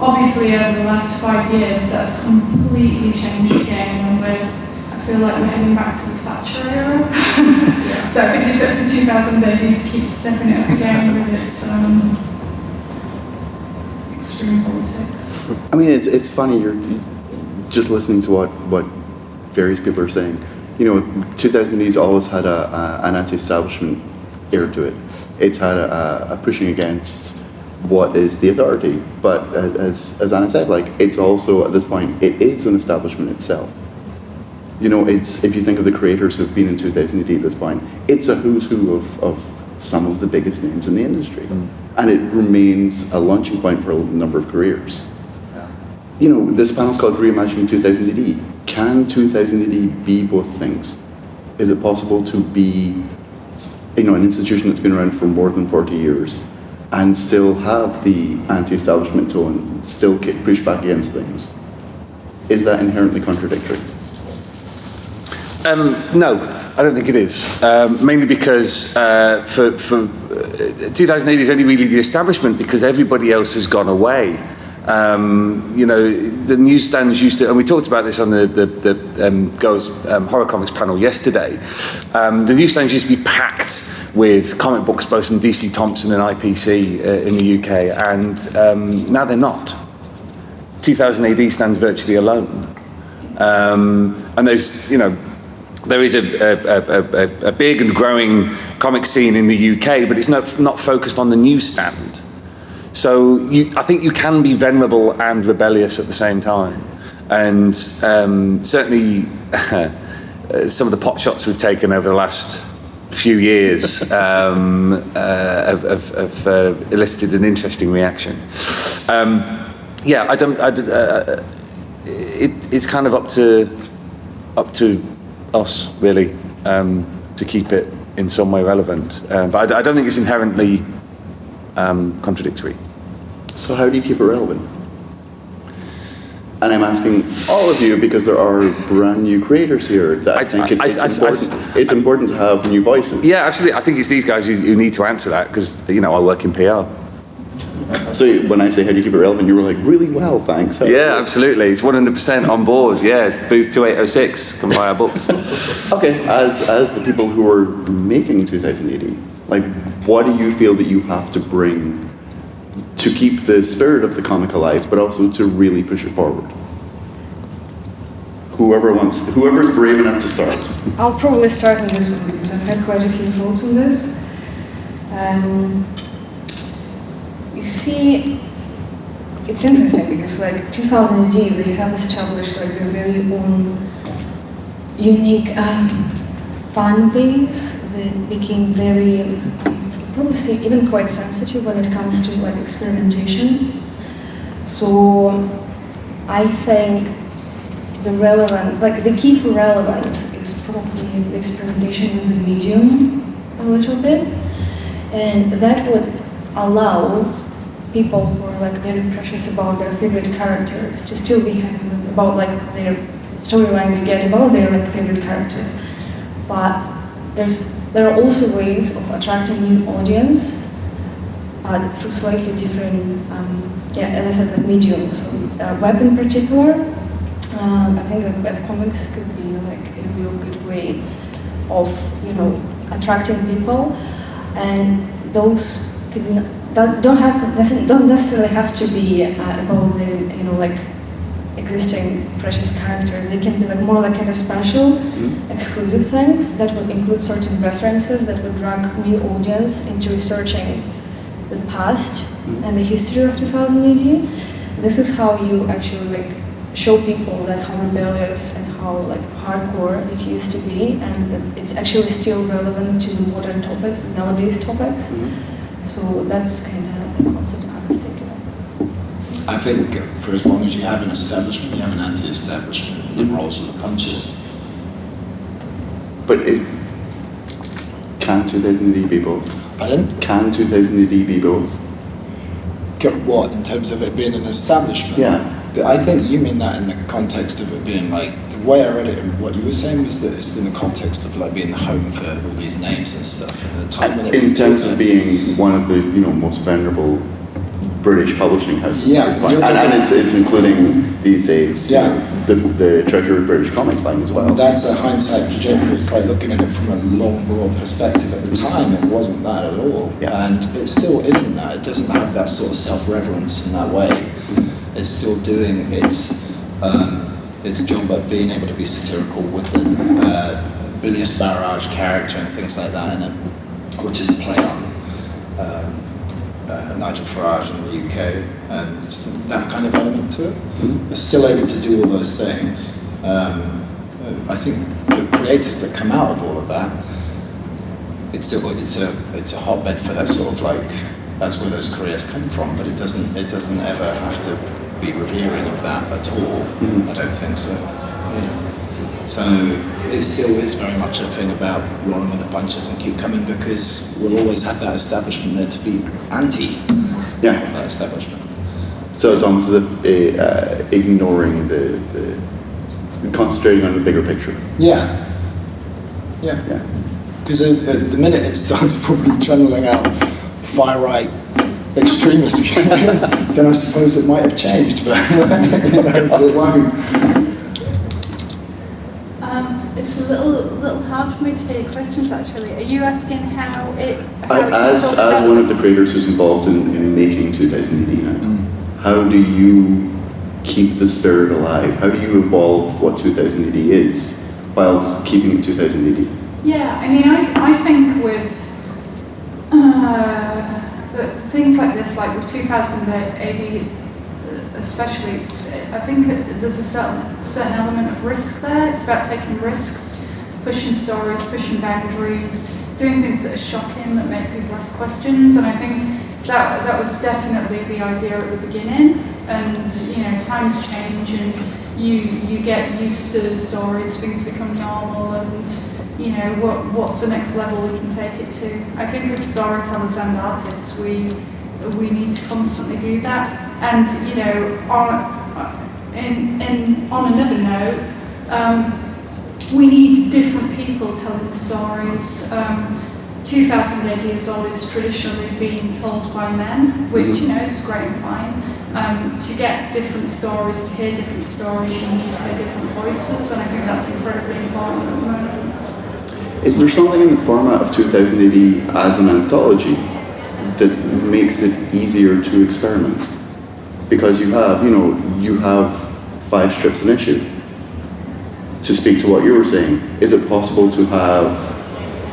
obviously over the last 5 years that's completely changed again, and I feel like we're heading back to the Thatcher era. So I think it's up to 2000 AD to keep stepping it up again with its extreme politics. I mean, it's funny, you're just listening to what various people are saying. You know, 2000 AD's always had an anti-establishment air to it. It's had a pushing against what is the authority. But as Anna said, like, it's also, at this point, it is an establishment itself. You know, it's, if you think of the creators who've been in 2000 AD at this point, it's a who's who of some of the biggest names in the industry. And it remains a launching point for a number of careers. You know, this panel's called Reimagining 2000 AD. Can 2000 AD be both things? Is it possible to be, you know, an institution that's been around for more than 40 years and still have the anti-establishment tone, still push back against things? Is that inherently contradictory? No, I don't think it is. Mainly because for 2000 AD is only really the establishment because everybody else has gone away. You know, the newsstands used to, and we talked about this on the Girls Horror Comics panel yesterday. The newsstands used to be packed with comic books, both from DC Thompson and IPC in the UK, and now they're not. 2000 AD stands virtually alone, and there's, you know, there is a big and growing comic scene in the UK, but it's not focused on the newsstand. So I think you can be venerable and rebellious at the same time. And certainly some of the pot shots we've taken over the last few years have elicited an interesting reaction. Yeah, it's kind of up to up to us really to keep it in some way relevant. But I don't think it's inherently contradictory. So how do you keep it relevant? And I'm asking all of you because there are brand new creators here that I think it's important to have new voices. Yeah, absolutely. I think it's these guys who need to answer that because, you know, I work in PR. So when I say how do you keep it relevant, you were like, really well, thanks. Yeah, absolutely. It's 100% on board. Yeah, booth 2806, come buy our books. Okay, as the people who are making 2000 AD, like, what do you feel that you have to bring to keep the spirit of the comic alive, but also to really push it forward? Whoever's brave enough to start. I'll probably start on this one because I've had quite a few thoughts on this. You see, it's interesting because like 2000 AD, they have established like their very own unique fan base. They became very, probably say even quite sensitive when it comes to like experimentation. So I think the relevant, like the key for relevance is probably the experimentation with the medium a little bit, and that would allow people who are like very precious about their favorite characters to still be happy about like their storyline they get about their like favorite characters. But there are also ways of attracting new audience, but through slightly different, as I said, like mediums. So web in particular, I think that web comics could be like a real good way of, you know, attracting people, and those don't necessarily have to be about the, you know, like existing precious characters. They can be like more like kind of special, exclusive things that would include certain references that would drag new audience into researching the past and the history of 2000 AD. This is how you actually like show people that how rebellious and how like hardcore it used to be, and that it's actually still relevant to modern topics, nowadays topics. So that's kind of the concept I was thinking of. I think for as long as you have an establishment, you have an anti-establishment. It rolls with the punches. But can 2000 AD be both? Pardon? Can 2000 AD be both? What, in terms of it being an establishment? Yeah. But I think you mean that in the context of it being like, the way I read it and what you were saying was that it's in the context of like being the home for all these names and stuff. And the time when it in was terms of being one of the, you know, most venerable British publishing houses. Yeah, and it's including these days, yeah, the treasure of British comics line as well. That's a hindsight trajectory. It's like looking at it from a long, broad perspective. At the time, it wasn't that at all, and it still isn't that. It doesn't have that sort of self-reverence in that way. It's still doing its job of being able to be satirical with the bilious barrage character and things like that in it, which is a play on Nigel Farage in the UK, and that kind of element to it. They're still able to do all those things. I think the creators that come out of all of that, it's a hotbed for that sort of like, that's where those careers come from, but it doesn't ever have to be revering of that at all. I don't think so. So it still is very much a thing about rolling with the punches and keep coming, because we'll always have that establishment there to be anti that establishment. So it's almost as if ignoring the concentrating on the bigger picture. Yeah. Because at the minute it starts probably channeling out far-right extremist views, then I suppose it might have changed, but it won't. It's a little hard for me to hear questions actually. Are you asking how it as one of the creators who's involved in making 2000 AD now, how do you keep the spirit alive? How do you evolve what 2000 AD is whilst keeping it 2000 AD? Yeah, I mean, I think with things like this, like with 2000 AD especially, I think there's a certain element of risk there. It's about taking risks, pushing stories, pushing boundaries, doing things that are shocking, that make people ask questions, and I think that was definitely the idea at the beginning. And you know, times change, and you get used to stories, things become normal, and you know what's the next level we can take it to. I think as storytellers and artists, we need to constantly do that. And you know, on another note, we need different people telling stories. 2000 AD has always traditionally been told by men, which you know is great and fine. To get different stories, to hear different stories, you need to hear different voices, and I think that's incredibly important at the moment. Is there something in the format of 2000 AD as an anthology that makes it easier to experiment? Because you have 5 strips an issue. To speak to what you were saying, is it possible to have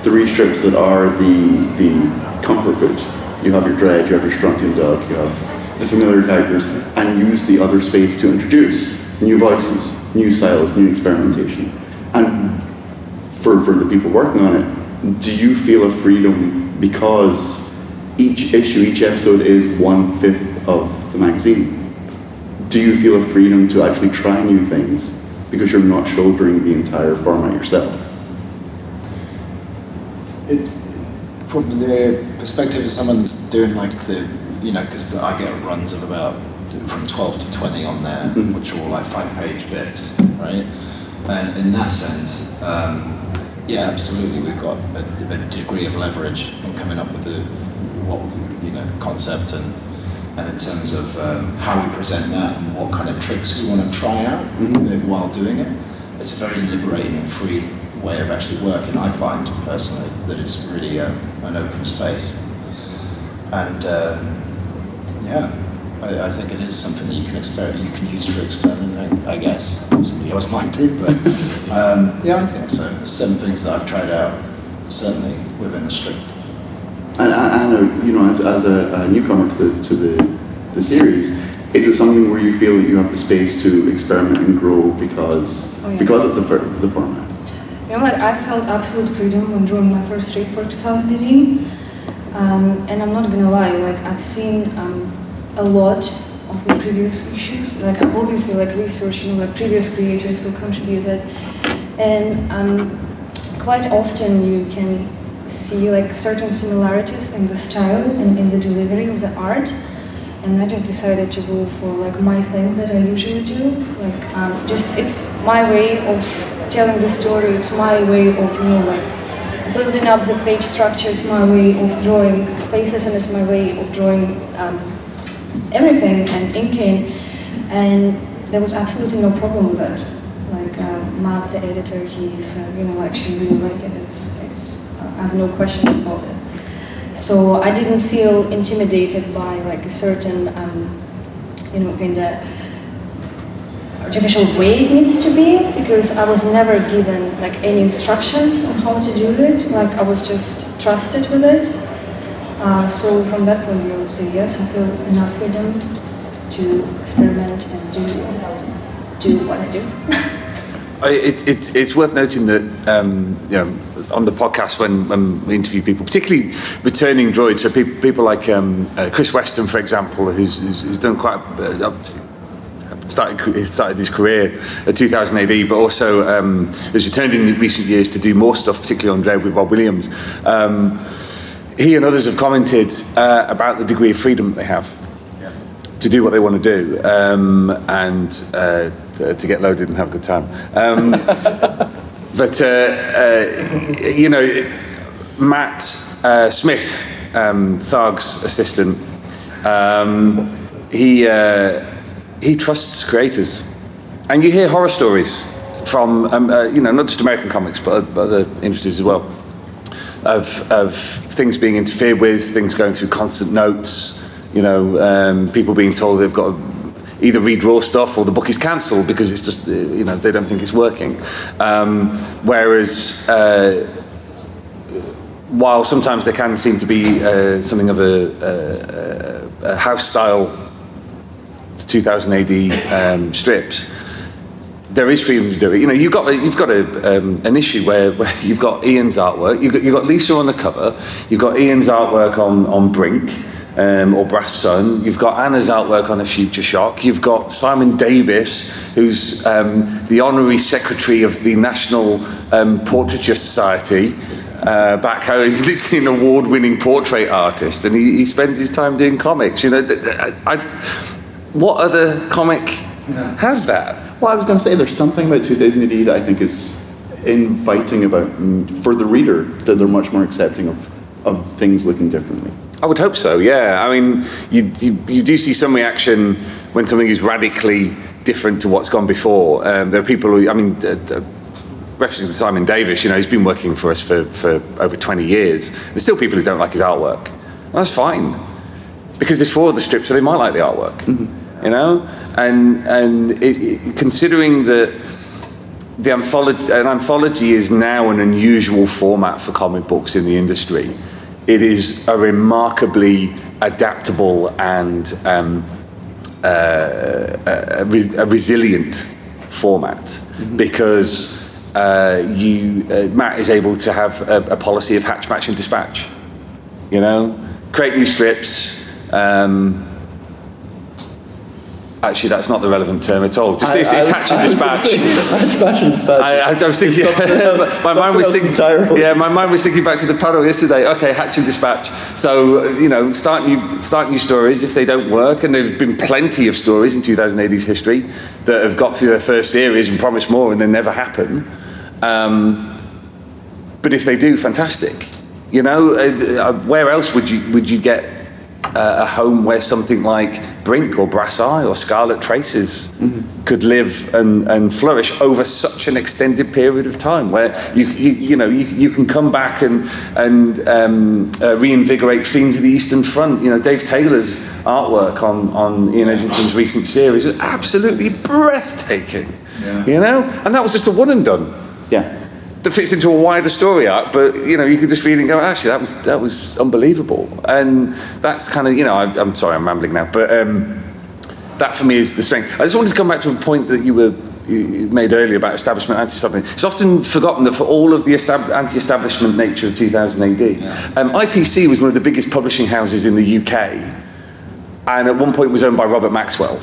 3 strips that are the comfort foods? You have your Dredd, you have your Strontium Dog, you have the familiar characters, and use the other space to introduce new voices, new styles, new experimentation. And for the people working on it, do you feel a freedom because each issue, each episode is 1/5 of the magazine? Do you feel a freedom to actually try new things because you're not shouldering the entire format yourself? It's from the perspective of someone doing like because I get runs of about from 12 to 20 on there, which are all like 5-page bits, right? And in that sense, yeah, absolutely, we've got a degree of leverage in coming up with the concept and in terms of how we present that and what kind of tricks we want to try out while doing it. It's a very liberating and free way of actually working. I find personally that it's really an open space, and I think it is something that you can use for experimenting. I guess somebody else might do, but I think so. There's certain things that I've tried out, certainly within the strip. And as a newcomer to the series, is it something where you feel that you have the space to experiment and grow because of the format? You know, I felt absolute freedom when drawing my first strip for 2018, and I'm not gonna lie, I've seen a lot of the previous issues. I've obviously researched, previous creators who contributed, and quite often you can see certain similarities in the style and in the delivery of the art. And I just decided to go for my thing that I usually do. It's my way of telling the story. It's my way of building up the page structure. It's my way of drawing faces, and it's my way of drawing everything and inking. And there was absolutely no problem with it. Matt, the editor, he's actually really like it. I have no questions about it. So I didn't feel intimidated by a certain, kind of artificial way it needs to be, because I was never given any instructions on how to do it. I was just trusted with it. So from that point of view, I would say yes, I feel enough freedom to experiment and do what I do. It's worth noting that on the podcast when we interview people, particularly returning droids, so people like Chris Weston, for example, who's done quite started his career at 2000 AD, but also has returned in recent years to do more stuff, particularly on Dredd with Rob Williams. He and others have commented about the degree of freedom that they have to do what they want to do, and to get loaded and have a good time. But Matt Smith, Tharg's assistant, he trusts creators, and you hear horror stories from not just American comics but other industries as well, of things being interfered with, things going through constant notes. People being told they've got to either redraw stuff or the book is cancelled because it's just, they don't think it's working. Whereas, while sometimes there can seem to be something of a house-style 2000 AD strips, there is freedom to do it. You've got an issue where you've got Ian's artwork, you've got Lisa on the cover, you've got Ian's artwork on Brink. or Brass Sun. You've got Anna's artwork on a Future Shock. You've got Simon Davis, who's the honorary secretary of the National Portraiture Society. Back home, he's literally an award-winning portrait artist, and he spends his time doing comics. You know, what other comic has that? Well, I was going to say there's something about 2000 AD that I think is inviting about for the reader, that they're much more accepting of things looking differently. I would hope so. Yeah, I mean, you do see some reaction when something is radically different to what's gone before. There are people who, I mean. Referencing to Simon Davis, you know, he's been working for us for over 20 years. There's still people who don't like his artwork. And that's fine, because there's 4 other strips, so they might like the artwork. Mm-hmm. You know, and considering that an anthology is now an unusual format for comic books in the industry, it is a remarkably adaptable and a resilient format, because. Matt is able to have a policy of hatch, match, and dispatch. You know, create new strips. Actually, that's not the relevant term at all. Just it's hatch and dispatch. Hatch and dispatch. I was thinking. My mind was thinking. Yeah, my mind was thinking back to the panel yesterday. Okay, hatch and dispatch. So you know, start new stories if they don't work, and there's been plenty of stories in 2000 AD's history that have got through their first series and promised more, and then never happen. But if they do, fantastic. You know, where else would you get a home where something like Brink or Brass Eye or Scarlet Traces could live and flourish over such an extended period of time, where you can come back and reinvigorate Fiends of the Eastern Front. You know, Dave Taylor's artwork on Ian Edgington's recent series was absolutely breathtaking. Yeah. You know, and that was just a one and done. Yeah. That fits into a wider story arc, but you know, you could just read it and go, actually, that was unbelievable. And that's kind of, you know, I'm sorry, I'm rambling now, but that for me is the strength. I just wanted to come back to a point that you made earlier about establishment, anti-establishment. It's often forgotten that for all of the anti-establishment nature of 2000 AD, IPC was one of the biggest publishing houses in the UK, and at one point was owned by Robert Maxwell.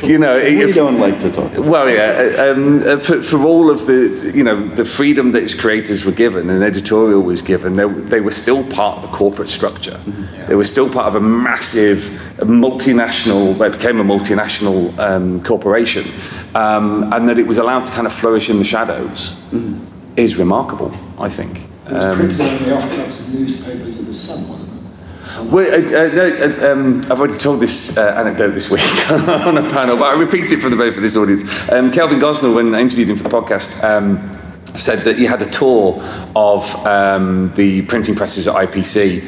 You know, we don't like to talk. Well, yeah, for all of the, you know, the freedom that its creators were given and editorial was given, they were still part of a corporate structure. Yeah. They were still part of a massive multinational. It became a multinational corporation, and that it was allowed to kind of flourish in the shadows is remarkable, I think. It was printed on the offcuts of newspapers of the Sun, wasn't it? Well, I've already told this anecdote this week on a panel, but I repeat it for the benefit of this audience. Kelvin Gosnell, when I interviewed him for the podcast, said that he had a tour of the printing presses at IPC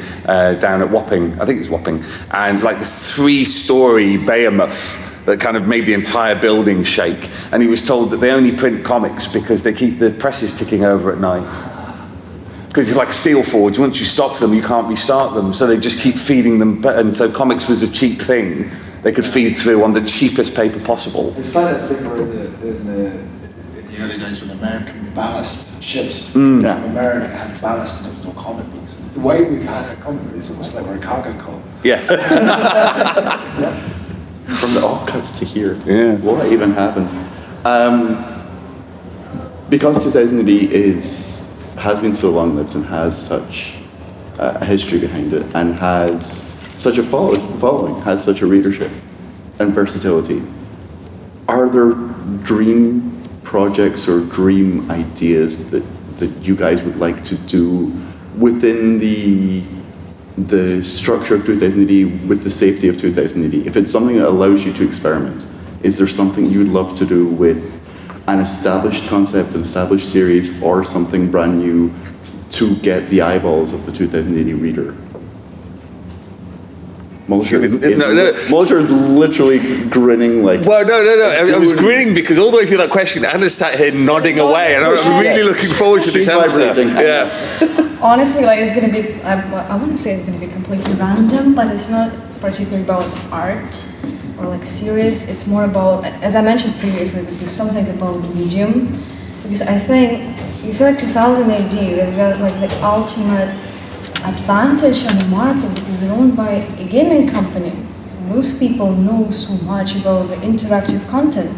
down at Wapping, I think it was Wapping, and like this 3-story behemoth that kind of made the entire building shake. And he was told that they only print comics because they keep the presses ticking over at night. Because it's like a steel forge. Once you stop them, you can't restart them. So they just keep feeding them. And so comics was a cheap thing they could feed through on the cheapest paper possible. It's like that thing where in the early days when American ballast ships from America had ballast and there was no comic books. It's the way we've had a comic book. It's almost like we're a cargo call. Yeah. From the offcuts to here. Yeah. What even happened? Because 2000 AD has been so long-lived and has such a history behind it, and has such a following, has such a readership and versatility. Are there dream projects or dream ideas that you guys would like to do within the structure of 2000 AD, with the safety of 2000 AD? If it's something that allows you to experiment, is there something you'd love to do with an established concept, an established series, or something brand new to get the eyeballs of the 2000 AD reader? Molcher is literally grinning like... Well, no. I was grinning because all the way through that question, Anna's sat here nodding away, and I'm really looking forward to this answer. Yeah. Honestly, like, it's going to be, I wouldn't say it's going to be completely random, but it's not particularly about art or like series. It's more about, as I mentioned previously, there's something about the medium, because I think you see like 2000 AD, they've got like the ultimate advantage on the market because they're owned by a gaming company. Most people know so much about the interactive content.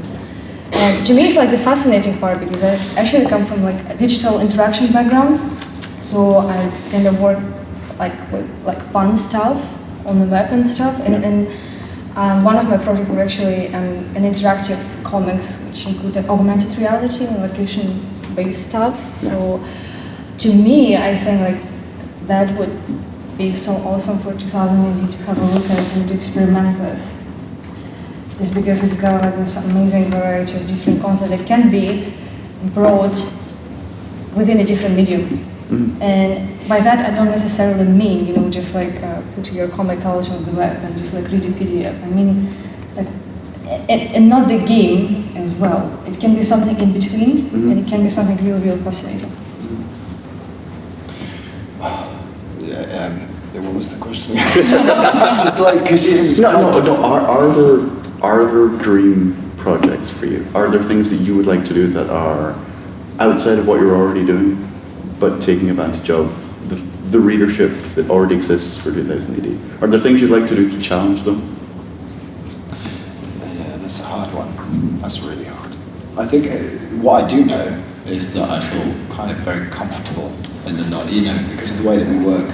And to me, it's like the fascinating part because I actually come from like a digital interaction background. So I kind of work like with like fun stuff on the web and stuff. And one of my projects were actually an interactive comics, which included augmented reality and location-based stuff. So to me, I think like that would be so awesome for 2018 to have a look at and to experiment with. Is because it's got like this amazing variety of different content that can be brought within a different medium. And by that I don't necessarily mean, you know, just like put your comic college on the web and just like read a PDF. I mean, like, and not the game as well. It can be something in between, and it can be something real fascinating. What was the question? Just like, because Are there dream projects for you? Are there things that you would like to do that are outside of what you're already doing, but taking advantage of the readership that already exists for 2000 AD? Are there things you'd like to do to challenge them? Yeah, that's a hard one. That's really hard. I think what I do know is that I feel kind of very comfortable in the not, you know, because of the way that we work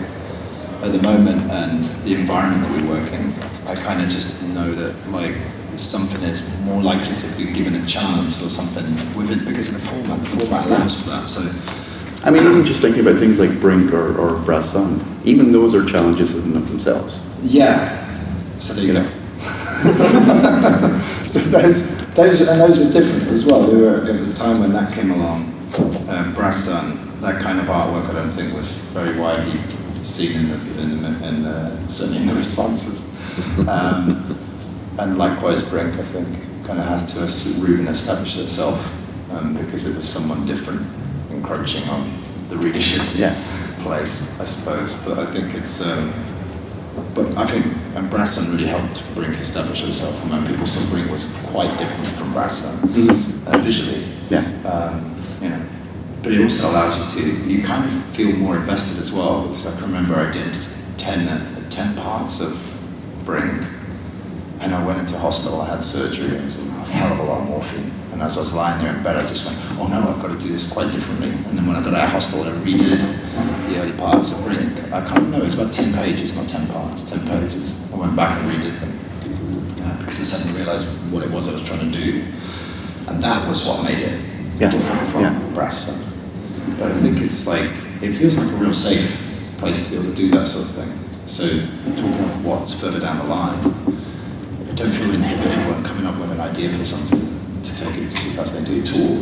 at the moment and the environment that we work in. I kind of just know that like something is more likely to be given a chance or something with it because of the format. The format allows for that. So, I mean, even just thinking about things like Brink or Brass Sun, even those are challenges in and of themselves. Yeah. So there you go. So those were different as well. They were at the time when that came along. Brass Sun, that kind of artwork, I don't think was very widely seen certainly in the responses. And likewise, Brink, I think, kind of has to root and establish itself because it was someone different encroaching on the readership's place, I suppose. But I think it's, and Brass Sun really helped Brink establish itself. And when people saw Brink was quite different from Brass Sun visually. Yeah. You know, but it also allows you kind of feel more invested as well. Because I can remember I did 10 parts of Brink, and I went into hospital, I had surgery, it was a hell of a lot of morphine. And as I was lying there in bed, I just went, oh no, I've got to do this quite differently. And then when I got out of hospital, I redid the early parts of Brink. I can't remember, it was about 10 pages, not 10 parts, 10 pages. I went back and redid them because I suddenly realised what it was I was trying to do. And that was what made it different from Brass Sun. But I think it's like, it feels like a real safe place to be able to do that sort of thing. So talking of what's further down the line, I don't feel inhibited when coming up with an idea for something to take it to 2018 at all.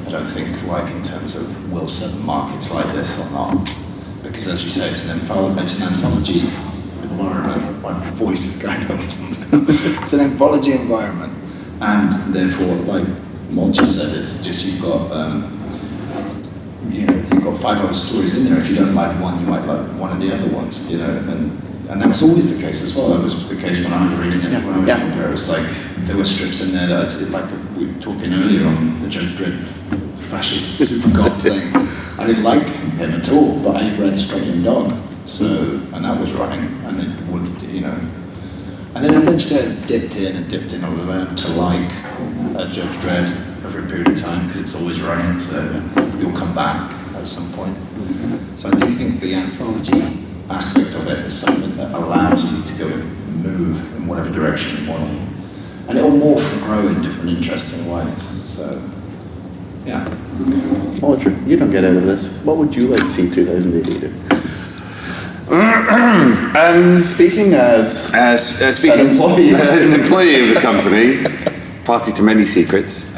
I don't think like in terms of will certain markets like this or not. Because as you say, it's an anthology environment. My voice is going on. It's an anthology environment. And therefore, like Molcher said, it's just you've got you've got 5 other stories in there. If you don't like one, you might like one of the other ones, you know, and that was always the case as well. That was the case when I was reading it when I was younger. It was like, there were strips in there that I did, like we were talking earlier on the Judge Dredd fascist Supercop thing. I didn't like him at all, but I read Strontium Dog, so, and that was running, and it would, you know, and then eventually I dipped in and I learned to like Judge Dredd over a period of time, because it's always running, so you'll come back at some point. So I do think the anthology aspect of it is something that allows you to go and move in whatever direction you want to. And it will morph and grow in different interesting ways. So, yeah. Molcher, you don't get out of this. What would you like to see 2080 do? Speaking as an employee of the company, party to many secrets.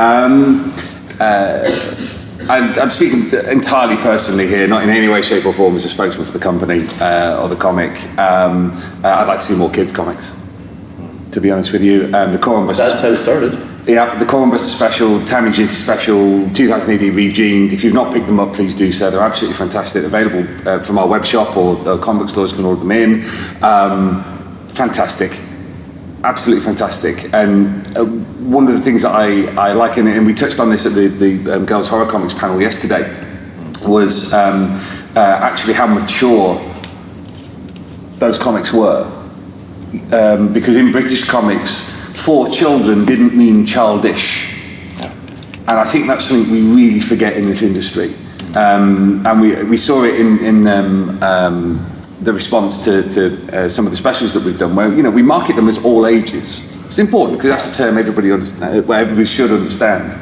I'm speaking entirely personally here, not in any way, shape or form as a spokesman for the company or the comic. I'd like to see more kids' comics, to be honest with you. The Corum Buster. That's how it started. Yeah, the Corum Buster special, the Tammy Ginty special, 2000 AD Regened. If you've not picked them up, please do so. They're absolutely fantastic. Available from our web shop or comic book stores can order them in. Fantastic. Absolutely fantastic. And one of the things that I like, and we touched on this at the Girls Horror Comics panel yesterday, was actually how mature those comics were. Because in British comics, for children didn't mean childish. And I think that's something we really forget in this industry. And we saw it in the response to some of the specials that we've done, where we market them as all ages. It's important because that's the term everybody should understand.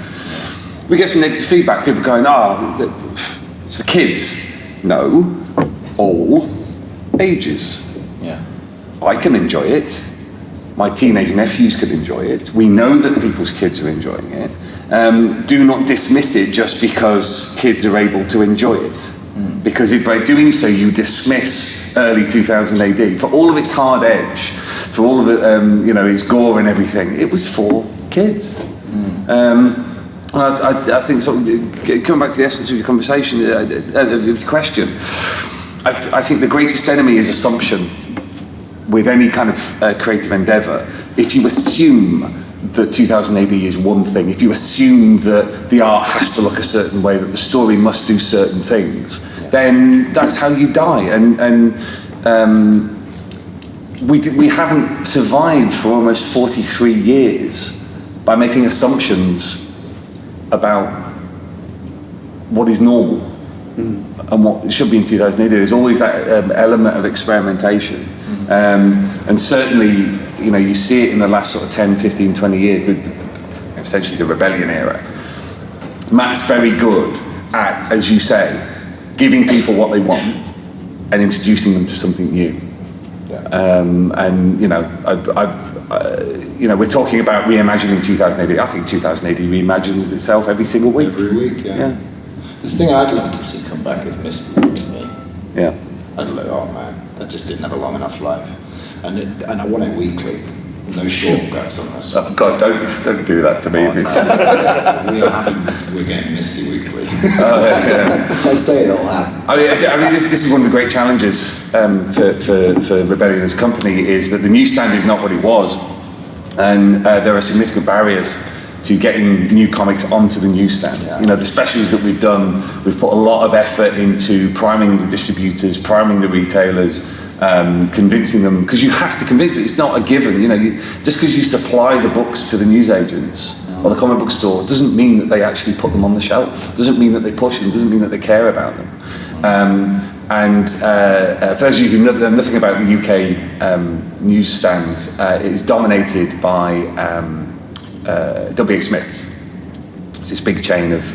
We get some negative feedback, people going, it's for kids. No, all ages. Yeah. I can enjoy it. My teenage nephews can enjoy it. We know that people's kids are enjoying it. Do not dismiss it just because kids are able to enjoy it. Because by doing so, you dismiss early 2000 AD. For all of its hard edge, for all of it, its gore and everything, it was for kids. I think, coming back to the essence of your conversation, of your question, I think the greatest enemy is assumption with any kind of creative endeavour. If you assume that 2000 AD is one thing, if you assume that the art has to look a certain way, that the story must do certain things, then that's how you die. And we haven't survived for almost 43 years by making assumptions about what is normal and what should be in 2000 AD. There's always that element of experimentation. And certainly, you see it in the last sort of 10, 15, 20 years, essentially the rebellion era. Matt's very good at, as you say, giving people what they want and introducing them to something new. We're talking about reimagining 2000 AD. I think 2000 AD reimagines itself every single week. Every week, yeah. The thing I'd love to see come back is Misty to me. Yeah. I'd like, oh man, that just didn't have a long enough life. And I want it weekly. No shortcuts on this. Oh God, don't do that to me. Oh, no. We're getting Misty weekly. If I say it, it'll happen. I mean, this is one of the great challenges for Rebellion as a company, is that the newsstand is not what it was, and there are significant barriers to getting new comics onto the newsstand. The specials that we've done, we've put a lot of effort into priming the distributors, priming the retailers, convincing them, because you have to convince them. It's not a given. Just because you supply the books to the newsagents or the comic book store doesn't mean that they actually put them on the shelf. Doesn't mean that they push them. Doesn't mean that they care about them. For those of you who know nothing about the UK newsstand, it is dominated by W.H. Smith's. It's this big chain of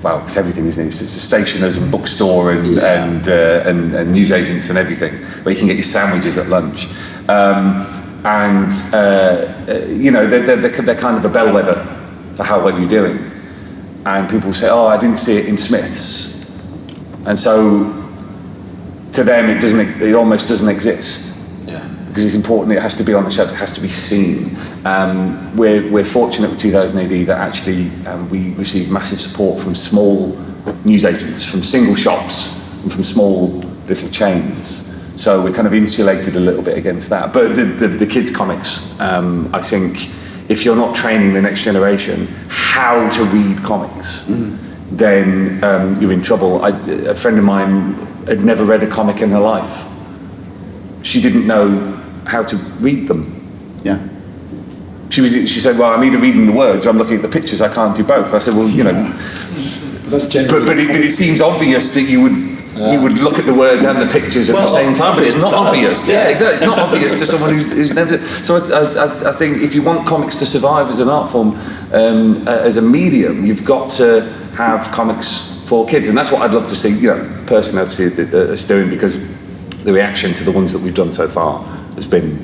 it's everything, isn't it? It's a stationers and bookstore and newsagents and everything, where you can get your sandwiches at lunch. They're kind of a bellwether for how well you're doing. And people say, I didn't see it in Smith's. And so, to them, it almost doesn't exist. Because it's important, it has to be on the shelves, it has to be seen. We're fortunate with 2000 AD that actually we receive massive support from small newsagents, from single shops, and from small little chains. So we're kind of insulated a little bit against that. But the kids' comics, I think, if you're not training the next generation how to read comics, then you're in trouble. A friend of mine had never read a comic in her life. She didn't know how to read them. She said, well, I'm either reading the words or I'm looking at the pictures. I can't do both. I said, well, That's but it seems obvious that you would look at the words and the pictures at the same time, but it's not obvious. Yeah, exactly. It's not obvious to someone who's never. So I think if you want comics to survive as an art form, as a medium, you've got to have comics for kids, and that's what I'd love to see. Personally, I'd see us doing, because the reaction to the ones that we've done so far has been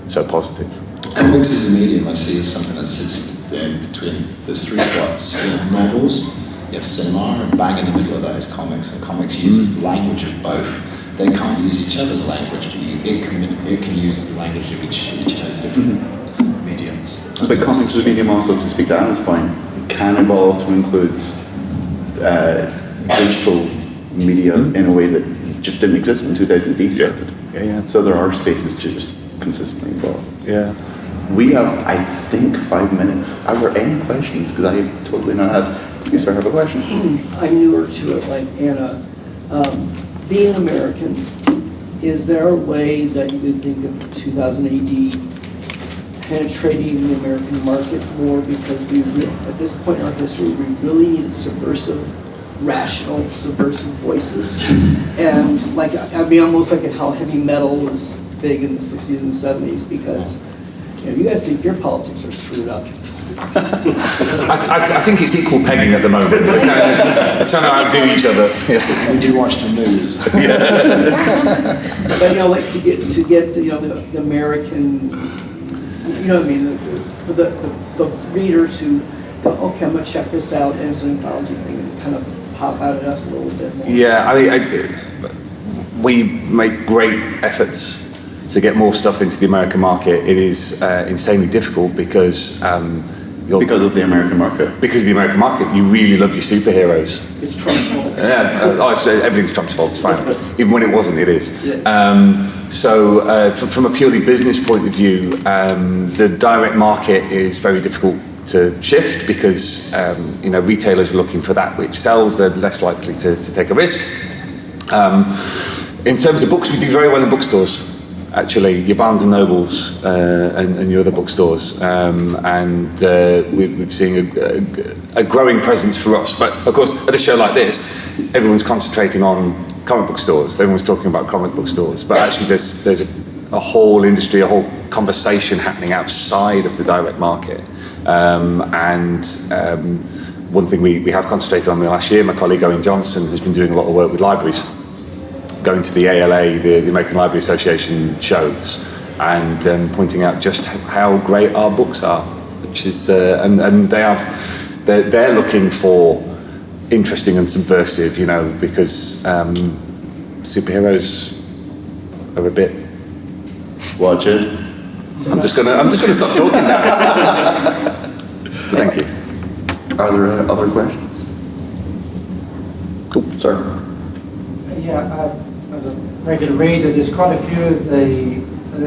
so positive. Comics as a medium, I see, is something that sits in between. There's three spots. You have novels, you have cinema, and bang in the middle of that is comics. And comics uses the language of both. They can't use each other's language, but it can use the language of each of those different mediums. But comics as a medium also, to speak to Anna's point, can evolve to include digital media in a way that just didn't exist when 2000 AD started. So there are spaces to just consistently evolve. We have, I think, 5 minutes. Are there any questions? Because I have totally not asked. You, sir, have a question? I'm newer to it, like Anna. Being American, is there a way that you could think of 2000 AD penetrating the American market more, because at this point in our history, we really need subversive, rational, subversive voices. And like, I'd be almost like at how heavy metal was big in the 60s and 70s, because you guys think your politics are screwed up. I think it's equal pegging at the moment. Trying to outdo each other. We do watch the news. But like to get the American, what I mean, the readers who go, okay, I'm gonna check this out, and it's an anthology thing, and kind of pop out at us a little bit more. Yeah, we make great efforts to get more stuff into the American market. It is insanely difficult because because of the American market. Because of the American market, you really love your superheroes. It's Trump's fault. Everything's Trump's fault. It's fine. Even when it wasn't, it is. Yeah. So from a purely business point of view, the direct market is very difficult to shift because retailers are looking for that which sells. They're less likely to take a risk. In terms of books, we do very well in bookstores. Actually, your Barnes and Nobles and your other bookstores, and we've seen a growing presence for us. But of course, at a show like this, everyone's concentrating on comic book stores. Everyone's talking about comic book stores, but actually, there's a whole industry, a whole conversation happening outside of the direct market. One thing we have concentrated on in the last year, my colleague Owen Johnson has been doing a lot of work with libraries, going to the ALA, the American Library Association shows, and pointing out just how great our books are, which is and they're looking for interesting and subversive, because superheroes are a bit. Watch it. I'm just gonna stop talking now. Thank you. Are there other questions? Oh, sorry. Yeah, as a regular reader, there's quite a few of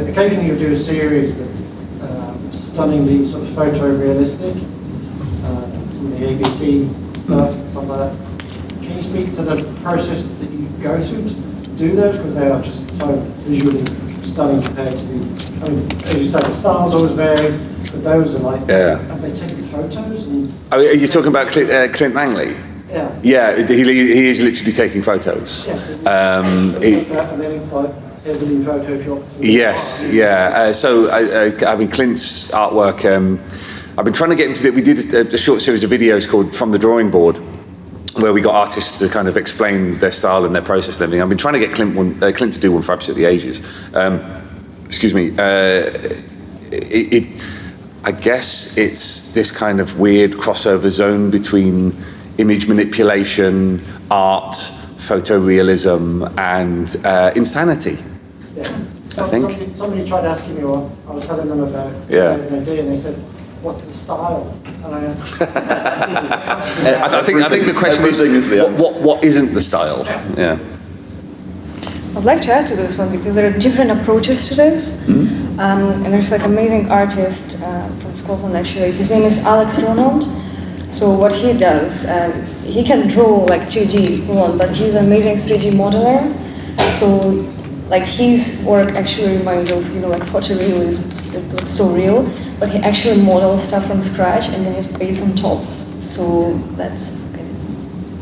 occasionally you do a series that's stunningly sort of photorealistic, some of the ABC stuff like that. Can you speak to the process that you go through to do those? Because they are just so visually stunning compared to as you say, the styles always vary, but those are like, have they taken photos? Are you talking about Clint Langley? Yeah. Yeah, he is literally taking photos. And then it's like heavily photoshopped. Yes, yeah. Clint's artwork, I've been trying to get him to do it. We did a short series of videos called From the Drawing Board, where we got artists to kind of explain their style and their process and everything. I've been trying to get Clint to do one for Absolutely Ages. Excuse me. I guess it's this kind of weird crossover zone between image manipulation, art, photorealism, and insanity. Yeah. I think. Somebody tried asking me what I was telling them about AD, and they said, "What's the style?" And I think the question is what isn't the style? Yeah. I'd like to add to this one because there are different approaches to this. And there's like amazing artist from Scotland actually. His name is Alex Ronald. So what he does, he can draw like 2D if you want, but he's an amazing 3D modeler. So like his work actually reminds of, like photorealism. It looks so real, but he actually models stuff from scratch and then he's based on top. So that's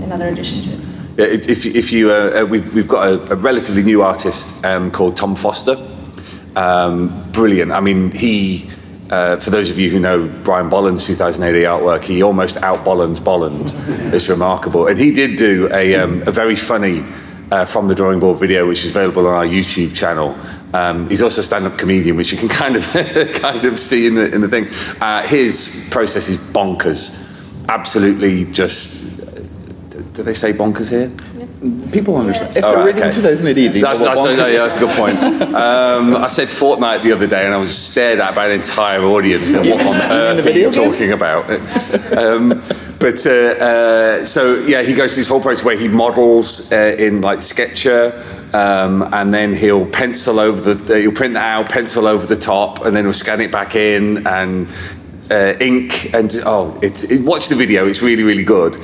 another addition to it. Yeah, we've got a relatively new artist called Tom Foster. Brilliant. I mean, he, for those of you who know Brian Bolland's 2008 artwork, he almost out-Bollands Bolland. It's remarkable. And he did do a very funny From the Drawing Board video, which is available on our YouTube channel. He's also a stand-up comedian, which you can kind of see in the thing. His process is bonkers. Absolutely just... Do they say bonkers here? People understand. If they're reading 2000 AD, that's a good point. I said Fortnite the other day, and I was stared at by an entire audience. What on earth are you talking about? He goes through this whole process where he models in like Sketcher, and then he'll pencil over he'll print that out, pencil over the top, and then he'll scan it back in and. Ink and watch the video. It's really, really good.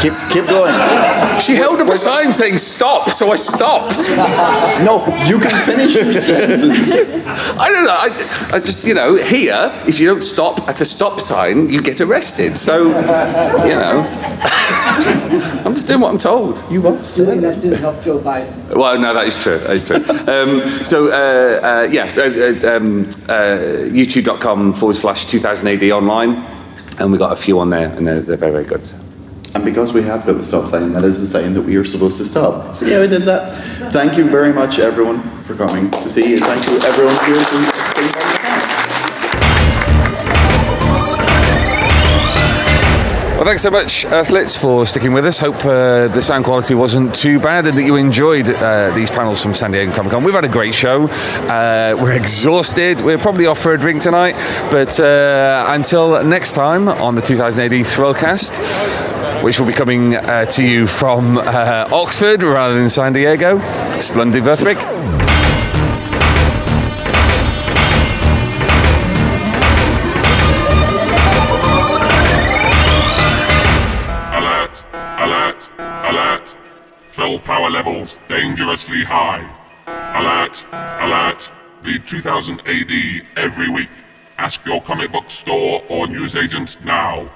Keep going. She held up a sign saying stop, so I stopped. No, you can finish your sentence. I don't know. I just, here, if you don't stop at a stop sign, you get arrested. So, I'm just doing what I'm told. You what? That didn't help Joe Biden. Well, no, that is true. YouTube.com/2000 AD online, and we got a few on there, and they're very, very good. And because we have got the stop sign, that is a sign that we are supposed to stop. See how I did that? Thank you very much, everyone, for coming to see you. Thank you, everyone, here for staying on the panel. Well, thanks so much, Earthlets, for sticking with us. Hope the sound quality wasn't too bad and that you enjoyed these panels from San Diego Comic Con. We've had a great show. We're exhausted. We're probably off for a drink tonight. But until next time on the 2000 AD Thrillcast, which will be coming to you from Oxford rather than San Diego. Splendid Verthric. Alert, alert, alert. Fill power levels dangerously high. Alert, alert. Read 2000 AD every week. Ask your comic book store or newsagent now.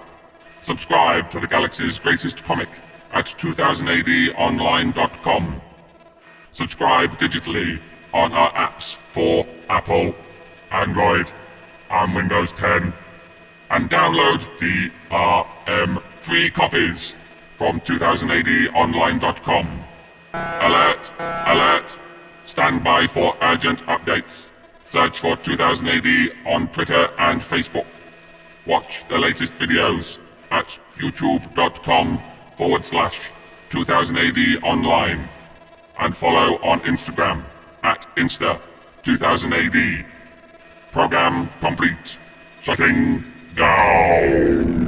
Subscribe to the galaxy's greatest comic at 2000ADonline.com. Subscribe digitally on our apps for Apple, Android, and Windows 10. And download DRM free copies from 2000ADonline.com. Alert, alert. Stand by for urgent updates. Search for 2000 AD on Twitter and Facebook. Watch the latest videos at youtube.com/2000 AD online and follow on Instagram at Insta2000 AD. Program complete. Shutting down.